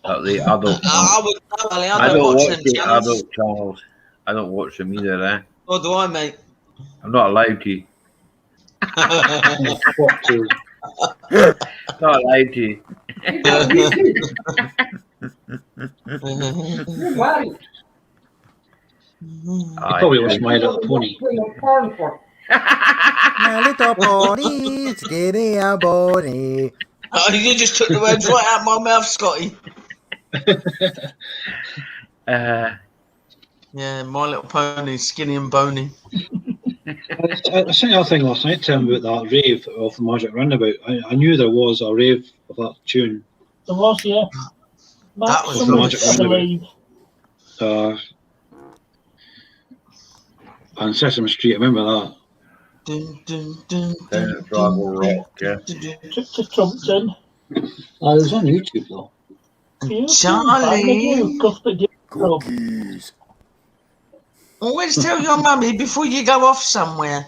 Got the adult channels. I would totally. I don't watch watch them the channels. adult channels. I don't watch them either, eh? Nor do I, mate. I'm not allowed to. What to? Not allowed to. You're married. You probably watched My Little Pony. My little pony's getting a bony. Oh, you just took the words right out of my mouth, Scotty. Yeah, My Little Pony, skinny and bony. I seen the other thing last night, Tim, about that rave of the Magic Roundabout. I knew there was a rave of that tune. There was, yeah. That was Someone Magic said Roundabout. leave. On Sesame Street, I remember that. Dun, dun, dun, Down at Dragon Rock, yeah. To Trumpton. Oh, it was on YouTube though. Charlie. Cookies. Always tell your mummy before you go off somewhere.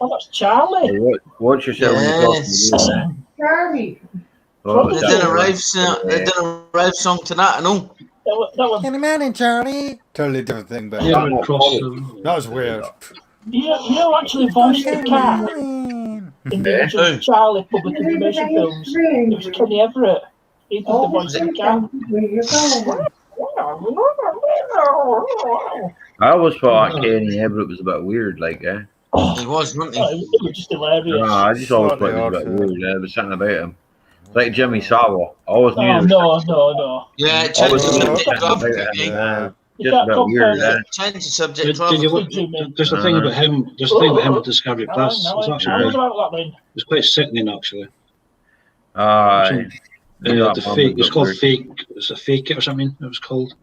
Oh, that's Charlie. Hey, watch yourself when you're Yes. talking. Charlie. Oh, They did a rave song. They did a rave song to that and all. That was, Can you imagine, Charlie? Totally different thing, but Yeah, but across the... that was weird. you know actually voiced the cat in the original Charlie public information films. It was Kenny Everett. He did the voice of the cat. I always thought Kenny Everett was a bit weird, like, eh? He was, wasn't Oh, he? it was just hilarious. No, I just always thought he was a bit Slightly odd, weird. There was something about him. Like Jimmy Savile. I always knew Oh, there was no. Yeah, I change the always knew there was subject something rather about quickly. him. You Just can't a bit weird, compare eh? Change the subject Did rather you, quickly. there's a thing about him. There's a thing about him with Discovery Plus. No, It's I actually was about that then. it's quite sickening actually. Aye. The fake. It's called fake. It's a fake it or something. It was called.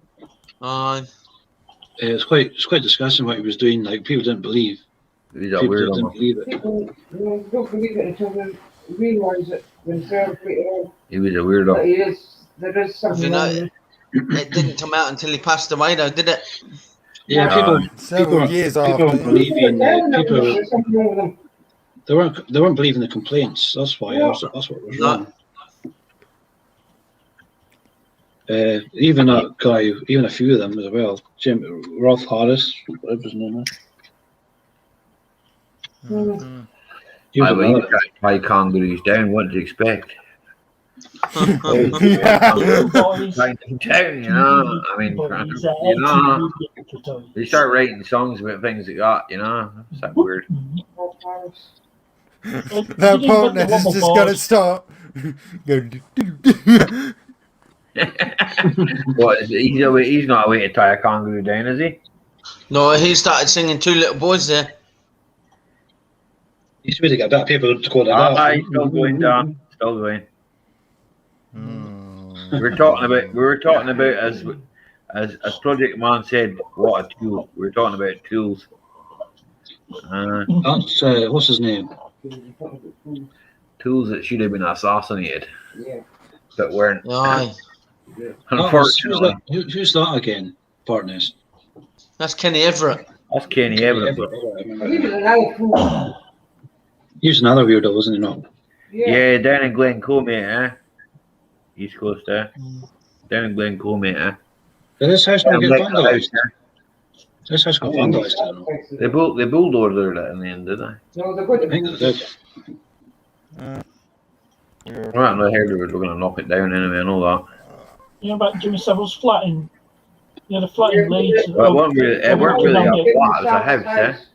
It's quite disgusting what he was doing. Like people didn't believe. He's a People weird didn't one. believe it. People don't believe it until they realise it themselves later on. He was a But weirdo. there is something You know, wrong with it. It didn't come out until he passed away, though, did it? Yeah, Several years people after. weren't believing. People There's something wrong with them. they weren't believing the complaints. That's why. That's what was wrong. Even that guy, even a few of them as well. Rolf Harris, whatever his name is. Mhm. He was I mean, another- tie kangaroos down. What did you expect? Boys. Tie them down, you know. I mean, Boys, you know, they start writing songs about things they got, you know. It's that weird. That partner is just gonna stop. Go, What? He's not a way to tie a kangaroo down, is he? No, he started singing Two Little Boys there. He's really got that people to call it Aye, that. still going down. Still going. Mm. We were talking about as Project Man said, what a tool. We were talking about tools. That's what's his name? Tools that should have been assassinated, Yeah. but weren't. Aye. Unfortunately, Who's that again? Partners. That's Kenny Everett. that's Kenny Everett. I remember He was that. an owl fool. He was another weirdo, wasn't he? Not. Yeah, down in Glencoe, mate, eh? East Coast, eh? Down in Glencoe, mate, eh? Did this house not Down get Glencoe vandalised? House, eh? This house got vandalised, I don't know. They bulldozed it in the end, did they? No, they're going I think to. they did. Right, I heard they were going to knock it down anyway, I know that. You know about Jimmy Savile's flat in, the flat in Leeds. Well, it weren't really a flat, it was a house, eh? House.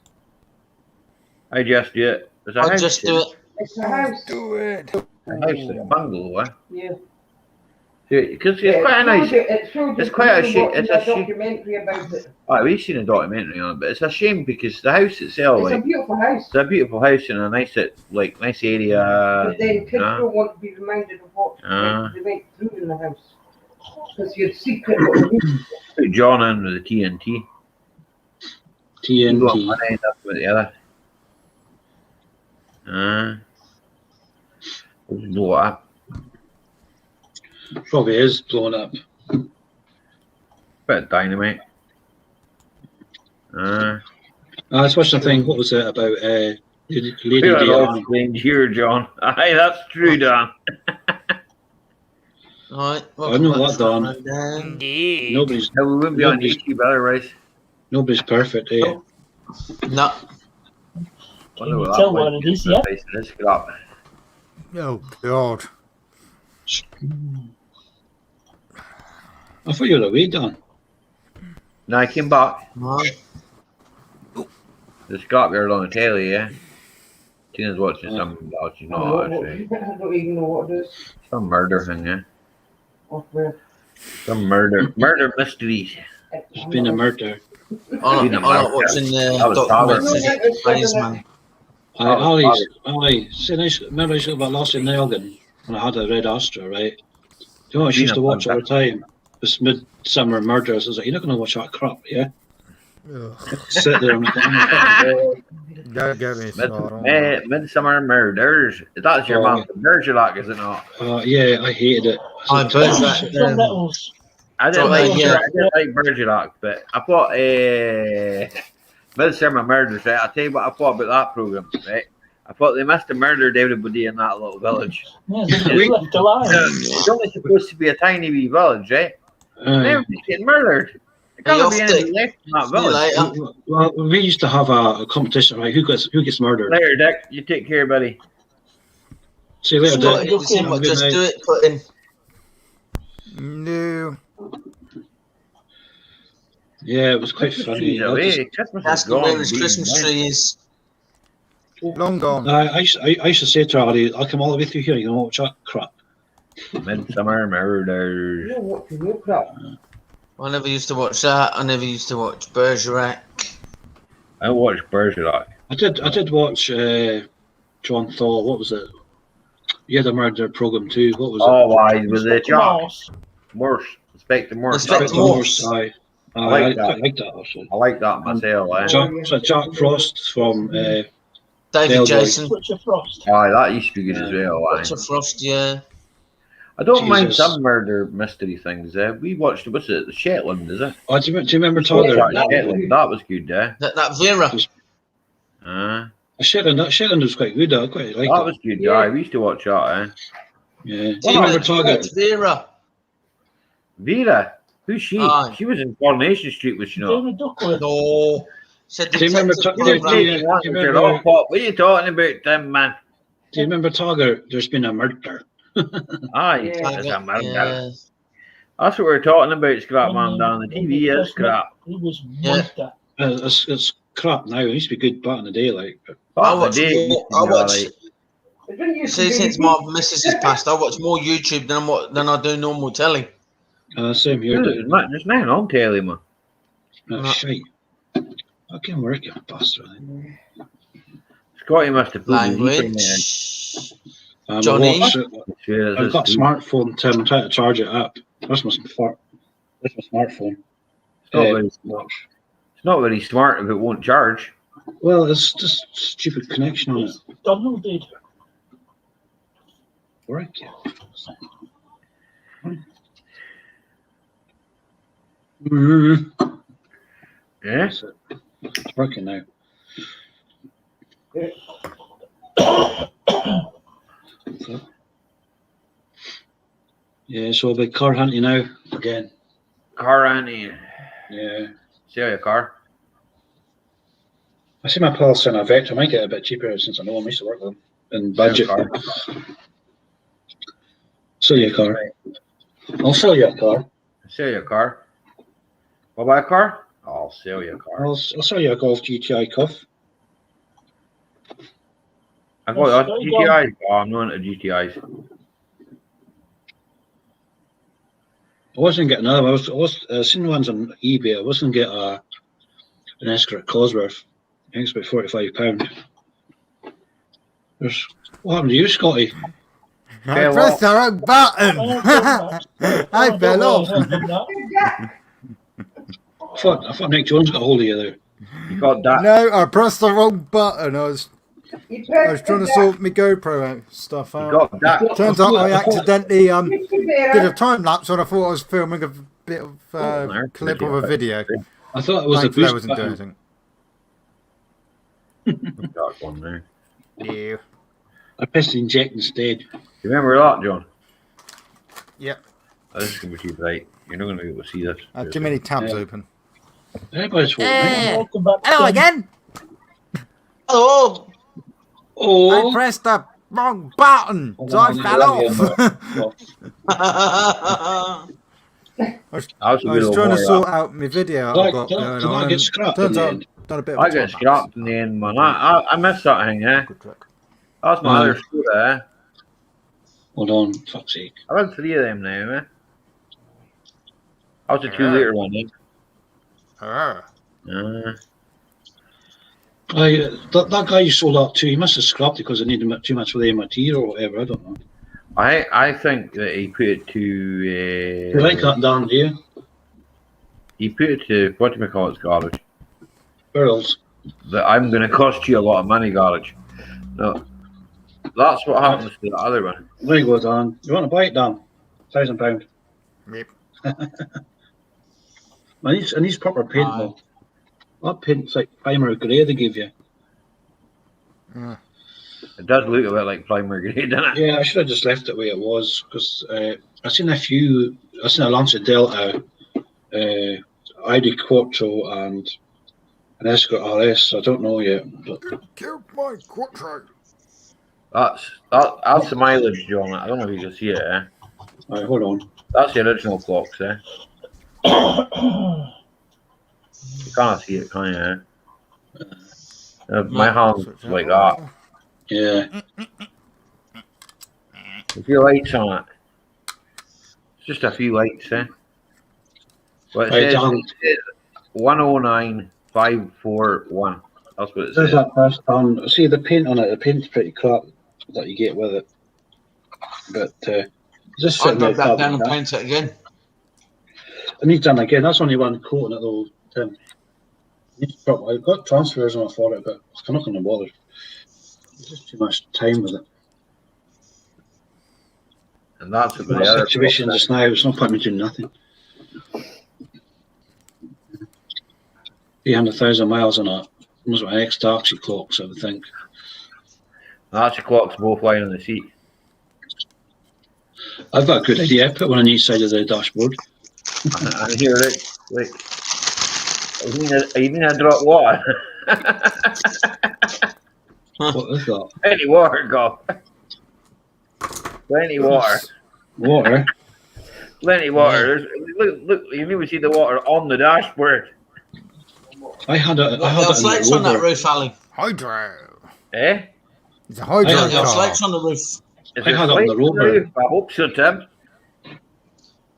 I just do it. There's a I'll house. just do it. It's a house. Do it. A house, a bungalow, eh? Yeah. Because it's quite a nice. It's quite a shame. It's a shame. documentary about it. Oh, we've seen a documentary on it, but it's a shame because the house itself, It's a like, beautiful house. it's a beautiful house in a nice, nice area. But then kids uh, don't want to be reminded of what Uh. they went through in the house. Because you'd secret what they did. Put John in with the TNT. You got TNT. one end up with the other. Blow it up. Probably is blown up. Bit of dynamite. I was watching a thing. What was it about? Lady We're all Diana. strange here, John. Aye, that's true, Dan. Right. I know what, Don. Indeed. Nobody's No, we wouldn't be on Nobody's- YouTube otherwise. nobody's perfect, eh? No. Can you tell what it is yet? This crap. Oh God. I thought you were away, Don. Now I came back. No. The Scott girl on the telly, yeah. Tina's watching some. Oh, she's I not actually. don't even know what it is. Some murder thing, yeah. Or where. Some murder mysteries. There's been a murder. I'm not watching the That was documentaries. Please, man. Ali, see, remember I said about Lost in Elgin when I had a red Astra, right? Do you know what I used to watch all the time? This Midsummer Murders. I was like, you're not going to watch that crap, yeah? Sit there and Don't get me started. Midsummer Murders. That's your man from Bergerac, is it not? yeah, I hated it. I bet John that. Nettles. I didn't So, like, yeah. I didn't like Bergerac, but I thought Midsummer Murders, right? I'll tell you what I thought about that programme, right? I thought they must have murdered everybody in that little village. Yeah, they left alive. It's only supposed to be a tiny wee village, right? Everybody's getting murdered. There Hey, can't off be the- anything left in that See you village. later. Well, we used to have a competition, right? Who gets murdered? Later, Dick. You take care, buddy. See you later, Scott, Dick. you seen what Just Do It put in. No. Yeah, it was quite funny. Christmas is away. Christmas That's is the gone. where his Being Christmas nice. tree is. Long gone. I used to say to Ali, I'll come all the way through here, you can watch that crap. Midsummer Murders. You know what to look at. I never used to watch that. I never used to watch Bergerac. I watched Bergerac. I did watch John Thaw, what was it? He had a murder programme too. What was Oh, why was it Jack? Morse. Morse. Inspector Morse. Inspector it? Morse. I like that. quite like that actually. I like that myself. Jack Frost from David Bellboy. Jason. Butcher Frost. Aye, that used to be good as well. Aye. Butcher Frost, yeah. I don't mind Jesus. some murder mystery things. We watched, what's it, the Shetland, is it? Oh, do you remember Yeah, Togger? Shetland, that was good, eh? That Vera. Shetland was quite good. I quite liked That it. was good, Yeah. aye. We used to watch that, eh? Yeah. Do See you remember that- Togger? that's Vera. Vera, who's she? Aye. She was in Coronation Street, was she not? David Duckworth. No. Said Do you remember Detective do you- Program. do you remember- What are you talking about, Tim, man? Do you remember Togger? There's been a murder. Aye, Yeah. it's a murder. Yeah. That's what we're talking about, Scrap Man, down the TV is crap. He was Yeah. monster. It's crap now. It used to be good back in the day, like. But I Back in watch the day, more- I watch- like, It didn't used to See, be- since my missus has passed, I watch more YouTube than I do normal telly. same here. there's nothing on telly, man. That's shite. I can work you bastard. Scotty must have put his heater in. Language. Johnny. Sure, I've got a smartphone, Tim. I'm trying to charge it up. That's my smartphone. It's not very smart if it won't charge. Well, it's just stupid connection on it. Donald did. Work. Mm-hmm. Yeah? It's working now. Yeah, so I'll be car hunting now again. Car, Annie. Yeah. Sell your car. I see my pals saying a Vector. I might get it a bit cheaper since I know I used to work with them. And budget. Sell you a car. I'll sell you a car. Sell you a car. What about a car? I'll sell you a car. I'll sell you a Golf GTI Cuff. I got GTIs. Oh, I'm not into GTIs. I wasn't getting another. I was seen ones on eBay. I wasn't get an Escort Cosworth. I think it's about £45. What happened to you, Scotty? I pressed the wrong button. I fell off. I thought Nick Jones got a hold of you there. You got that? No, I pressed the wrong button. I was trying to sort my GoPro stuff out. You got that? Turns out I accidentally did a time lapse when I thought I was filming a bit of clip of a video. I thought it was Thankfully, a I boost wasn't doing button. anything. Got one there. Yeah. I pressed inject instead. You remember that, John? Yep. Oh, this is going to be too bright. You're not going to be able to see this. I had too many tabs open. Everybody's Hello again. Hello. I Oh, pressed the wrong button, so I fell off. I was trying to sort out my video I've got going did I on. get and scrapped in turns the out end? I've done a bit of I a got time lapse. scrapped in the end, man. I missed that thing, eh? Good trick. That's my other scooter, eh? Hold on, fuck's sake. I've had 3 of them now, eh? That was a 2-litre one, eh? That guy you sold out to, he must have scrapped it because they needed too much for the MOT or whatever. I don't know. I think that he put it to. You like that, Dan, do you? He put it to what do we call it, garbage? Barrels. That I'm going to cost you a lot of money, garbage. No, that's what happens to the other one. There you go, Dan. You want to buy it, Dan? £1,000. Yep. I need proper paint though. That paint's like primer grey they give you. It does look a bit like primary grade, doesn't it? Yeah, I should have just left it the way it was because I've seen a Lancia Delta, ID Quattro, and an Escort RS. I don't know yet. But Kill my Quattro. That's the mileage, John. I don't know if you can see it, eh? right, hold on. That's the original clocks, eh? You can't see it, can you, eh? My hand's like that. Yeah. A few lights on it. It's just a few lights, eh? But it says 109541. That's what it There's says. that first Dan. See the paint on it. The paint's pretty crap that you get with it. But just I'll sitting there. grab that down and paint it again. I need done again. That's only one coat on it though, Tim. I've got transfers on it for it, but I'm not going to bother. There's just too much time with it. And that's what The the other situation just now, it's not putting me doing nothing. 300,000 miles on it. Almost like an ex-taxi clocks, I would think. That's the clocks both lying on the seat. I've got a good idea. Put one on each side of the dashboard. And here, look. You mean I drop water? What is that? Plenty water, go. Plenty water. Water? Plenty water. Look, you even see the water on the dashboard. I had it. What else lights on that roof, Ali? Hydro. Eh? It's a hydro What else car. lights on the roof? Is I there had it on the lights Rover. roof? I hope so, Tim.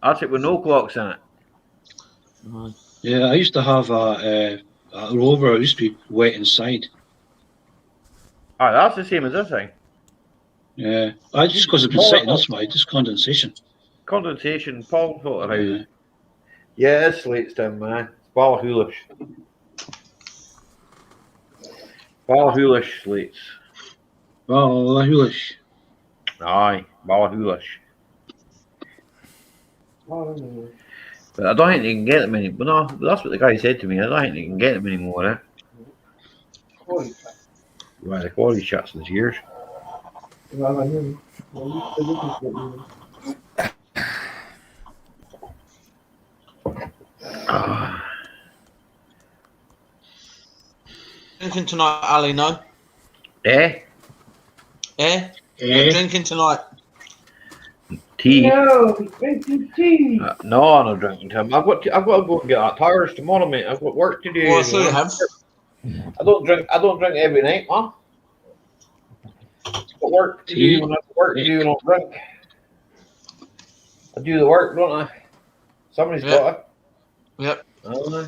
That's it with no clocks in it. Yeah, I used to have a Rover. It used to be wet inside. Oh, that's the same as this thing. Yeah, I just because it's been sitting. That's why. Just condensation. Condensation, Paul thought about Yeah. it. Yeah, it's slates down, man. It's Ballahoolish. Ballahoolish slates. Well, hoolish. Aye, Ballahoolish. But I don't think they can get them any. But no, that's what the guy said to me. I don't think they can get them anymore, eh? Right, the quality shots in his ears. drinking tonight, Ali? No. Eh? Eh? Not drinking tonight. Tea. No, he's drinking tea. No, I'm not drinking tea. I've got to go and get that tires tomorrow, mate. I've got work to do. Well, I thought you have. I don't drink every night, man. I've got work to do. When I've got work to do, I don't drink. I do the work, don't I? Somebody's got it. Yep. Well,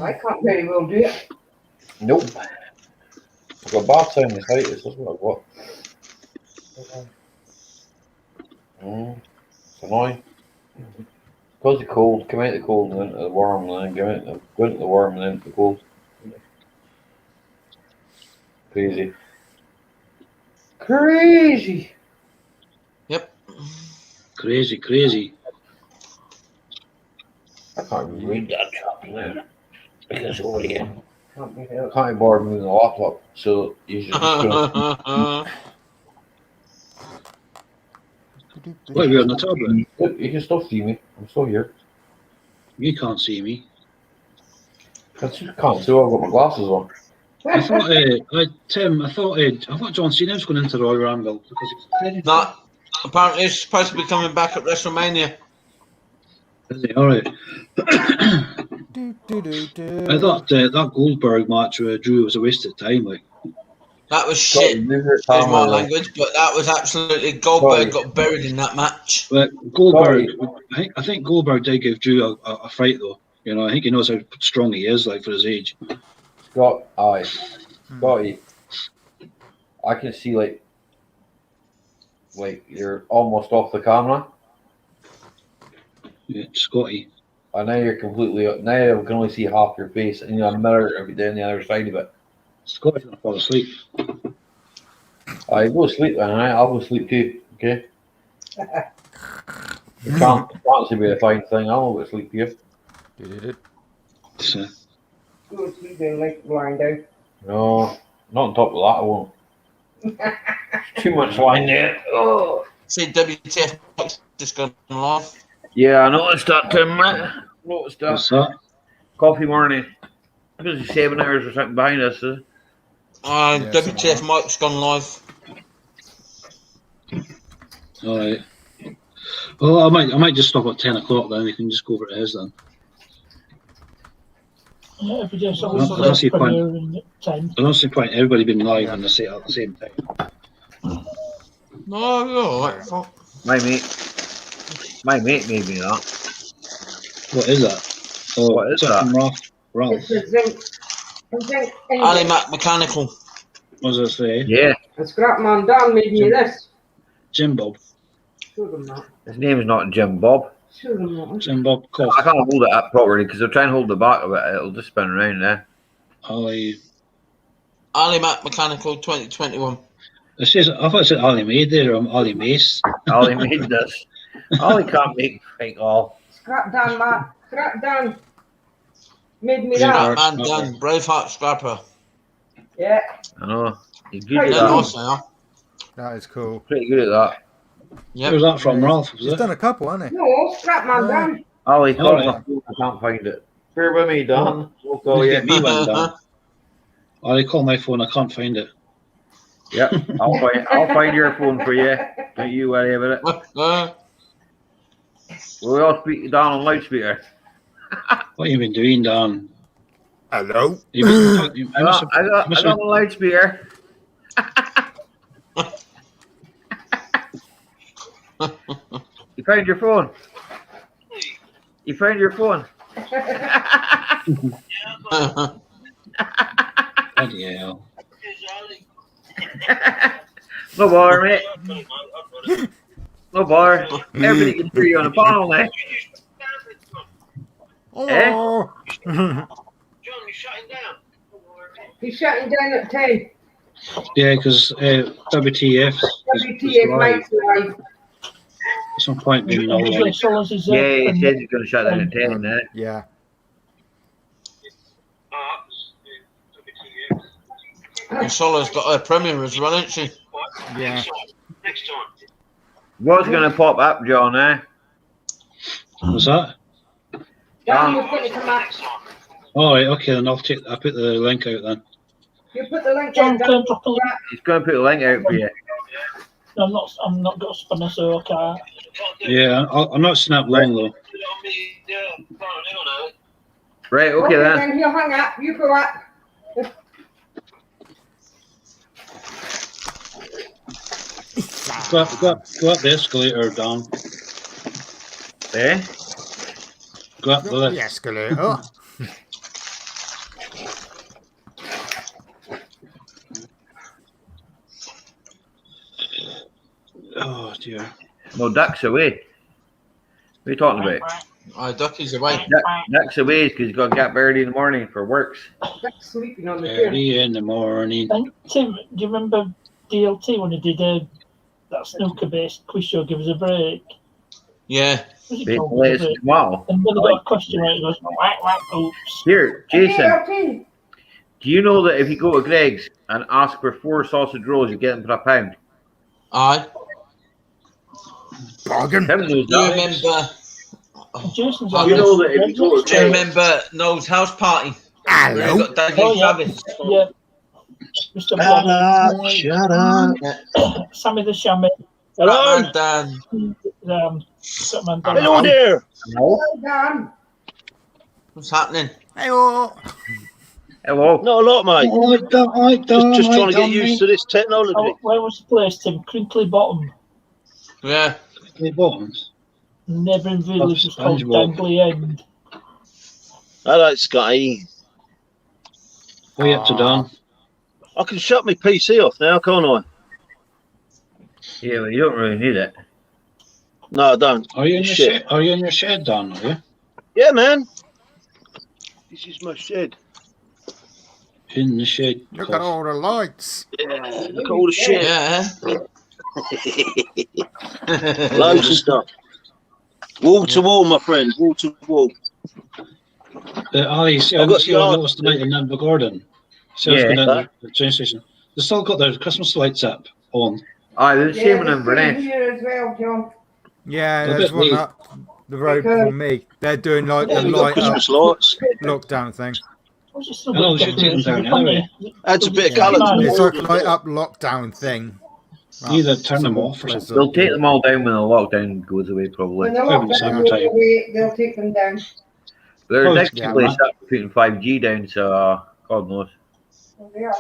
I can't very well do it. Nope. I've got bath sinusitis. That's what I've got. It's annoying. Because the cold, come out the cold and then into the warm, and then go into the warm and then into the cold. Crazy. Crazy. Yep. Crazy. I can't even read that chapter now. Because over here. Can't be bothered moving the laptop, so you should just gonna. What, you're on the tablet? You can still see me. I'm still here. You can't see me. I just can't see. I've got my glasses on. I thought, Tim, I thought John Cena was going into Royal Rumble because he was credited. No. Apparently, he's supposed to be coming back at WrestleMania. Is he? All right. I thought that Goldberg match with Drew was a waste of time. Like that was shit. Is my language, but that was absolutely Goldberg got buried in that match. But Goldberg, I think Goldberg did give Drew a fight though. You know, I think he knows how strong he is, like for his age. Scotty, I can see like you're almost off the camera. Yeah, Scotty. And now you're completely. Now I can only see half your face, and you have a mirror down the other side of it. Scotty's gonna fall asleep. I go to sleep then. I'll go to sleep too. Okay. Can't be a fine thing. I'll go to sleep here. So. Go to sleep and like lying down. No, not on top of that. I won't. Too much lying there. Oh. See, WTF just gone live. Yeah, I noticed that, Tim. Noticed that. What's that? Coffee morning. There's 7 hours or something behind us. WTF Mike's gone live. All right. Well, I might just stop at 10 o'clock then. We can just go over to his then. Yeah, if we do I don't see point everybody being live on the same time. No, you're all right. My mate made me that. What is that? Oh, what is that? From Ralph. It's a zinc. Ali Mac Mechanical. What does it say? Yeah. And Scrapman Dan made me this. Jim Bob. Show them that. His name is not Jim Bob. Show them that. Jim Bob Coff. I can't hold it up properly because I'll try and hold the back of it. It'll just spin around there. Ali Mac Mechanical 2021. It says, I thought it said Ali Made there, or Ali Mace. Ali made this. Ali can't make think all. Scrap Dan made me Scrap that. Man Dan, Braveheart Scrapper. Yeah. I know. He's good Right, at They're that. nice now. That is cool. Pretty good at that. Yep. Where's that from, Ralph? Was He's it? done a couple, hasn't he? No, Scrapman Dan. Ali, All right. I can't find it. Bear with me, Dan. We'll call you. Get me one down. Ali, call my phone. I can't find it. Yeah, I'll find your phone for you. Don't you worry about it. We'll all speak down on loudspeaker. What have you been doing, Dan? Hello. I got on loudspeaker. You found your phone. You found your phone. Bloody hell. No bar, mate. No bar. Everybody can hear you on the panel now. Oh. John, you're shutting down. He's shutting down at 10. Yeah, because WTF. WTF Mike's live. At some point, being all Yeah, he says he's going to shut down at 10 now. Yeah. Solo's got her premiere as well, ain't she? Yeah. What's going to pop up, John, eh? What's that? John was going to come out. All right, okay, then I'll put the link out then. You put the link John, out. can I drop a link? He's going to put a link out for you. I'm not got a spinner, so I can't. Yeah, I'm not snap long though. Right, okay then. Then he'll hang up. You go up. Go up the escalator, Don. Eh? Go up the The lift. escalator. Oh dear. No, Duck's away. What are you talking about? Aye, Ducky's away. Duck's away because he's got to get up early in the morning for works. That's sleeping on the chair. Early in the morning. And Tim, do you remember DLT when he did that snooker-based quiz show? Give us a break. Yeah. What's it Bait called? the latest tomorrow. And when he got a question right, he goes, whack, whack, oops. Here, Jason, DLT. do you know that if you go to Greg's and ask for 4 sausage rolls, you get them for £1? Aye. Bargain. Tim knows Do you that. remember? Jason's Oh, You know that if you go to Do you Greg's, remember Noel's house party? Where he Hello. got Daggy Oh, and yeah. Travis. Yeah. Mr. Bloody, Shut up. Sammy the Shammy, Hello. Batman Dan. Batman Dan. Hello there. Well done. What's happening? Hey-oh. hello. Not a lot, mate. Just trying to get used to this technology. Oh, where was the place, Tim? Crinkly Bottom. Yeah. Bottoms. Neighbouring village was called SpongeBob. Dangley End. Hello, Scotty. What are you up to, Don? I can shut my PC off now, can't I? Yeah, well, you don't really need it. No, I don't. Are you in your Shit. shed? Are you in your shed, Don? Are you? Yeah, man. This is my shed. In the shed. Look at all the lights. Yeah, look at all the shit. Yeah. Loads of stuff. Wall to wall, my friend. Wall to wall. Ali, see, I've got see what I yard. noticed tonight in Number Gordon. See, I was Yeah. going down the train station. They still got their Christmas lights up on. Aye, there's the Yeah, same in the Inverness. same here as well, John. Yeah, A there's bit one late. up the road from me. They're doing like Yeah, the we got light up Christmas lights. lockdown thing. What's it still I know got they should take them down decorations? anyway. Adds a bit of Yeah, colour to the it's wall. like a light up lockdown thing. Either turn them off or Place something. They'll take them all down when the lockdown goes away, When probably. the Probably lockdown summertime. goes away, they'll take them down. They're Oh, next yeah, place man. up putting 5G down, so God knows. So they are.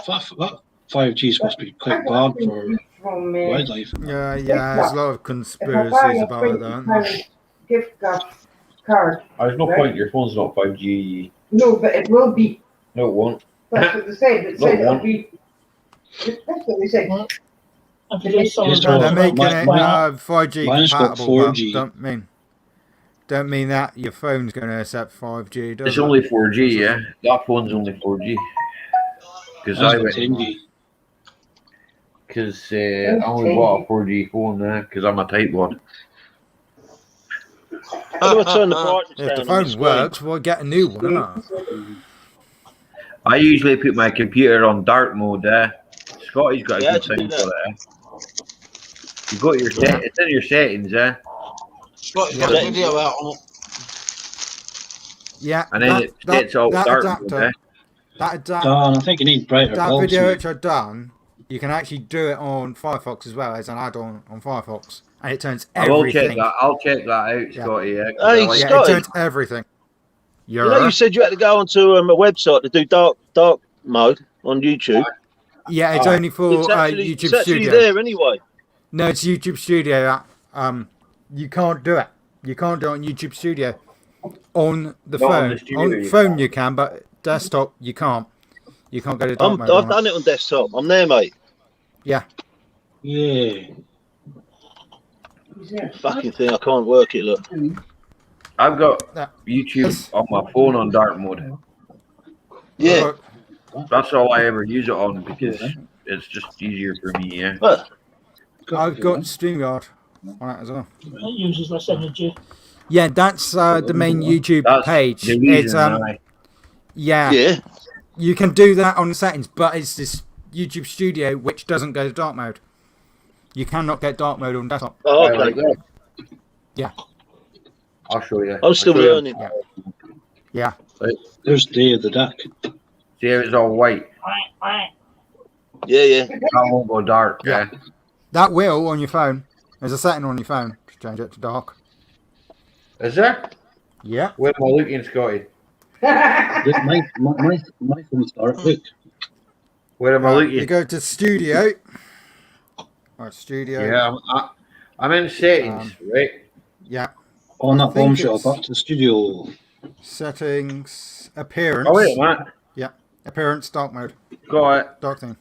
5G is supposed to be quite bad for From, wildlife. Yeah, there's a lot of if I buy conspiracies a about it, aren't there? £20 gift card, There's no point, your phone's not 5G. no, but it will be. No, it won't. That's what they said. It No, said it it'll won't. be. That's what they said. If you do solid Yes, They're well, making mine- it mine- 5G mine's got compatible, 4G. but don't mean that your phone's going to accept 5G, does It's it? only 4G, yeah. That phone's only 4G. Because Mine's I got went. 10G. Because I only bought a 4G phone there because I'm a tightwad. How do I turn the brightness If down the on phone this works, we'll get a new one, innit? I usually put my computer on dark mode there. Scotty's got a Yeah, good to do thing that. for it. You got your it's in your settings, eh? Got a video out on it. Yeah, And then it sets all that dark adapter, mode, eh? that adapter, Don, I think you need brighter that bulbs. video mate. which I've done, you can actually do it on Firefox as well as an add-on on Firefox, and it turns I will check everything. that. I'll check that out, Yeah. Scotty. Yeah, 'cause Hey, I like Yeah, it Scotty. turns everything. You know, you said you had to go onto a website to do dark mode on YouTube. Yeah, it's only for It's actually, YouTube it's actually Studio. there anyway. No, it's YouTube Studio. You can't do it. You can't do it on YouTube Studio. On the Not on phone. the studio, On you phone you can, but desktop you can't. You can't go to dark mode. I've on done it on desktop. I'm there, mate. Yeah. Yeah. Fucking thing, I can't work it. Look. I've got Yeah. YouTube on my phone on dark mode. Yeah. That's all I ever use it on because it's just easier for me. Yeah. Well, I've got StreamYard on it as well. It uses less energy. Yeah, that's the main YouTube That's page. the It's reason I- yeah. you can do that on the settings, but it's this YouTube Studio which doesn't go to dark mode. You cannot get dark mode on desktop. Oh, I like okay. that. Yeah. I'll show you. I'm still I'll show you. learning. Yeah. There's Day of the Duck. See how it's all white. Yeah. That won't go dark. Yeah. That will on your phone. There's a setting on your phone to change it to dark. Is there? Yeah. Where am I looking, Scotty? My phone's dark. Look. Where am I looking? You go to studio. Or studio. Yeah, I'm in settings, right? Yeah. On that think bombshell, it's- back to the studio. Settings. Appearance. Oh, wait a minute. Yeah. Appearance, dark mode. Got it. Dark theme.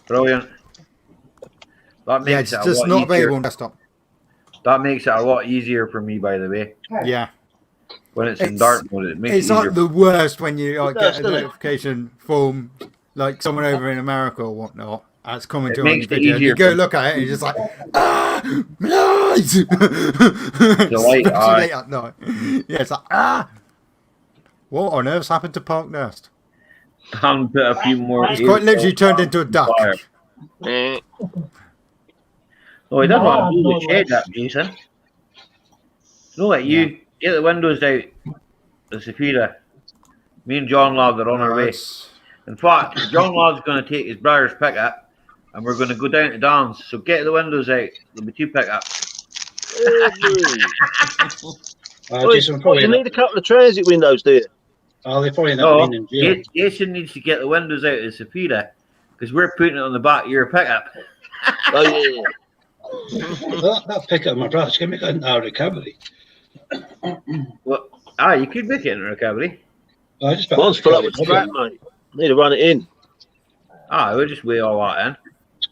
Brilliant. That Yeah, makes it's it a just lot not easier. available on desktop. That makes it a lot easier for me, by the way. Yeah. When it's in It's- dark mode, it makes It's it easier. like the worst when you like, does, get a doesn't it? notification from like someone over in America or whatnot. It's coming It to on your makes it video. And you easier go for- look at it and you're just like, light! light, Especially aye. late at night. Yeah, it's like, what on earth's happened to Park Nest? And put a few more. It's quite literally turned into a duck. Fire. Oh, he doesn't want to do the shade up, Jason. No, like you get the windows out, the Saphira. Me and John Lad are on our way. In fact, John Lad's going to take his brother's pickup and we're going to go down to dance. So get the windows out. There'll be 2 pickups. Jason, probably you need a couple of transit windows, do you? they probably end up No, being in jail. Jason needs to get the windows out of the Saphira because we're putting it on the back of your pickup. Oh, yeah. that pickup, my brother's going to make it our recovery. Well, you could make it in a recovery. I just Mine's full up with scrap, mate. Need to run it in. We'll just weigh all that in.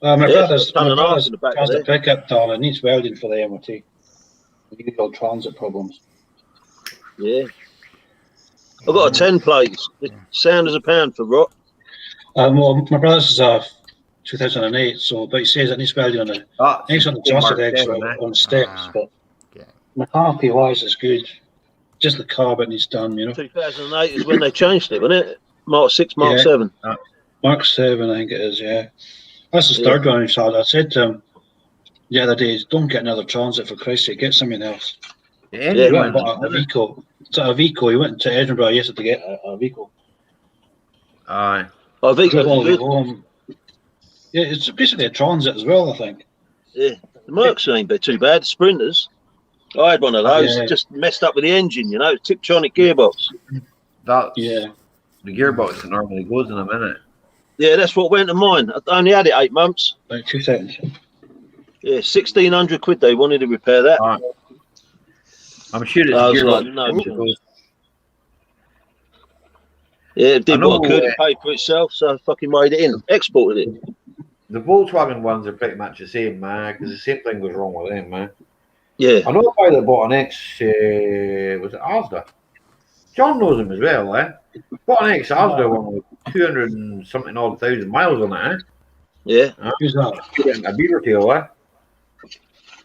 My Yeah, brother's ton of knives in the back has of the pickup down and needs welding for the MOT. The usual transit problems. Yeah. I've got a 10 plates. It sound as a pound for rot. Well, my brother's is 2008, so but he says it needs welding on the needs on the adjusted extra on steps, but McCarthy wise is good. Just the carbon needs done, 2008 is when they changed it, wasn't it? Mark 6, Mark Yeah. 7. Mark 7, I think it is, yeah. That's his third one he's had. I said to him the other day, don't get another transit for Christ's sake, get something else. He went and bought a Vico. A Vico. He went to Edinburgh yesterday to get a Vico. Aye. Oh, Vico's All the good. way home. Yeah, it's basically a transit as well, I think. Yeah. The Mercs ain't too bad. Sprinters. I had one of those. Yeah. Just messed up with the engine, Tiptronic gearbox. That's the gearbox that normally goes in a minute. Yeah, that's what went to mine. I only had it 8 months. Like 2 seconds. Yeah, 1,600 quid they wanted to repair that. Right. I'm sure it's I was gearbox. like, no chance. Yeah, it did what I could and paid for itself, so I fucking made it in. Exported it. The Volkswagen ones are pretty much the same, man, because the same thing goes wrong with them, man. Yeah. I know a guy that bought an X, was it Asda? John knows him as well, eh? Bought an X Asda one with 200 and something odd thousand miles on it, eh? Yeah. Who's that? A beaver tail, eh?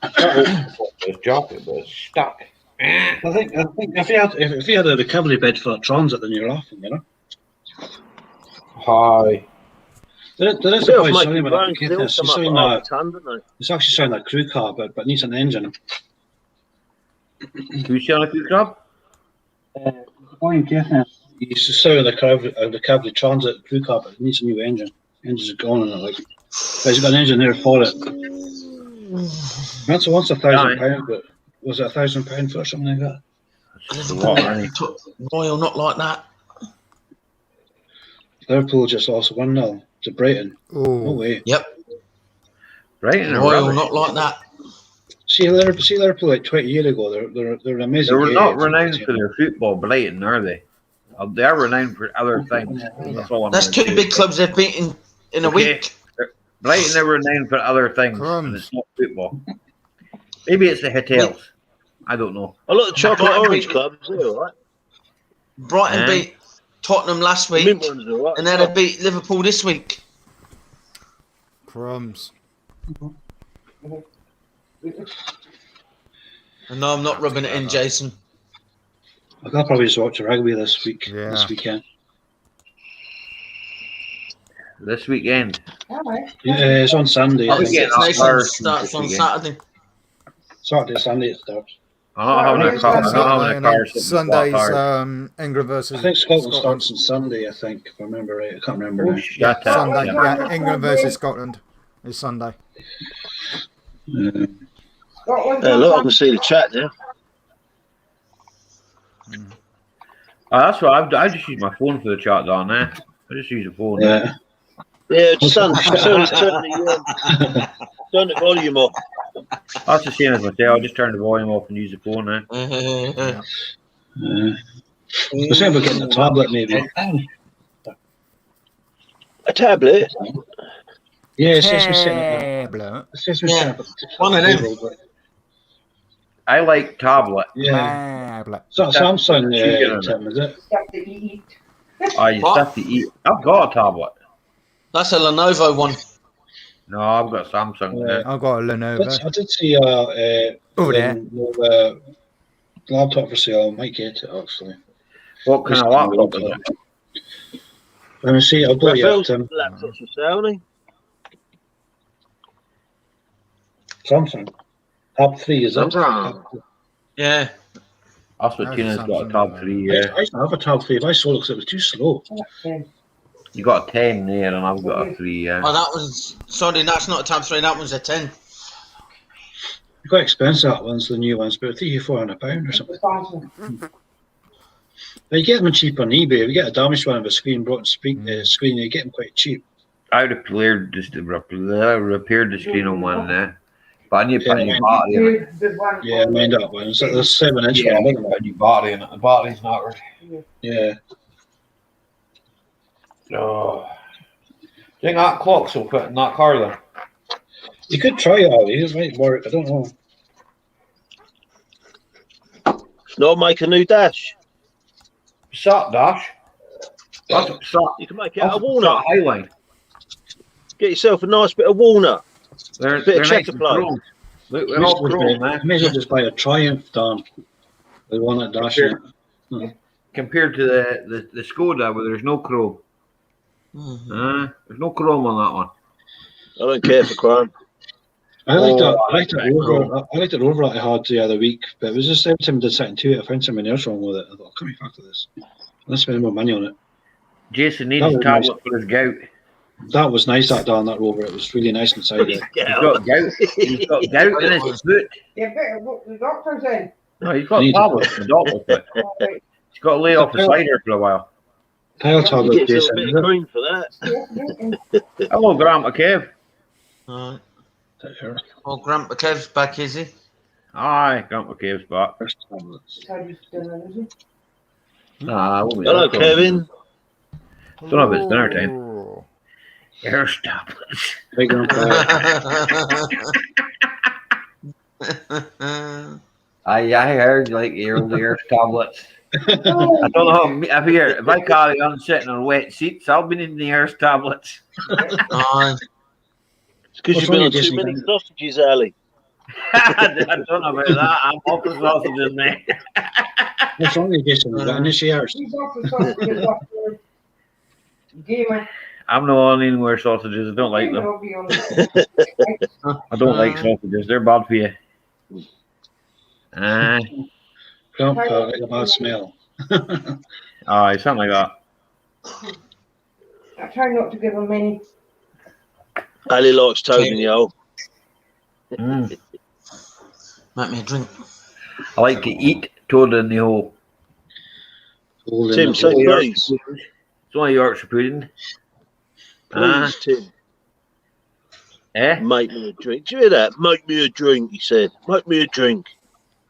It's jacket, but it's stuck. I think if you had a recovery bed for a transit, then you're laughing, Hi. There is a They'll point, make sorry, you but groan, they'll it's come up saying with half a that ton, don't they? it's actually saying like crew car, but needs an engine. Who's selling a crew crab? The boy in Caithness, he's selling a recovery transit crew car, but it needs a new engine. Engines are gone, and like, but he's got an engine there for it. That's once £1,000, but was it £1,000 for something like that? Royal, not like that. Liverpool just lost 1-0 to Brighton. Oh. No way. Yep. Right, Royal, not like that. See Liverpool like 20 years ago. They're an amazing. They're game. not renowned for their football, Brighton, are they? They are renowned for other things. That's 2 big clubs they've beaten in a week. Brighton are renowned for other things, and it's not football. Maybe it's the hotels. I don't know. I like the chocolate Brighton orange beat- club, is it all right? Brighton beat Tottenham last week, Mint ones are all right. and then they beat Liverpool this week. Crumbs. And no, I'm not rubbing it in, Jason. I'll probably just watch rugby this weekend. This weekend. Yeah, it's on Sunday. I think. Six Nations starts on Saturday. Saturday, Sunday it starts. I'm not having a car. I'm not having a car. Sunday's England versus I think Scotland starts on Sunday, I think, if I remember right. I can't remember now. Yeah, Sunday. Yeah, England versus Scotland is Sunday. Uh, Look, I can see the chat now. That's what I just use my phone for the chat down there. I just use the phone. yeah. Yeah, turn the volume off. That's the same as myself. I just turn the volume off and use the phone now. The same about getting a tablet, maybe. A tablet? Yeah, it says we're setting up. Tablet. It says we're setting up. One of them. I like tablet. Yeah. Tablet. So Samsung, Tim, is it? Stuff to eat. Oh, you have to eat. I've got a tablet. That's a Lenovo one. No, I've got a Samsung. Yeah. I've got a Lenovo. I did see Over there. Laptop for sale. I might get it actually. What kind of laptop is it? Let me see. I'll go you up, Tim. Laptops for sale, ain't Samsung. Tab 3 is it? Yeah. That's what Tina's got, a Tab 3, yeah. I used to have a Tab 3, but I sold it because it was too slow. You got a 10 there, and I've got a 3, yeah. Oh, that was. Sorry, that's not a Tab 3, that one's a 10. They're quite expensive, that one's the new ones, but £300-400 or something. But you get them cheap on eBay. If you get a damaged one of a screen, broken screen, you get them quite cheap. I repaired the screen on one there. But I need to put a new battery in it. Yeah, I mind that one. It's like the 7-inch Yeah, one. put a new battery in it. The battery's not right. Yeah. Oh. Do you think that clock's will fit in that car then? You could try it, Ali. It might work. I don't know. Not make a new dash. Sat dash. That's sat. You can make it out of walnut. Highline. Get yourself a nice bit of walnut. They're Bit of nice checker and plate. chrome. Look, they're all chrome, man. I may as well just buy a Triumph, Dan. The one that dash in it. Compared to the Skoda, where there's no chrome. There's no chrome on that one. I don't care for chrome. I liked it over that I had the other week, but it was just every time I did something to it, I found something else wrong with it. I thought, come here, back to this. Let's spend more money on it. Jason needs a tablet for his gout. That was nice, that Dan, that Rover. It was really nice inside there. He's got gout. He's got gout in his foot. Yeah, but the doctor's in. No, he's got tablets. The doctor's foot. He's got to lay off the cider for a while. Pile tablet, Get yourself Jason. a bit of cream for that. Hello, Grandpa Kev. Alright. Well, Grandpa Kev's back, is he? Aye, Grandpa Kev's back. Hello, Kevin. Don't know if it's dinner time. Here's tablets. Big I heard like earlier tablets. I don't know if I carry on sitting on wet seats, I'll be needing the ears tablets. Aye. It's because you've been on too many sausages, Ali. I don't know about that. I'm off the sausages now. What's wrong with you, Jason? You got any shares? He's off the sausages after Demon. I'm not on any more sausages. I don't like them. I don't like sausages. They're bad for you. Don't like a bad smell. Aye, something like that. I try not to give him many. Ali likes toad in the hole. Make me a drink. I like to eat toad in the hole. Tim, say please. It's only Yorkshire pudding. Please, Tim. Eh? Make me a drink. Do you hear that? Make me a drink, he said. Make me a drink.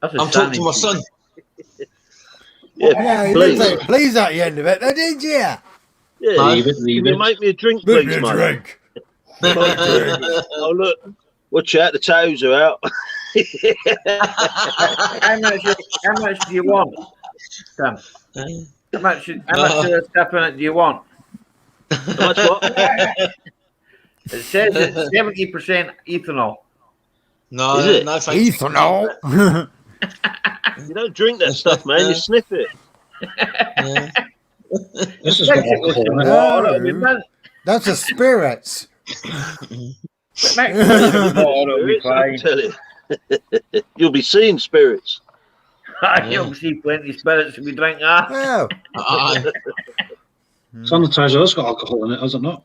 That's I'm talking to my son. Yeah, please. please. Please at the end of it, did you? Yeah, Leave Can it. you make me a drink, please, mate? Drink. Oh, look. Watch out, the toes are out. How much do you want, Sam? How much stuff in it do you want? How much what? It says it's 70% ethanol. No, Is it? no, thanks. Ethanol. You don't drink that stuff, man. You sniff it. Yeah. This is what That's a spirits. Spirits, I can tell you. You'll be seeing spirits. I obviously plenty of spirits to be drinking. Oh. Aye. Sanitizer has got alcohol in it, has it not?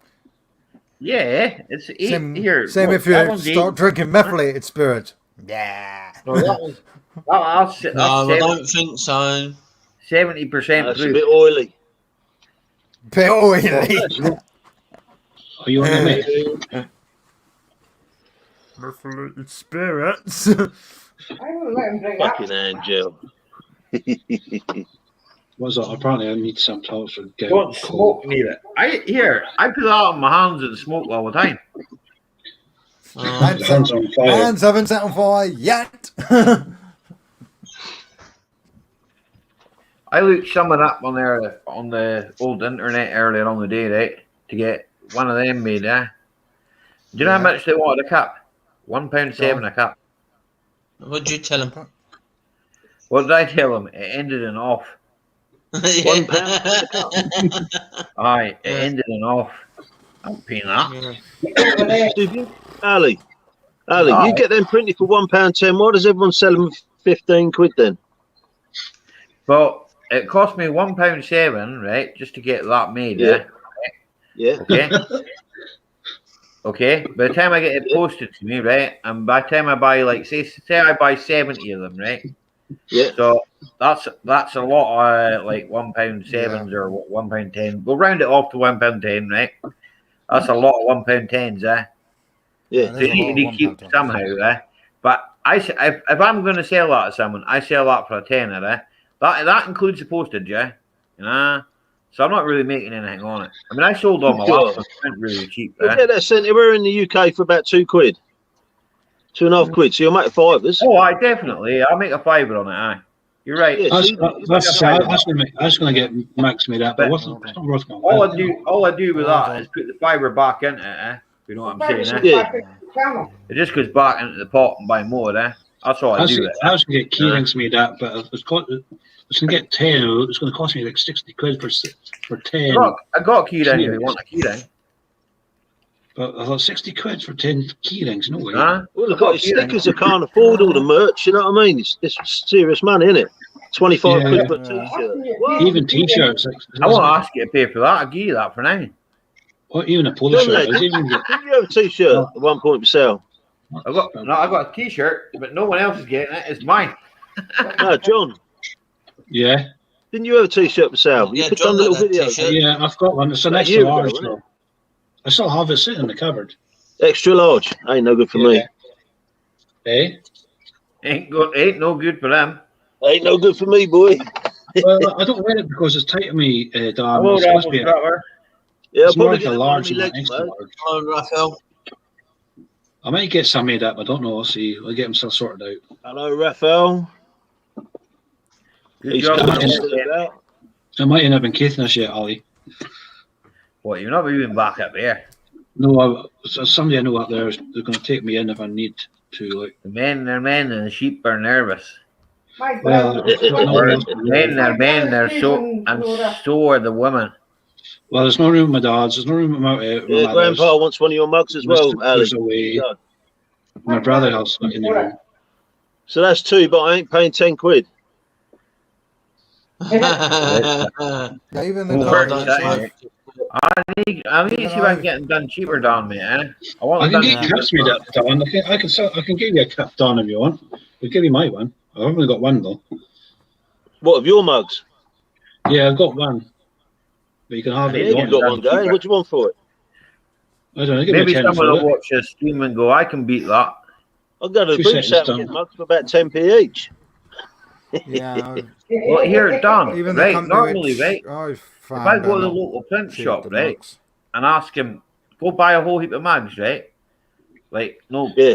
Yeah, it's eight Same, here. same Look, if that you one's start eight. drinking methylated spirits. Yeah. No, that one's that's No, I don't think so. 70% It's a proof. bit oily. Bit oily. Are you on the mate? Methylated spirits. I won't let him drink Fucking that. Angel. What's that? Apparently I need some talks for getting Don't smoke near it. I put that on my hands and smoke all the time. Hands on fire. Hands haven't set on fire yet. I looked someone up on there on the old internet earlier on the day, right, to get one of them made. Do you know how much they wanted a cup? £1.7 a cup. What'd you tell him? What did I tell him? It ended in off. £1 a cup. Aye, it ended in off. I'm paying that. Ali, you get them printed for £1.10. Why does everyone sell them for 15 quid then? Well, it cost me £1.7, right, just to get that made. Yeah. Yeah. Okay. Okay. By the time I get it posted to me, right, and by the time I buy say I buy 70 of them, right. Yeah. So that's a lot of like £1.7s or £1.10. We'll round it off to £1.10, right? That's a lot of £1.10s, Yeah. So you need to keep somehow, But if I'm going to sell that to someone, I sell that for a tenner, That includes the postage, You know. So I'm not really making anything on it. I mean, I sold all my last ones really cheap. We'll get that sent anywhere in the UK for about £2, £2.5 quid. So you'll make £5. Oh, I definitely. I'll make a fiver on it. You're right. Yeah, that's going to get Max made up. But what's not worth my all I do with that is put the fibre back into it. You know what I'm saying? Yeah. It just goes back into the pot and buy more. That's all I do. I was going to get key rings made up, but I was going to get 10. It's going to cost me like 60 quid for 10. I got a key ring if you want a key ring. But I thought 60 quid for 10 key rings, no way. Well, look at stickers. I can't afford all the merch. You know what I mean? It's serious money, isn't it? 25 quid for a t-shirt. Even t-shirts. I won't ask you to pay for that. I'll give you that for now. Or even a polo shirt. Didn't you have a t-shirt at one point for sale? I got a t-shirt, but no one else is getting it. It's mine. No, John. Yeah. Didn't you have a t-shirt for sale? You put on little videos. Yeah, I've got one. It's an extra large. I still have it sitting in the cupboard. Extra large. Ain't no good for me. Eh? Ain't no good for them. Ain't no good for me, boy. Well, I don't wear it because it's tight to me, Dan. Hello, Yeah, it's I'll more probably like a get large one and of an my legs, extra mate. large. Hello, Raphael. I might get some made up. I don't know. I'll see. I'll get them still sorted out. Hello, Raphael. He's I might end up in Caithness yet, Ollie. What, you're not moving back up there? No, somebody I know up there is they're going to take me in if I need to. Like the men are men and the sheep are nervous. Well, men are men. They're so are the women. Well, there's no room with my dad's. There's no room with my yeah, Grandpa wants one of your mugs as well, Ali. Away. My brother else in the room. So that's 2, but I ain't paying 10 quid. Even the I need to see if I can get them done cheaper, Don, mate. I can get cups made up, Don. I can give you a cup, Don, if you want. I'll give you my one. I've only got one though. What, of your mugs? Yeah, I've got one. But you can have it. You've got one going. What do you want for it? I don't know. Maybe someone will watch a stream and go, I can beat that. I'll go to the boot shop and get mugs for about 10p each. Yeah. Well, here, Don, Even right, normally, right, if I go to the the local print shop, right, and ask him, go buy a whole heap of mugs, right? Like,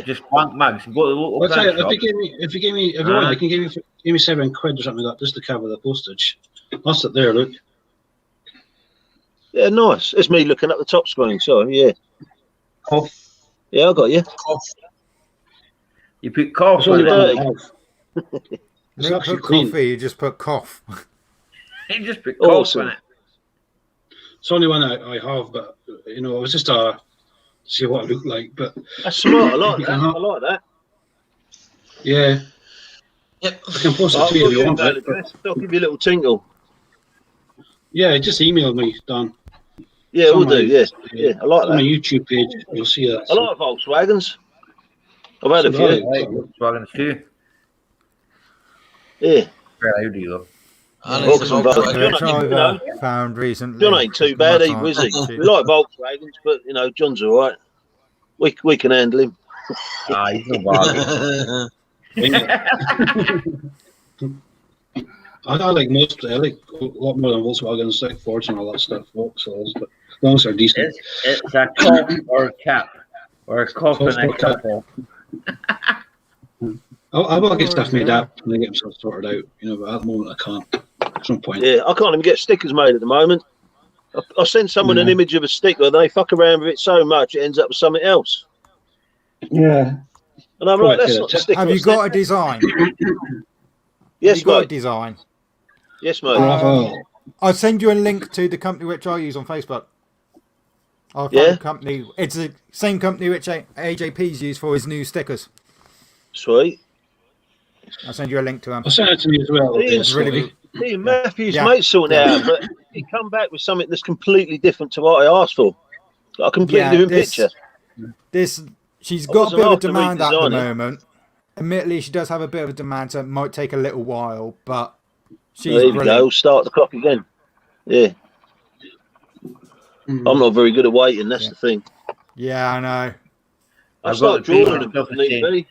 just blank mugs, and go to the local print shop. If you want, I can give me 7 quid or something like that just to cover the postage. That's it there, look. Yeah, nice. It's me looking at the top screen, sorry, yeah. Cough. Yeah, I got you. Cough. You put cough on it. You don't put coffee, you just put cough. You just put cough on it. It's the only one I have, but, you know, it was just to see what it looked like. But that's smart. I like that. I like that. Yeah. Yep. I can post it I'll to you if give you you want email it. But address. I'll give you a little tinkle. yeah, just email me, Dan. Yeah, It's on we'll do. my- Yeah, yeah. I like On my that. YouTube page, you'll see that. I like Volkswagens. I've had So a do few. I. Right, Volkswagens too. Yeah. Very Audi though. I Yeah, need the Volkswagen. Volkswagen. Which John, I've you know, found recently. John ain't too bad, Much either, is he? cheap. We like Volkswagens, but you know, John's all right. We can handle him. Ah, he's no bargain. I like most. I like a lot more than Volkswagens, like Fords and all that stuff. Vauxhalls, but as long as they're decent. It's a coff or a cap. Or a coff Coff and or a cap. cap. I will get stuff made yeah. up and they get themselves sorted out, you know, but at the moment I can't. There's no point. Yeah, I can't even get stickers made at the moment. I send someone an image of a sticker, they fuck around with it so much it ends up with something else. Yeah. And I'm like, that's not the sticker. Have I you sent. got a design? Yes, Have you got a mate. design? Yes, mate. I'll send you a link to the company which I use on Facebook. I'll find Yeah? the company. It's the same company which AJP's used for his new stickers. Sweet. I'll send you a link to them. I'll send it to me as well. Ian's really Ian Matthews, Yeah. mate, sorting it out, but he come back with something that's completely different to what I asked for. Like a completely different picture. She's I got a wasn't bit of a after demand at the redesigning. moment. Admittedly, she does have a bit of a demand, so it might take a little while, but she's There we brilliant. go. Start the clock again. Yeah. I'm not very good at waiting. That's the thing. Yeah, I know. I I've start got the drawing them stuff if need be.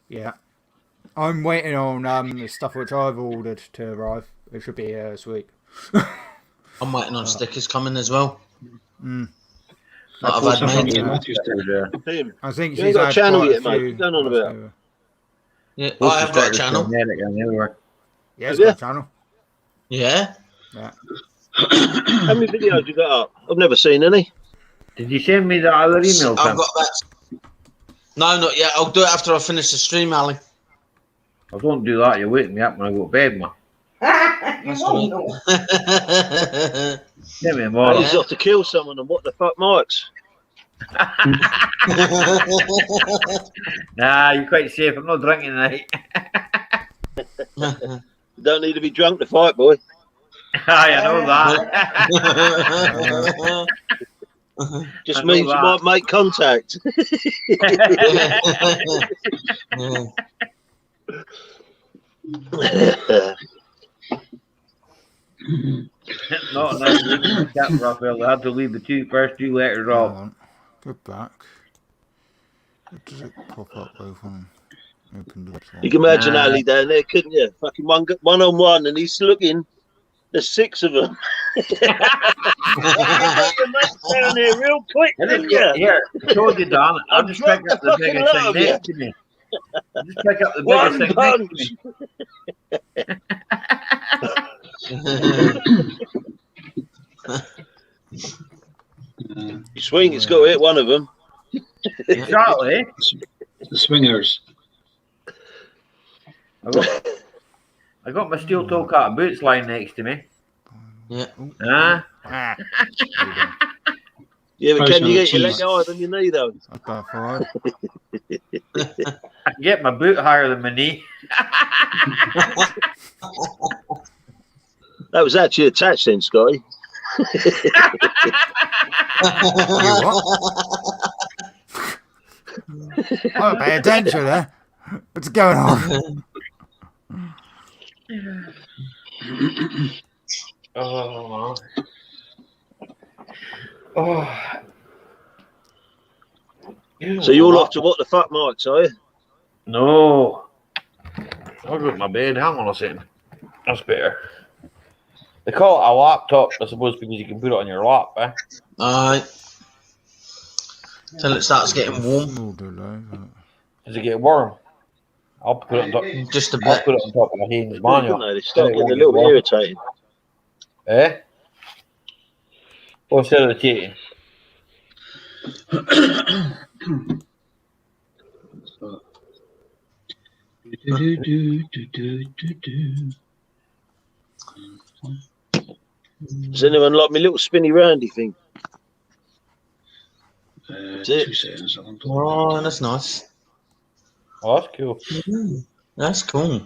Yeah. I'm waiting on the stuff which I've ordered to arrive. It should be here this week. I'm waiting on stickers coming as well. Mm. That I've had made. Him. I think You ain't she's got a had channel quite yet, mate. few What's going on about? left. Yeah, I have got a channel. Yeah, it's got a channel. Yeah. Yeah. How many videos you got up? I've never seen any. Did you send me that other email? I've got that. No, not yet. I'll do it after I finish the stream, Ali. I don't do that. You're waking me up when I go to bed, man. That's right. Get me a I model. was off to kill someone, and what the fuck, Mike's? Nah, you're quite safe. I'm not drinking tonight. You don't need to be drunk to fight, boy. I know that. Just means you might make contact. Not enough leaving the cap, Raphael. I had to leave the first two letters off. Go back. Does it pop up open? Open the You can imagine Ali down there, couldn't you? Fucking one on one, and he's looking. There's 6 of them. You get your mates down there real quick, didn't you? Here, I told you, Dan. I'll just pick up the fucking biggest lot thing of you. next to me. I'll just pick up the One biggest thing next to me. Swing, it's got to hit one of them. Exactly. The swingers. I got my steel toe cat boots lying next to me. Yeah. Ah. Yeah, but can you get your leg higher than your knee, though? About 5. I can get my boot higher than my knee. That was actually attached then, Scotty. Oh, pay attention there. What's going on? Oh. Oh. So you're all off to what the fuck, Mike, are you? No. I'll go to my bed. Hang on a second. That's better. They call it a laptop, I suppose, because you can put it on your lap, eh? Alright. Till it starts getting warm. Does it get warm? I'll put it on top. Just a I'll bit. put it on top of my Haynes manual. They start getting a little bit irritating. Eh? What's irritating? Does anyone like my little spinny roundy thing? 2 seconds. Oh, that's nice. Oh, that's cool. That's cool.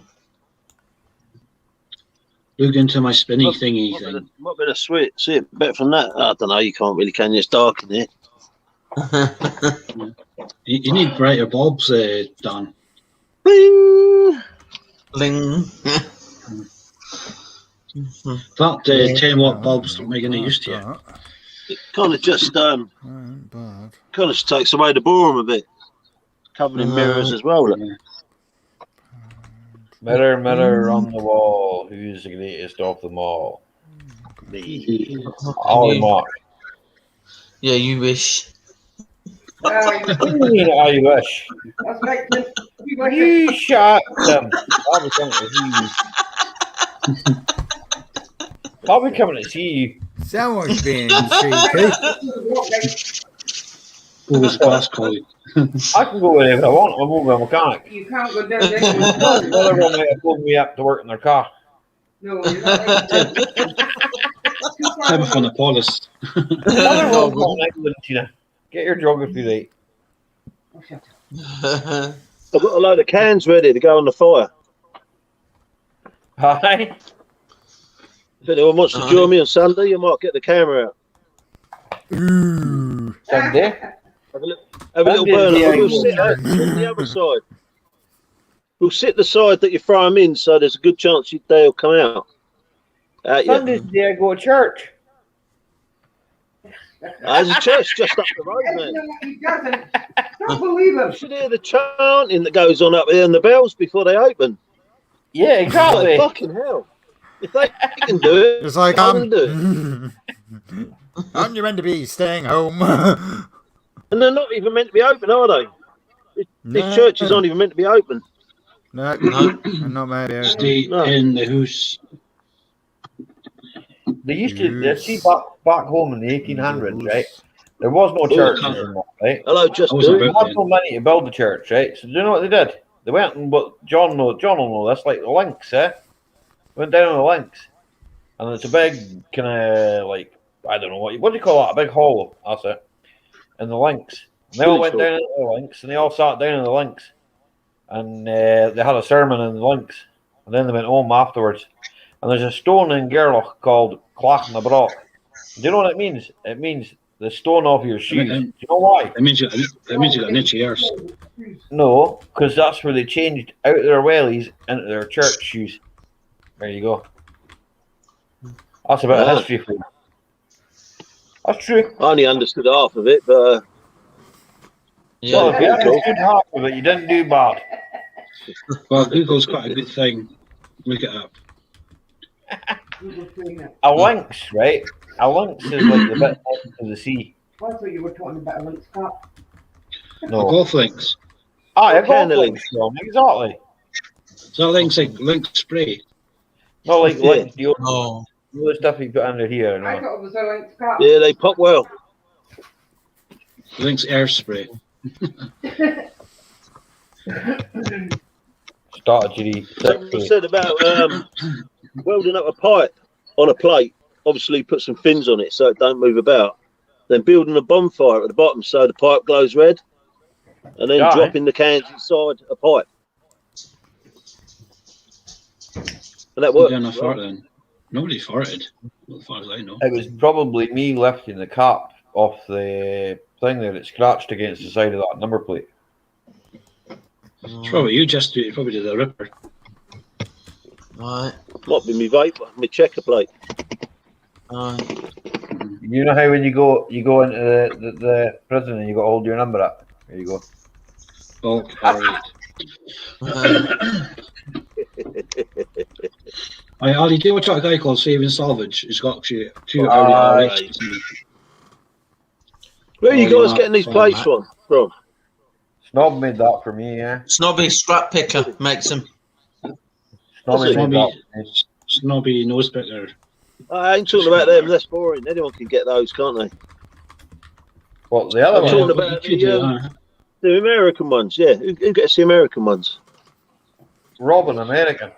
Look into my spinny thingy Might thing. be a sweet. See it better from that. I don't know. You can't really, can you? It's dark in here. You need brighter bulbs, Dan. Bing! Bling. That 10-watt bulbs don't make any use to you. It kind of just Bad. kind of just takes away the boredom a bit. Covered in mirrors as well. Look. Mirror, mirror on the wall, who's the greatest of them all? Ollie Mark. Yeah, you wish. What do you mean, I wish? That's right. You shut them. I'll be coming to see you. I'll be coming to see you. Someone's being cheeky. What was glass calling? I can go wherever I want. I'm a mobile mechanic. You can't go down there. Another one might have pulled me up to work in their car. No, you're not. Time for Neapolis. Another one from England, Tina. Get your geography right. I've got a load of cans ready to go on the fire. Hi. If anyone wants to join me on Sunday, you might get the camera out. Sunday. Have a little burner. We'll sit on the other side. We'll sit the side that you throw them in, so there's a good chance they'll come out. Sunday's the day I go to church. There's a church just up the road, man. He doesn't. Don't believe him. You should hear the chanting that goes on up there and the bells before they open. Yeah, exactly. Like, fucking hell. If they can do it, It's like, I can do it. aren't you meant to be staying home? And they're not even meant to be open, are they? These churches aren't even meant to be open. No, not maybe. Stay in the house. They used to, see back home in the 1800s, right? There was no church, right? Hello, just there was no money to build the church, right? So do you know what they did? They went and, but John will know this, like the links, went down on the links, and it's a big kind of like, I don't know what do you call that? A big hollow. That's it. And the links. And they all went down into the links, and they all sat down in the links, and they had a sermon in the links, and then they went home afterwards. And there's a stone in Gerlach called Clach na Broch. Do you know what it means? It means the stone off your shoes. Do you know why? It means you got an itchy arse. No, because that's where they changed out of their wellies into their church shoes. There you go. That's a bit of history for you. That's true. I only understood half of it, but yeah, well, if you understood half of it, you didn't do bad. Well, Google's quite a good thing. Look it up. A lynx, right? A lynx is like the bit next to the sea. I thought you were talking about a lynx cup. No. A golf links. A golf links, exactly. So lynx like lynx spray. Not like lynx deodorant. The stuff you put under here. I thought it was a lynx cup. yeah, they pop well. Lynx air spray. Someone said about welding up a pipe on a plate. Obviously, put some fins on it so it don't move about. Then building a bonfire at the bottom so the pipe glows red, and then dropping the cans inside a pipe. And that worked. Then. Nobody farted, as far as I know. It was probably me lifting the cap off the thing there that scratched against the side of that number plate. It's probably you, just probably did the ripper. Right. Might be me vape, me checker plate. You know how when you go into the prison and you got to hold your number up? There you go. Oh, alright. Ali, do you watch that guy called Saving Salvage? He's got actually 2 hourly RX. Where are you guys getting these plates from? Snob made that for me, yeah. Snobby Scrap Picker makes them. Snobby nose picker. I ain't talking about them. That's boring. Anyone can get those, can't they? What, the other I'm one? talking about the American ones. Yeah, who gets the American ones? Robin, American.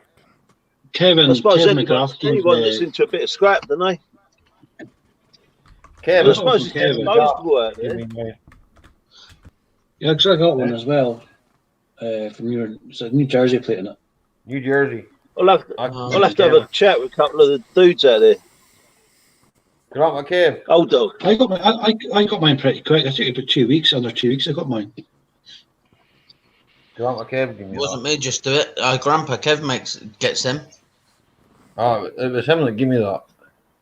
Kevin. I suppose Kevin anyone that's into a bit of scrap, don't they? Kevin. I suppose it's disposable out there. Yeah, because I got one as well. from it's a New Jersey plate in it. New Jersey. I'll have to have a chat with a couple of the dudes out there. Grant McCabe. Old dog. I got mine pretty quick. I think about 2 weeks. Under 2 weeks, I got mine. Grant McCabe gave me It wasn't that. me just do it. Grandpa Kev gets them. Oh, it was him that gave me that.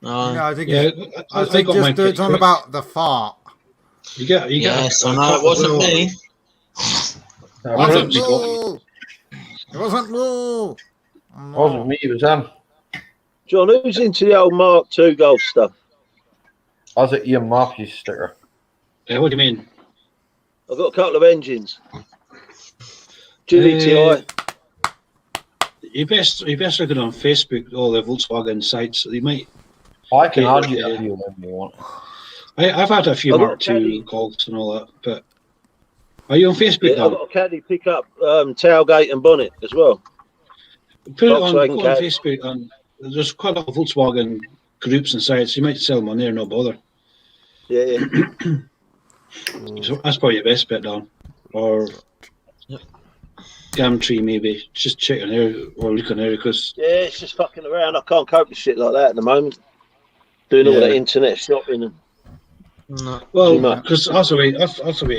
No, I think Yeah, I think got mine just it's pretty on quick. about the fart. You get. Yes, a I know cup it as wasn't well. me. It Wasn't wasn't, Lou. It wasn't Lou. wasn't me, it was him. John, who's into the old Mark II golf stuff? I was at Ian Matthews sticker. What do you mean? I've got a couple of engines. GTI. You best look it on Facebook. All the Volkswagen sites. You might. I can Yeah, argue yeah. with you if you want. I've had a few I've got Mark a caddy. II golfs and all that, but are you on Facebook Yeah, I've now? got a caddy pick up tailgate and bonnet as well. Put it on, Volkswagen go on caddy. Facebook, and there's quite a lot of Volkswagen groups and sites. You might sell them on there, no bother. Yeah. So that's probably your best bet, Dan. Or Gumtree, maybe. Just check on there or look on there because Yeah, it's just fucking around. I can't cope with shit like that at the moment. Doing all Yeah. that internet shopping and No. Too well, much. because that's the way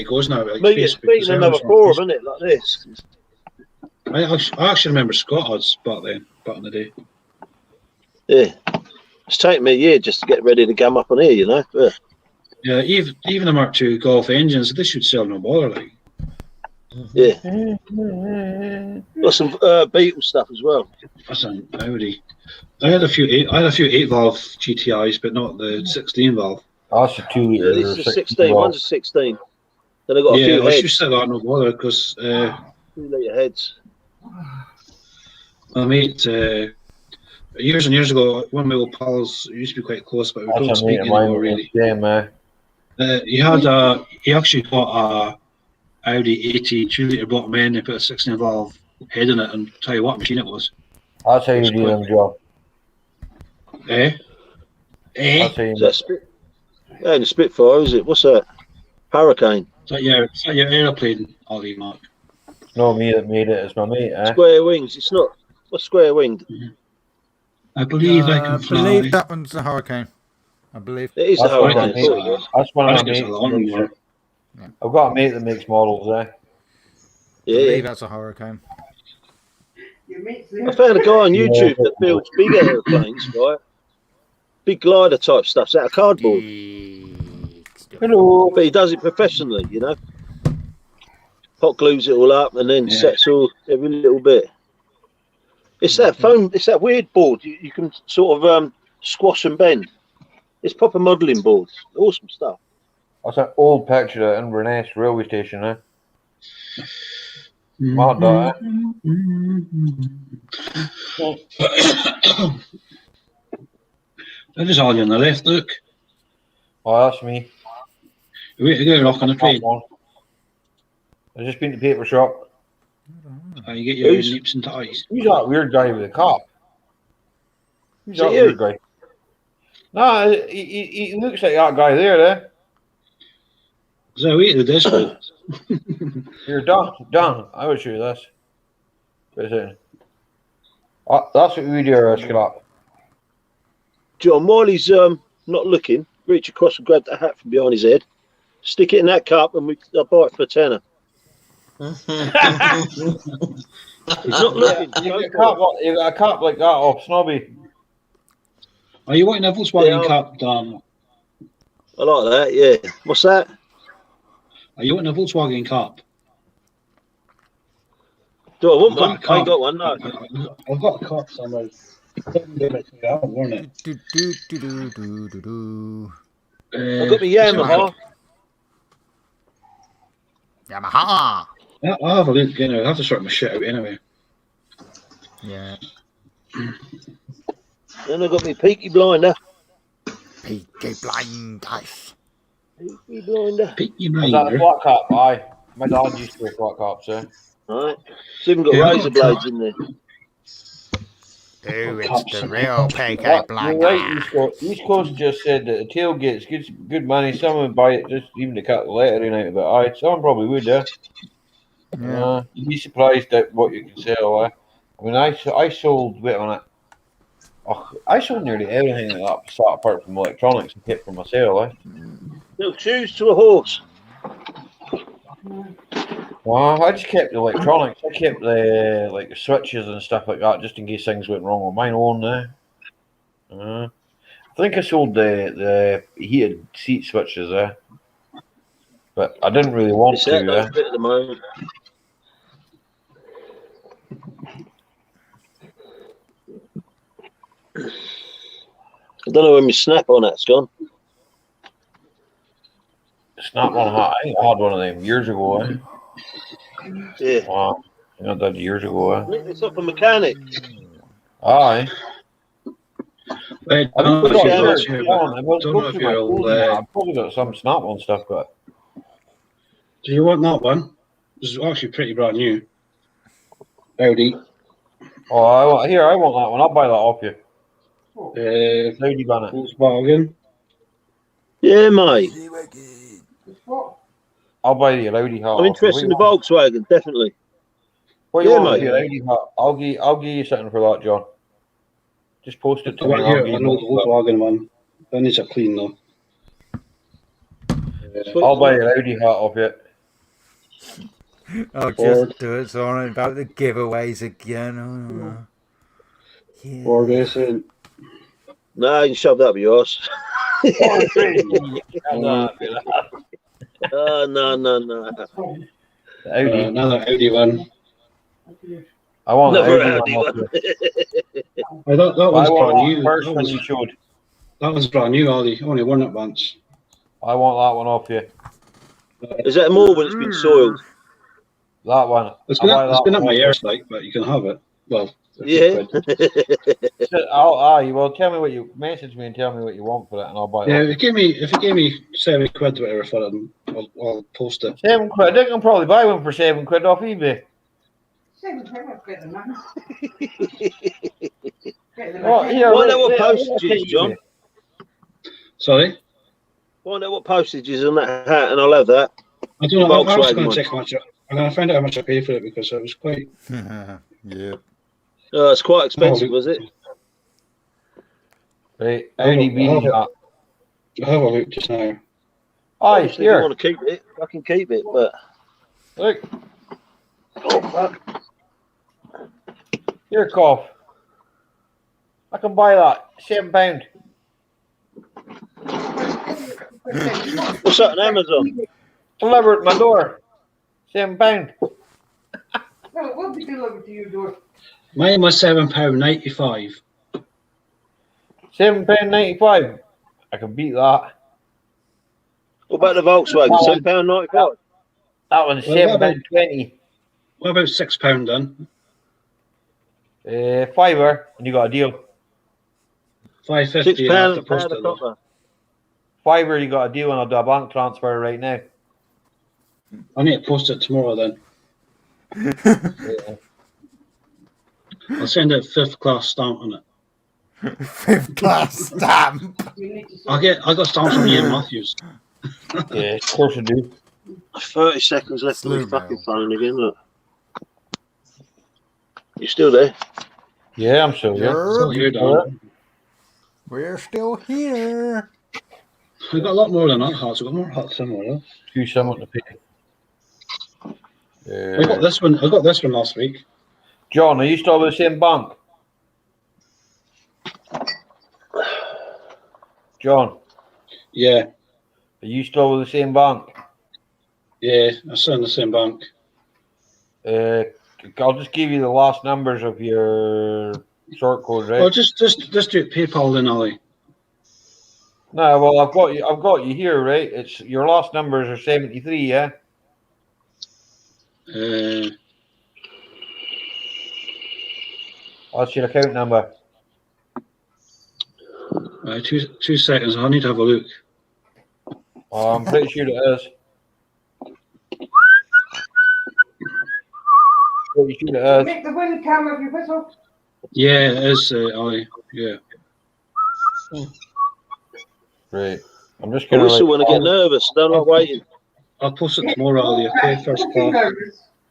it goes now. Like meeting Facebook, another forum, isn't it? Like this. I actually remember Scott odds back in the day. Yeah. It's taken me a year just to get ready to gum up on here, you know. But Yeah, even the Mark II Golf engines, they should sell no bother. Like, yeah. Got some Beetle stuff as well. that's an Audi. I had a few 8-valve GTIs, but not the 16 valve. That's a 2 Yeah, litre. this is a 16. One's a 16. Then I got a Yeah, few I should heads. sell that no bother because 2 litre heads. my mate years and years ago, one of my old pals used to be quite close, but we don't That's a speak mate of mine. anymore really. Yeah, man. He actually got a Audi 80 2-litre bottom end and put a 16 valve head in it, and tell you what machine it was. That's how you do them, John. That's how you Is that Spit? Yeah, and the Spitfire, is it? What's that? Hurricane. Is that your aeroplane, Ollie, Mark? not me that made it, it's my mate, eh? Square wings. It's not. What's square winged? I believe I can fly. I believe that one's a Hurricane. I believe. It is a That's one of my Hurricane. mates. That's one I of think my it's mates. a that long makes one. it. I've got a mate that makes models, eh? I Yeah. believe that's a Hurricane. I found a guy on YouTube that builds big airplanes, right? Big glider type stuff. It's out of cardboard. Hello. But he does it professionally, you know. Hot glues it all up and then sets all every little bit. It's that foam. It's that weird board. You can sort of squash and bend. It's proper modelling boards. Awesome stuff. That's an old picture of Inverness railway station, eh? Mm-hmm. Mad that, That is Ollie on the left, look. Oh, that's me. Wait to get off on the train. I've just been to the paper shop. You get your Who's- nips and ties. Who's that weird guy with the cop? Who's Is it that you? weird guy? No, he looks like that guy there, eh? Is that wait at the disco? You're done. I will show you this. Wait a second. That's what we do, Scrap. John, while he's not looking, reach across and grab that hat from behind his head, stick it in that cup, and I'll buy it for a tenner. He's not looking. You got a cup like that off Snobby. Are you wanting a Volkswagen Yeah. Cup, Dan? I like that. Yeah. What's that? Are you wanting a Volkswagen Cup? Do I want I've got one? a I ain't cup. got one. No. I've got a cup somewhere. Worn it. Do, do, do, do, do, do, do. I've got my Yamaha. Yamaha. I'll have a look again. I'll have to sort my shit out anyway. Yeah. Then I've got my Peaky Blinder. Peaky Blinders. Peaky Blinder. Peaky Is that a Blinder. flat cap? Aye. My dad used to wear flat caps, eh? Right. It's even got Yeah, razor blades in there. Oh, it's the real Peaky You're Blinder. right, East Coast just said that the tailgate's good money. Someone would buy it just even to cut the lettering out of it. Aye, someone probably would, yeah. Yeah. You'd be surprised at what you can sell. I mean, I sold. Wait a minute. Oh, I sold nearly everything like that, apart from electronics, and kept for myself. No, choose to a horse. Well, I just kept the electronics. I kept the switches and stuff like that, just in case things went wrong with mine own there. I think I sold the heated seat switches there, but I didn't really want It's that to. bit at the moment. I don't know when my snap on that's gone. Snap on hat. I think I had one of them years ago. Yeah. Wow, I did years ago. I think it's up a mechanic. Aye. I I've don't know if you're got old here, but I've probably got some snap on stuff, but do you want that one? This is actually pretty brand new. Audi. oh, I want that one. I'll buy that off you. Audi Banner. Volkswagen. Yeah, mate. I'll buy the Audi hat. I'm interested in the Volkswagen, definitely. What you Yeah, want mate. with your Audi hat? I'll give you something for that, John. Just post it to me. I know the Volkswagen one. That needs a clean though. I'll buy your Audi hat off you. Oh, just do it. So on about the giveaways again. Oh. Yeah. Ford racing. No, you can shove that up your arse. No. Audi. Another Audi one. I want Never the Audi one. That one's brand new. First one you showed. That one's brand new, Ollie. Only worn it once. I want that one off you. Is that more when it's been soiled? That one. It's been up my ears, like, but you can have it. Well, yeah. Well, tell me what you message me and tell me what you want for it, and I'll buy it. Yeah, if you gave me £7 whatever for it, I'll post it. £7. I think I'll probably buy one for £7 off eBay. Find out what postage is, John. Sorry? Find out what postage is on that hat, and I'll have that. I don't know. I'm going to find out how much I paid for it because it was quite. Yeah. Oh, it's quite expensive, was it? Right, Audi beanie hat. I'll have a look just now. Aye, If here. you want to keep it, I can keep it, but. Look. Here, cough. I can buy that. £7. What's that on Amazon? Deliver at my door. £7. Well, it will be delivered to your door. Mine was £7.95. £7.95. I can beat that. What about the Volkswagen? £7.95. That one's £7.20. What about £6 then? £5, and you got a deal. £5.50 after post it. £5, you got a deal, and I'll do a bank transfer right now. I need to post it tomorrow then. I'll send it 5th class stamp on it. 5th class stamp. I got stamps from Ian Matthews. Yeah, of course I do. 30 seconds left on my fucking phone again. Look. You still there? Yeah, I'm still here. Still here, darling. We're still here. We've got a lot more than that hats. We've got more hats somewhere else. Do something to pay. I got this one. I got this one last week. John, are you still with the same bank? John. Yeah. Are you still with the same bank? Yeah, I'm still in the same bank. I'll just give you the last numbers of your short code, right? Well, just do it PayPal then, Ollie. No, well, I've got you here, right? It's your last numbers are 73, yeah. What's your account number? 2 seconds. I need to have a look. Oh, I'm pretty sure it is. Pretty sure it is. Make the wind come if you whistle. Yeah, it is, Ollie. Yeah. Right. I'm just I gonna. whistle when I get nervous. Don't like waiting. I'll post it tomorrow, Ollie. Okay, 1st class.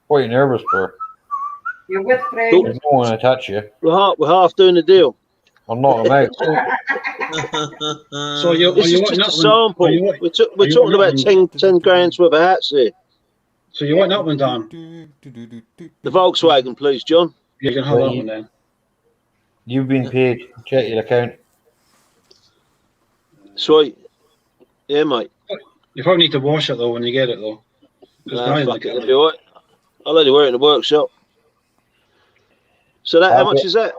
What are you nervous for? You're with I friends. don't want to touch you. We're half doing the deal. I'm not him out. So you, are This you is wanting just a that one? sample. Are you, wa- We're are you talking wanting about that one? 10 grand's worth of hats here. So you want that one, Dan? The Volkswagen, please, John. You can have that one then. You've been paid. Check your account. Sweet. Yeah, mate. You probably need to wash it though when you get it though. 'Cause Nah, Brian fuck like it, it. it'll be all right. I'll only wear it in the workshop. So that, how much is that?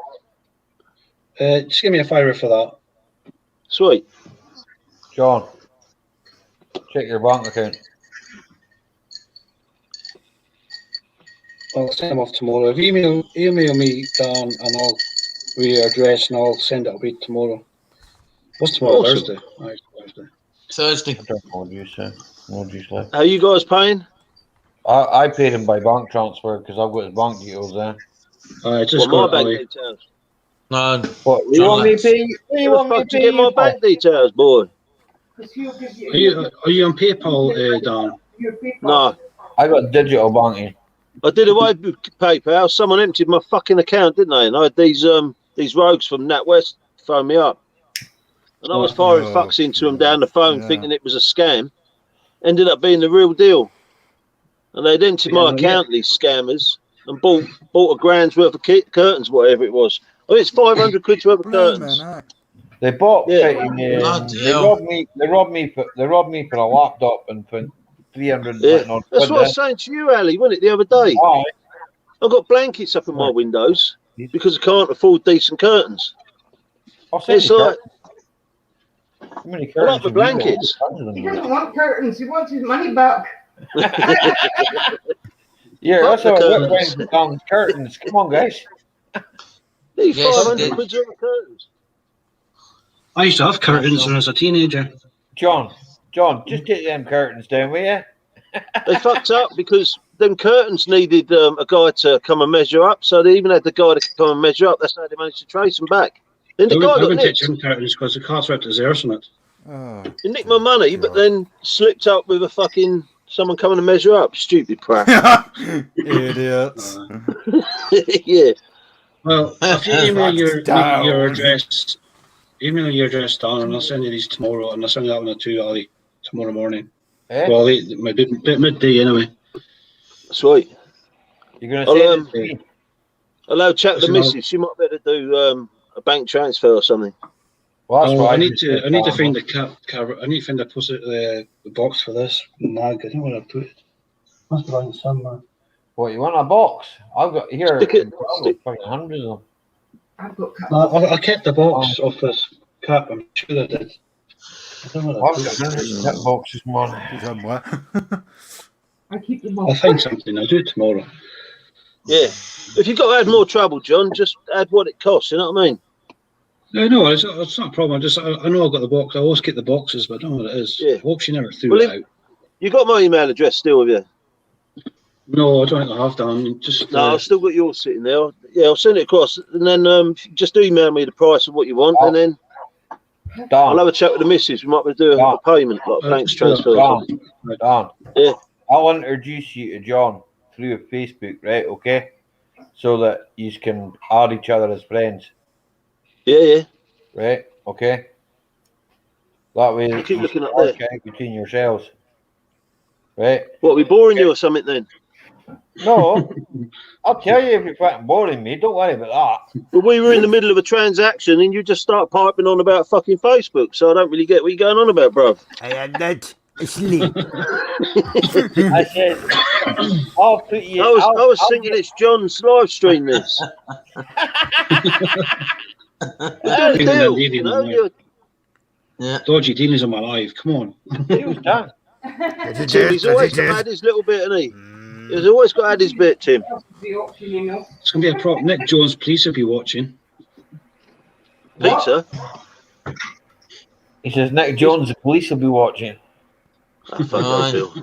Just give me a fiver for that. Sweet. John, check your bank account. I'll send them off tomorrow. If you email me, Dan, and I'll with your address and I'll send it away tomorrow. What's tomorrow? Awesome. Thursday. Right, Thursday. Thursday. No juice left. How you guys paying? I paid him by bank transfer because I've got his bank details there. Just Well, got my it bank away. details. No. What? You John want me to Lance. pay? You want me to Fuck, to pay get my you? bank details, boy. Are you on PayPal, Dan? No. I got digital banking. I did away with PayPal. Someone emptied my fucking account, didn't they? And I had these rogues from NatWest phone me up. And I was firing fucks into them down the phone thinking it was a scam. Ended up being the real deal. And they'd emptied my account, these scammers, and bought a grand's worth of curtains, whatever it was. I mean, it's 500 quid's worth of curtains. They bought. Yeah. They robbed me. They robbed me for a laptop and for 300. Yeah. That's what I was saying to you, Ali, wasn't it, the other day? Aye. I've got blankets up in my windows because I can't afford decent curtains. It's like, How many I like the curtains blankets. He doesn't want curtains. He wants his money back. Yeah, that's Fuck how the I curtains. went down curtains. Come on, guys. These Yes, 500 it quid's worth of curtains. I used to have curtains when I was a teenager. John, just take them curtains down, will you? They fucked up because them curtains needed a guy to come and measure up, so they even had the guy to come and measure up. That's how they managed to trace them back. Then the I guy got wouldn't take nicked. them curtains because the car's ripped his ears on it. Oh, He nicked my money, but then slipped up with a fucking someone coming to measure up. Stupid prat. idiots. Yeah. Well, if you email your Down. address, down, and I'll send you these tomorrow, and I'll send you that one to Ali tomorrow morning. Eh? Well, midday anyway. Sweet. You're gonna I'll, say this to me? I'll chat to the Listen, I'll- missus. She might better do a bank transfer or something. Well, that's what I need just to. did, I need to Tom. find I need to find the box for this mag. I don't know where I put it. Must be around somewhere. What, you want a box? I've got here. Stick it- I've got stick- fucking hundreds of them. I've got cups. No, I kept the box off this cap. I'm sure I did. I don't know where I I've put got it. hundreds of boxes, man. Somewhere. I keep them I'll all. find something. I'll do it tomorrow. Yeah. If you've got to add more trouble, John, just add what it costs. You know what I mean? No, it's not a problem. I know I've got the box. I always get the boxes, but I don't know what it is. Yeah. I hope she never threw Well, it out. You got my email address still with you? No, I don't think I have done. Just No, I've still got yours sitting there. Yeah, I'll send it across, and then just email me the price of what you want, and then I'll Don, have a chat with the missus. We might be doing a payment, like a bank transfer. or something. Don. Yeah. I'll introduce you to John through Facebook, right? Okay, so that you can add each other as friends, Yeah. right? Okay. That way, I keep you looking can up there. archive between yourselves, right? What, we boring you or something then? No, I'll tell you if you're fucking boring me. Don't worry about that. But we were in the middle of a transaction, and you just start piping on about fucking Facebook. So I don't really get what you're going on about, bro. I am not asleep. I said, I'll put you. I was thinking it's John's live stream. This. We're doing a deal, you know. Yeah. dodgy dealings on my life. Come on. Deal's done. Tim, he's always got to add his little bit, hasn't he? He's always got to add his bit, Tim. The auction, you know. It's gonna be a prop. Nick Jones, police will be watching. Pizza. He says Nick Jones, the police will be watching. I fuck Aye. that, Phil.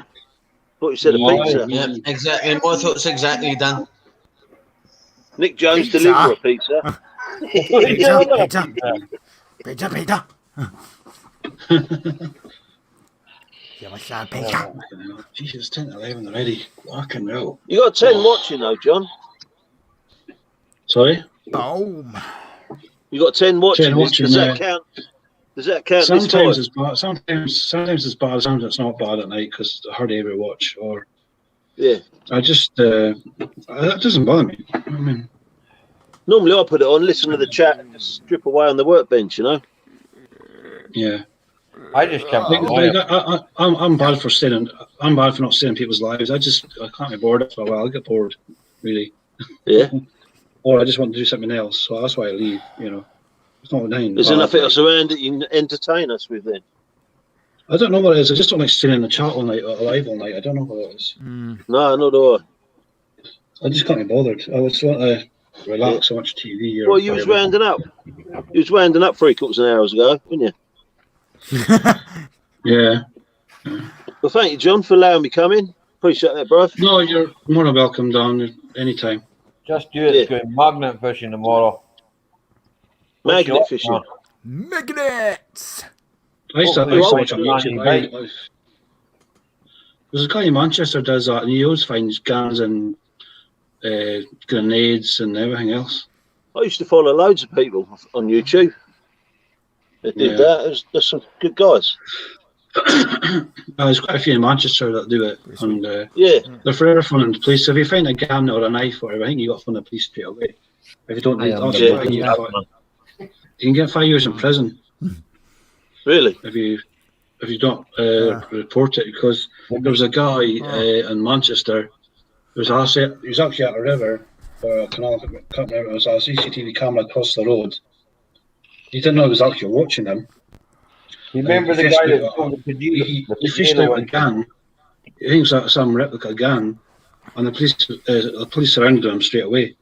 Thought you said a Aye. pizza. Yeah, exactly. My thoughts exactly, Dan. Nick Jones Pizza. deliver a pizza. You're my side pig. Jesus, 10 to 11 already. Fucking hell. You got 10 watching though, John. Sorry? Boom. You got 10 watching. 10 watching, Does that count? Does that count? Sometimes it's bad. Sometimes it's bad. Sometimes it's not bad at night because I hardly ever watch. Or yeah, I just that doesn't bother me. I mean, normally I put it on, listen to the chat, and just strip away on the workbench. You know. yeah. I just can't. I'm bad for staying. I'm bad for not staying in people's lives. I can't be bored for a while. I get bored, really. Yeah. Or I just want to do something else, so that's why I leave. You know, it's not nine. Is there nothing else around that you can entertain us with then? I don't know what it is. I just don't like staying in the chat all night or live all night. I don't know what it is. No, not do I just can't be bothered. I just want to relax and watch TV. Or well, you was rounding up. You was rounding up 3 quarters of an hour ago, weren't you? Yeah. Well, thank you, John, for allowing me to come in. Appreciate that, bro. No, you're more than welcome, Don. Anytime. Just do it. Going magnet fishing tomorrow. Magnet fishing. Magnets. I used to watch on YouTube. There's a guy in Manchester does that, and he always finds guns and grenades and everything else. I used to follow loads of people on YouTube that did that. There's some good guys. There's quite a few in Manchester that do it, and they're forever fun the police. If you find a gun or a knife or whatever, I think you got to phone the police straight away. If you don't, you can get 5 years in prison. Really? If you don't report it, because there was a guy in Manchester. He was actually at a river or a canal. I can't remember. It was a CCTV camera across the road. He didn't know he was actually watching him. You remember the guy that he fished out a gun. I think it was some replica gun, and the police surrounded him straight away.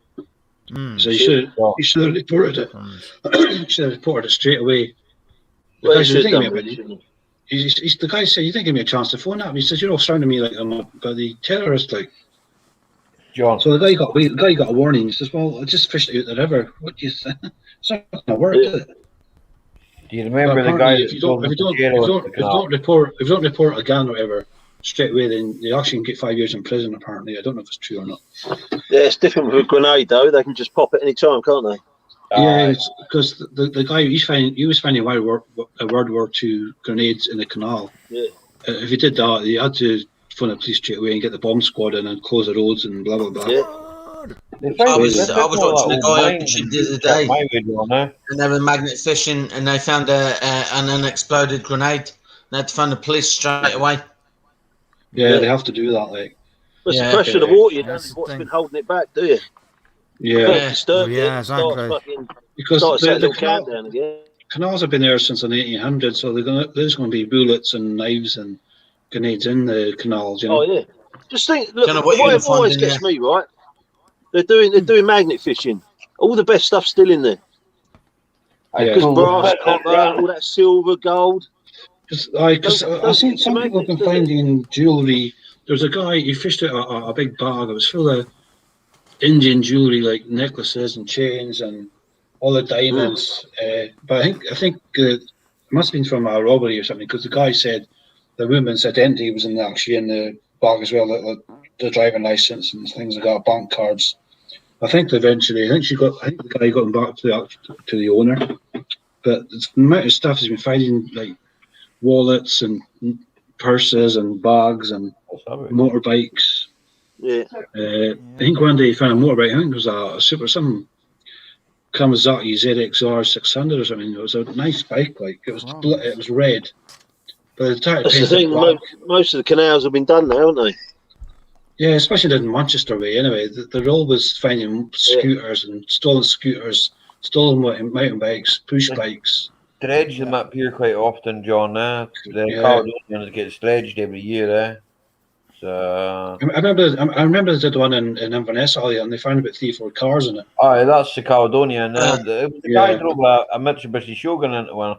So he should have reported it. He should have reported it straight away. Well, the guy said, "You didn't give me a chance to phone that." He says, "You're all surrounding me like I'm a bloody terrorist." Like, John. So the guy got a warning. He says, "Well, I just fished it out the river. What do you think?" It's not going to work, is it? Do you remember the guy? If you don't report a gun or whatever straight away, then you actually can get 5 years in prison. Apparently, I don't know if it's true or not. Yeah, it's different with a grenade though. They can just pop at any time, can't they? Yeah, because the guy he was finding World War II grenades in the canal. Yeah. If he did that, he had to phone the police straight away and get the bomb squad in and close the roads and blah blah blah. Yeah. I was watching a guy fishing the other day, and they were magnet fishing, and they found an unexploded grenade. They had to phone the police straight away. Yeah, they have to do that. Like, it's the pressure of the water. You don't know what's been holding it back, do you? Yeah, exactly. Because the canals have been there since the 1800s, so there's going to be bullets and knives and grenades in the canals. You know? Oh yeah. Just think. Look, what always gets me right. They're doing magnet fishing. All the best stuff's still in there. Because brass, copper, all that silver, gold. Because I've seen some people have been finding jewellery. There's a guy, he fished out a big bag. It was full of Indian jewellery, like necklaces and chains and all the diamonds. But I think it must have been from a robbery or something, because the guy said the woman's identity was actually in the bag as well, like the driving license and things like that, bank cards. I think the guy got them back to the owner. But the amount of stuff he's been finding, like wallets and purses and bags and motorbikes. Yeah. I think one day he found a motorbike. I think it was some Kawasaki ZXR 600 or something. It was a nice bike. Like it was red. But that's the thing. Most of the canals have been done now, haven't they? Yeah, especially in Manchester way. Anyway, they're always finding scooters and stolen mountain bikes, push bikes. Dredge them up here quite often, John. The Caledonians get dredged every year. So I remember they did one in Inverness earlier, and they found about 3 or 4 cars in it. Oh, that's the Caledonian. The guy drove a Mitsubishi Shogun into one.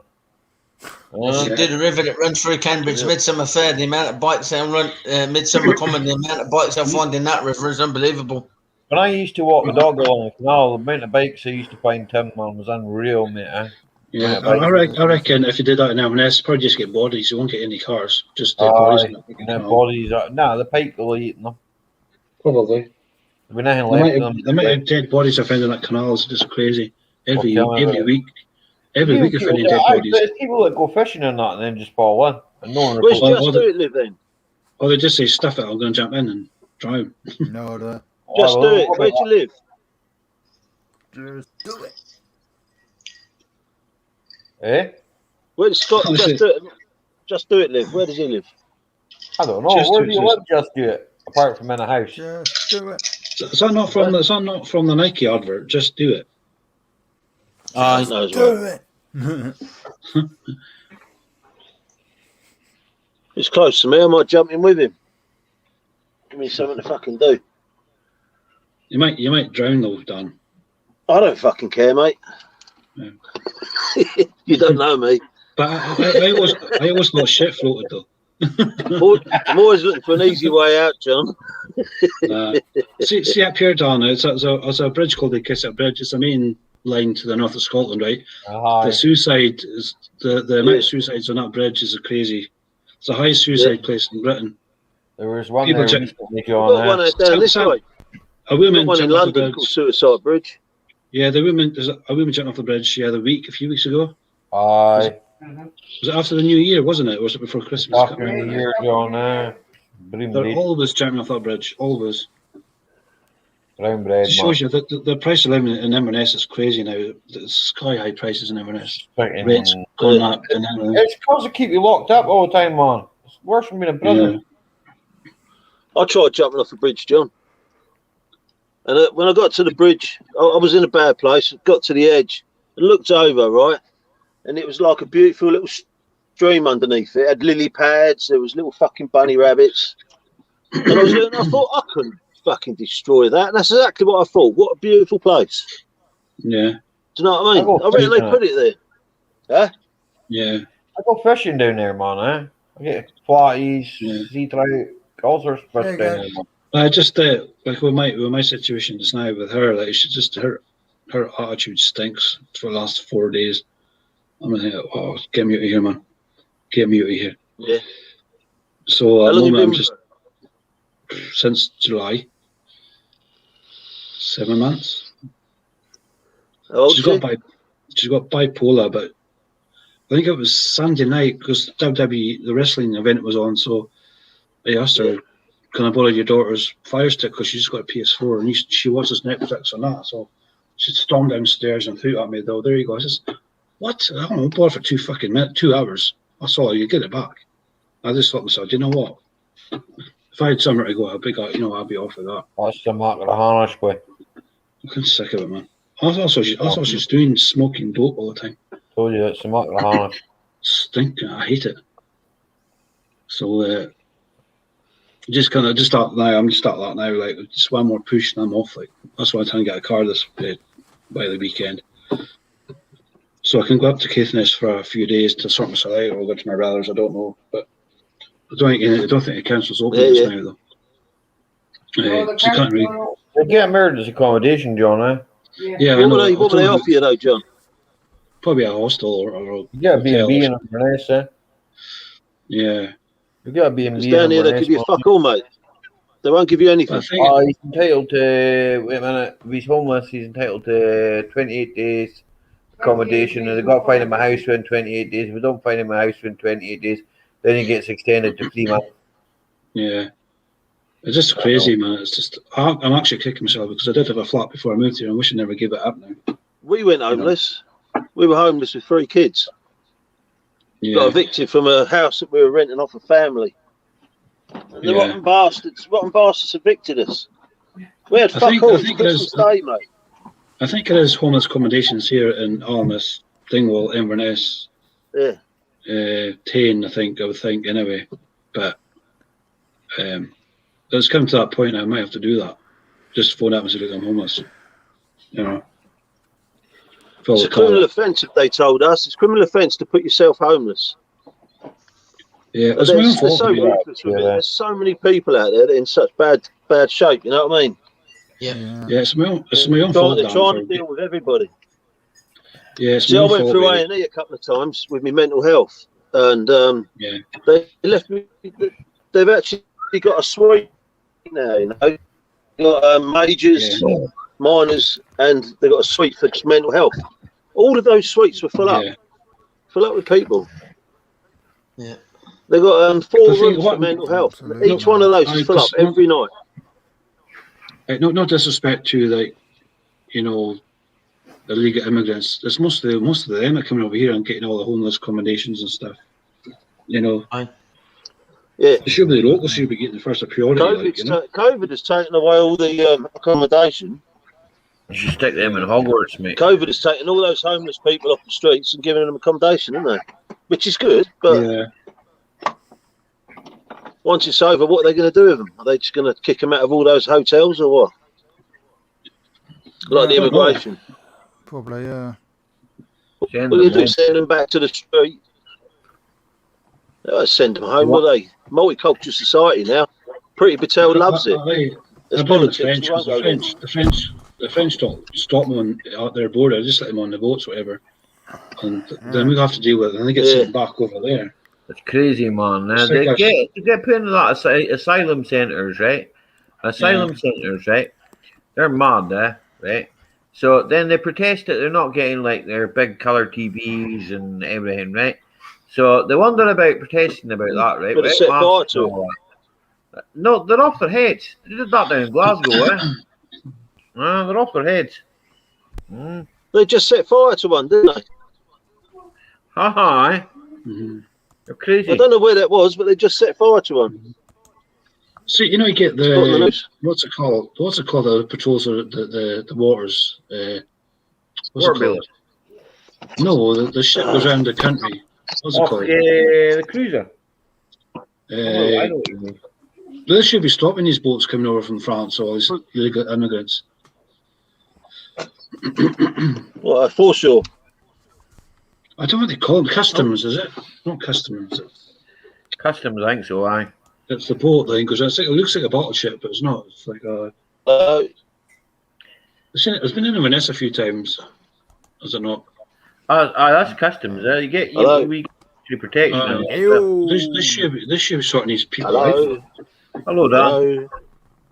You did a river that runs through Cambridge Midsummer Fair. The amount of bikes they run, Midsummer Common, the amount of bikes they'll find in that river is unbelievable. When I used to walk the dog along the canal, the amount of bikes I used to find, Tim, man, was unreal, mate. Yeah, I reckon if you did that in M&S, probably just get bodies. You won't get any cars, just bodies. Bodies. No, the pike will eat them. Probably. There'll be nothing left of them. The amount of dead bodies I found in that canal is just crazy. Every week you're finding dead bodies. There's people that go fishing in that and then just fall in. And no one Where's Just Do It live then? Or they just say, stuff it, I'm going to jump in and drown. No, Just Do It. Where do you live? Just do it. Eh? Where does Scott Just Do It live? Where does he live? I don't know. Where do you live, Just Do It? Apart from in a house. Just do it. Is that not from the Nike advert? Just do it. Just do it. It's close to me. I might jump in with him. Give me something to fucking do. You might drown though, Dan. I don't fucking care, mate. Yeah. You don't know me. But I always thought shit floated though. I'm always looking for an easy way out, John. See up here, Dan. There's a bridge called the Kissett Bridge. It's the main line to the north of Scotland, right? The suicide is the amount of suicides on that bridge is crazy. It's the highest suicide place in Britain. There was one there recently, John. One down this way. A woman one in London called Suicide Bridge. Yeah, there's a woman jumped off the bridge. Yeah, a few weeks ago. Aye. Was it after the New Year? Wasn't it? Or was it before Christmas? After the New Year, John. They're always jumping off that bridge. Always. Brown bread. It shows you that the price of living in Inverness is crazy now. It's sky high prices in Inverness. Rates going up and everything. It's because they keep you locked up all the time, man. It's worse than being in prison. Yeah. I tried jumping off the bridge, John. And when I got to the bridge, I was in a bad place. Got to the edge and looked over, right? And it was like a beautiful little stream underneath it. It had lily pads. There was little fucking bunny rabbits. And I thought, I couldn't fucking destroy that. And that's exactly what I thought. What a beautiful place. Yeah. Do you know what I mean? I reckon they put it there. Huh? Yeah. I go fishing down there, man. I get flies, sea trout, all sorts of fish down there, man. Just like with my situation just now with her, like she just her attitude stinks for the last 4 days. I'm like, oh, get me out of here, man. Get me out of here. Yeah. So at the moment I'm just since July. 7 months. She's got bipolar, but I think it was Sunday night because WWE, the wrestling event was on, so I asked her, can I borrow your daughter's Fire Stick because she's got a PS4 and she watches Netflix on that. So she stormed downstairs and threw it at me though. There you go. I says, what? I don't know, borrow for 2 hours. I saw you get it back. I just thought to myself, you know what? If I had somewhere to go, I'd be off with that. That's the mark of the harness, boy. I'm kind of sick of it, man. Also, she's doing smoking dope all the time. Told you that's the mark of the harness. Stinking. I hate it. So, just start now. I'm just starting that now. Like just one more push and I'm off. Like that's why I'm trying to get a car this by the weekend, so I can go up to Caithness for a few days to sort myself out, or go to my brother's. I don't know, but I don't think the council's open just now though. So you can't really. They get married as accommodation, John. Yeah. What will they offer you though, John? Probably a hostel or you got a B&B in Inverness, Yeah. You got a B&B. Down here, they give you fuck all, mate. They won't give you anything. He's entitled to. Wait a minute. If he's homeless, he's entitled to 28 days accommodation, and they've got to find him a house within 28 days. If we don't find him a house within 28 days, then he gets extended to 3 months. Yeah. It's just crazy, man. It's just I'm actually kicking myself because I did have a flat before I moved here. I wish I never gave it up now. We went homeless. We were homeless with 3 kids. Yeah. Got evicted from a house that we were renting off a family. And the rotten bastards evicted us. We had fuck all. Christmas Day, mate. I think it is homeless accommodations here in Almas, Dingwall, Inverness. Yeah. Tane, I would think anyway. But it's come to that point I might have to do that. Just phone up and say, look, I'm homeless. You know. It's a criminal offence if they told us. It's a criminal offence to put yourself homeless. Yeah, there's so many people out there that are in such bad shape. You know what I mean? Yeah. Yeah, it's my own fault. They're trying to deal with everybody. Yeah, See, I went through A&E a couple of times with my mental health, and they left me. They've actually got a suite now, you know. Got majors, minors, and they've got a suite for mental health. All of those suites were full up with people. Yeah. They've got 4 rooms for mental health. Each one of those is full up every night. No disrespect to, like, you know, illegal immigrants. It's most of them are coming over here and getting all the homeless accommodations and stuff. You know. Yeah. It should be the locals should be getting the first priority. COVID has taken away all the accommodation. You should stick them in Hogwarts, mate. COVID has taken all those homeless people off the streets and given them accommodation, isn't they? Which is good, but once it's over, what are they going to do with them? Are they just going to kick them out of all those hotels or what? Like the immigration. Probably, yeah. What do you do? Send them back to the street? They won't send them home, will they? Multicultural society now. Pretty Patel loves it. The French don't stop them at their border, just let them on the boats, whatever. And then we have to deal with it, and they get sent back over there. It's crazy, man. They get put in a lot of asylum centres, right? Asylum centres, right? They're mad, right? So then they protest that they're not getting like their big colour TVs and everything, right? So they wonder about protesting about that, right? But set fire to it. No, they're off their heads. They did that down in Glasgow, they're off their heads. They just set fire to one, didn't they? They're crazy. I don't know where that was, but they just set fire to one. See, you know, you get the what's it called? What's it called? The patrols of the waters. What's it called? No, the ship goes around the country. What's it called? The cruiser. I know what you mean. They should be stopping these boats coming over from France, all these illegal immigrants. What, foreshore? I don't know what they call them. Customs, is it? Not customs. Customs, I think so, aye. It's the boat thing, because it looks like a bottle ship, but it's not. It's like a... It's been in Inverness a few times, is it not? That's customs. You get protection. This should be sorting these people out. Hello, Dan.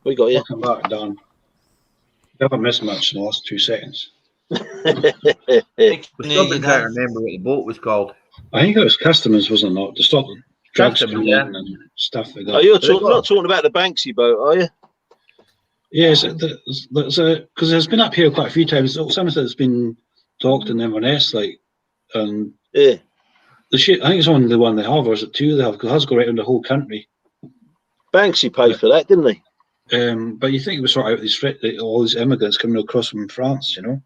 We got you. Welcome back, Dan. You haven't missed much in the last 2 seconds. We still been trying to remember what the boat was called. I think it was Customs, wasn't it? To stop drugs coming in and stuff like that. You're not talking about the Banksy boat, are you? Yes, because there's been up here quite a few times. Some of it's been docked in Inverness, like, and the ship. I think it's only the one they have, or is it 2 they have? Because it has go right around the whole country. Banksy paid for that, didn't he? But you think it was sort out all these immigrants coming across from France, you know?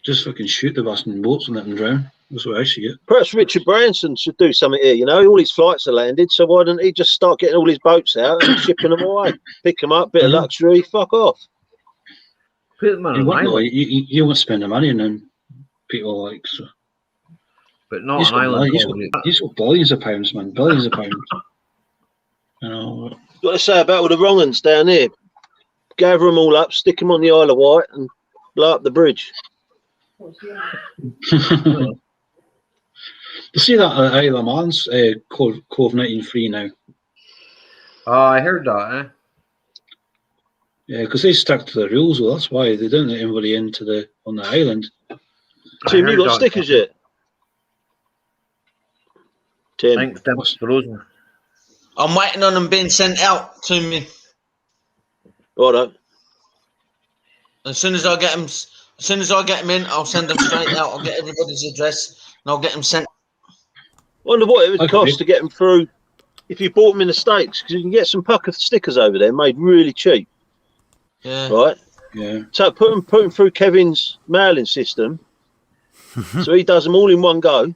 Just fucking shoot the bastard boats and let them drown. That's what I see it. Perhaps Richard Branson should do something here. You know, all his flights are landed, so why don't he just start getting all his boats out and shipping them away? Pick them up, bit of luxury, fuck off. Put them on an island. You won't spend the money on them people like so. But not an island. He's got billions of pounds, man. Billions of pounds. You know. What I say about all the wrong uns down here? Gather them all up, stick them on the Isle of Wight, and blow up the bridge. You see that Isle of Man's COVID-19 now? Oh, I heard that, Yeah, because they stuck to the rules. Well, that's why they didn't let anybody on the island. Tim, you got stickers yet? Tim, I think Tim's frozen. I'm waiting on them being sent out to me. Righto. As soon as I get them in, I'll send them straight out. I'll get everybody's address and I'll get them sent. Wonder what it would cost to get them through if you bought them in the States, because you can get some pucker stickers over there made really cheap. Yeah. Right. Yeah. So put them through Kevin's mailing system, so he does them all in one go, and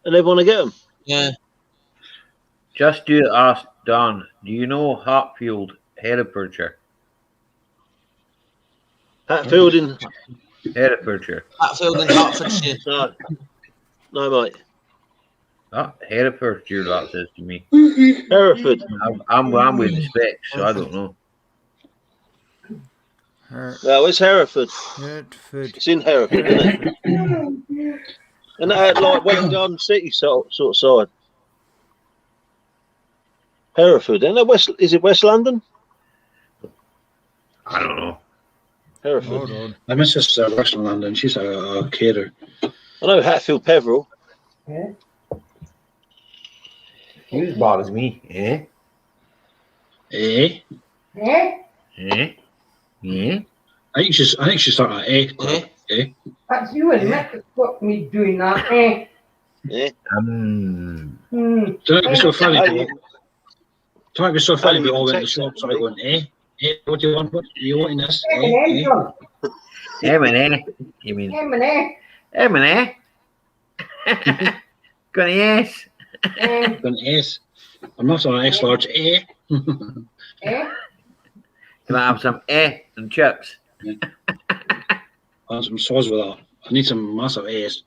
everyone will get them. Yeah. Just to ask Dan, do you know Hatfield, Herefordshire? Hatfield in Herefordshire. Hatfield in Hertfordshire. No, mate. Herefordshire, that says to me. Hereford. I'm with the specs, so I don't know. No, it's Hereford. Hereford. It's in Hereford, isn't it? And that like West Garden City sort of side. Hereford, isn't it? West? Is it West London? I don't know. Hereford. Hold on. My missus works in London. She's a caterer. I know Hatfield Peveril. Yeah. You as bad as me, eh? Eh? Eh? Eh? Eh? I think she's starting at A. Eh? Eh? That's you and Mick that got me doing that, eh? Yeah. Hmm. Don't it be so funny? Hey, Don't it be so funny? We even all went to the text shop, that, started going, eh? Eh? What do you want? What do you want in this? Eh? M&M, Eh? John. M&A. You mean M&M. M&A? Gonna yes. Going S. I'm not on an X large. Eh? Eh? Can I have some and chips? I want some sauce with that. I need some massive A's.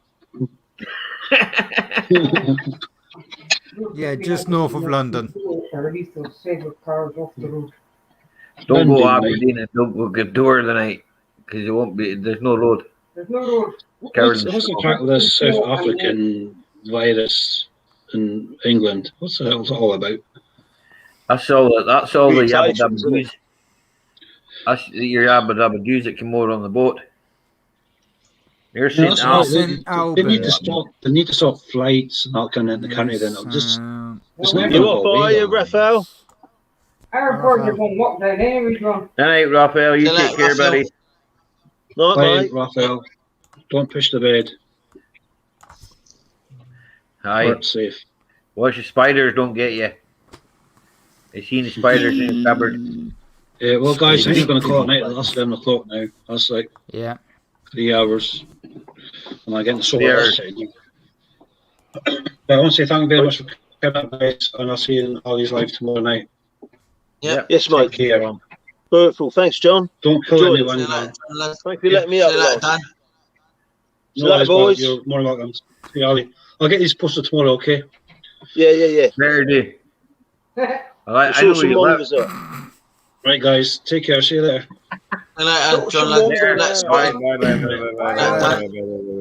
Yeah, just north of London. Release those saber cars off the road. Don't go London, Aberdeen and don't go Gabdoor tonight because it won't be. There's no road. There's no road. What's the crack with this South African virus in England? What's the hell's it all about? That's all. That's all the yabba dabba Mutations, isn't it? Jews. That's your yabba dabba Jews that came over on the boat. You're No, St. that's Al. not- St. they need to Albans. stop. They need to stop flights and not coming into the country. Then it'll just it's never You gonna off, go are away. you, Raphael? Airport, you're going lockdown anyway, John. All right, Raphael. You Good take night, care, Raphael. buddy. Night, Bye, mate. Raphael. Don't push the bed. Hi. Work safe. Watch the spiders don't get you. I seen the spiders in the cupboard. Yeah, well, guys, I think we're going to call it night. That's 11 o'clock now. That's like Yeah. 3 hours. And I get the soul Yeah. this side. But I want to say thank you very much for coming up, guys. And I'll see you in Ollie's live tomorrow night. Yeah. Yes, Take mate. care. Beautiful. Thanks, John. Don't kill Enjoy it. anyone. See you later, lad. Thanks for letting me up. See you later, guys. Dan. See you later, worries, boys. You're more than welcome. See you, Ollie. I'll get these posted tomorrow, okay? Yeah. There do. I Sort know some you left. mongers up. Right, guys. Take care. See you later. See you later, Sort John, some lad. mongers Let's up. Bye, bye, bye, bye, bye, bye, bye, bye, bye, bye, bye.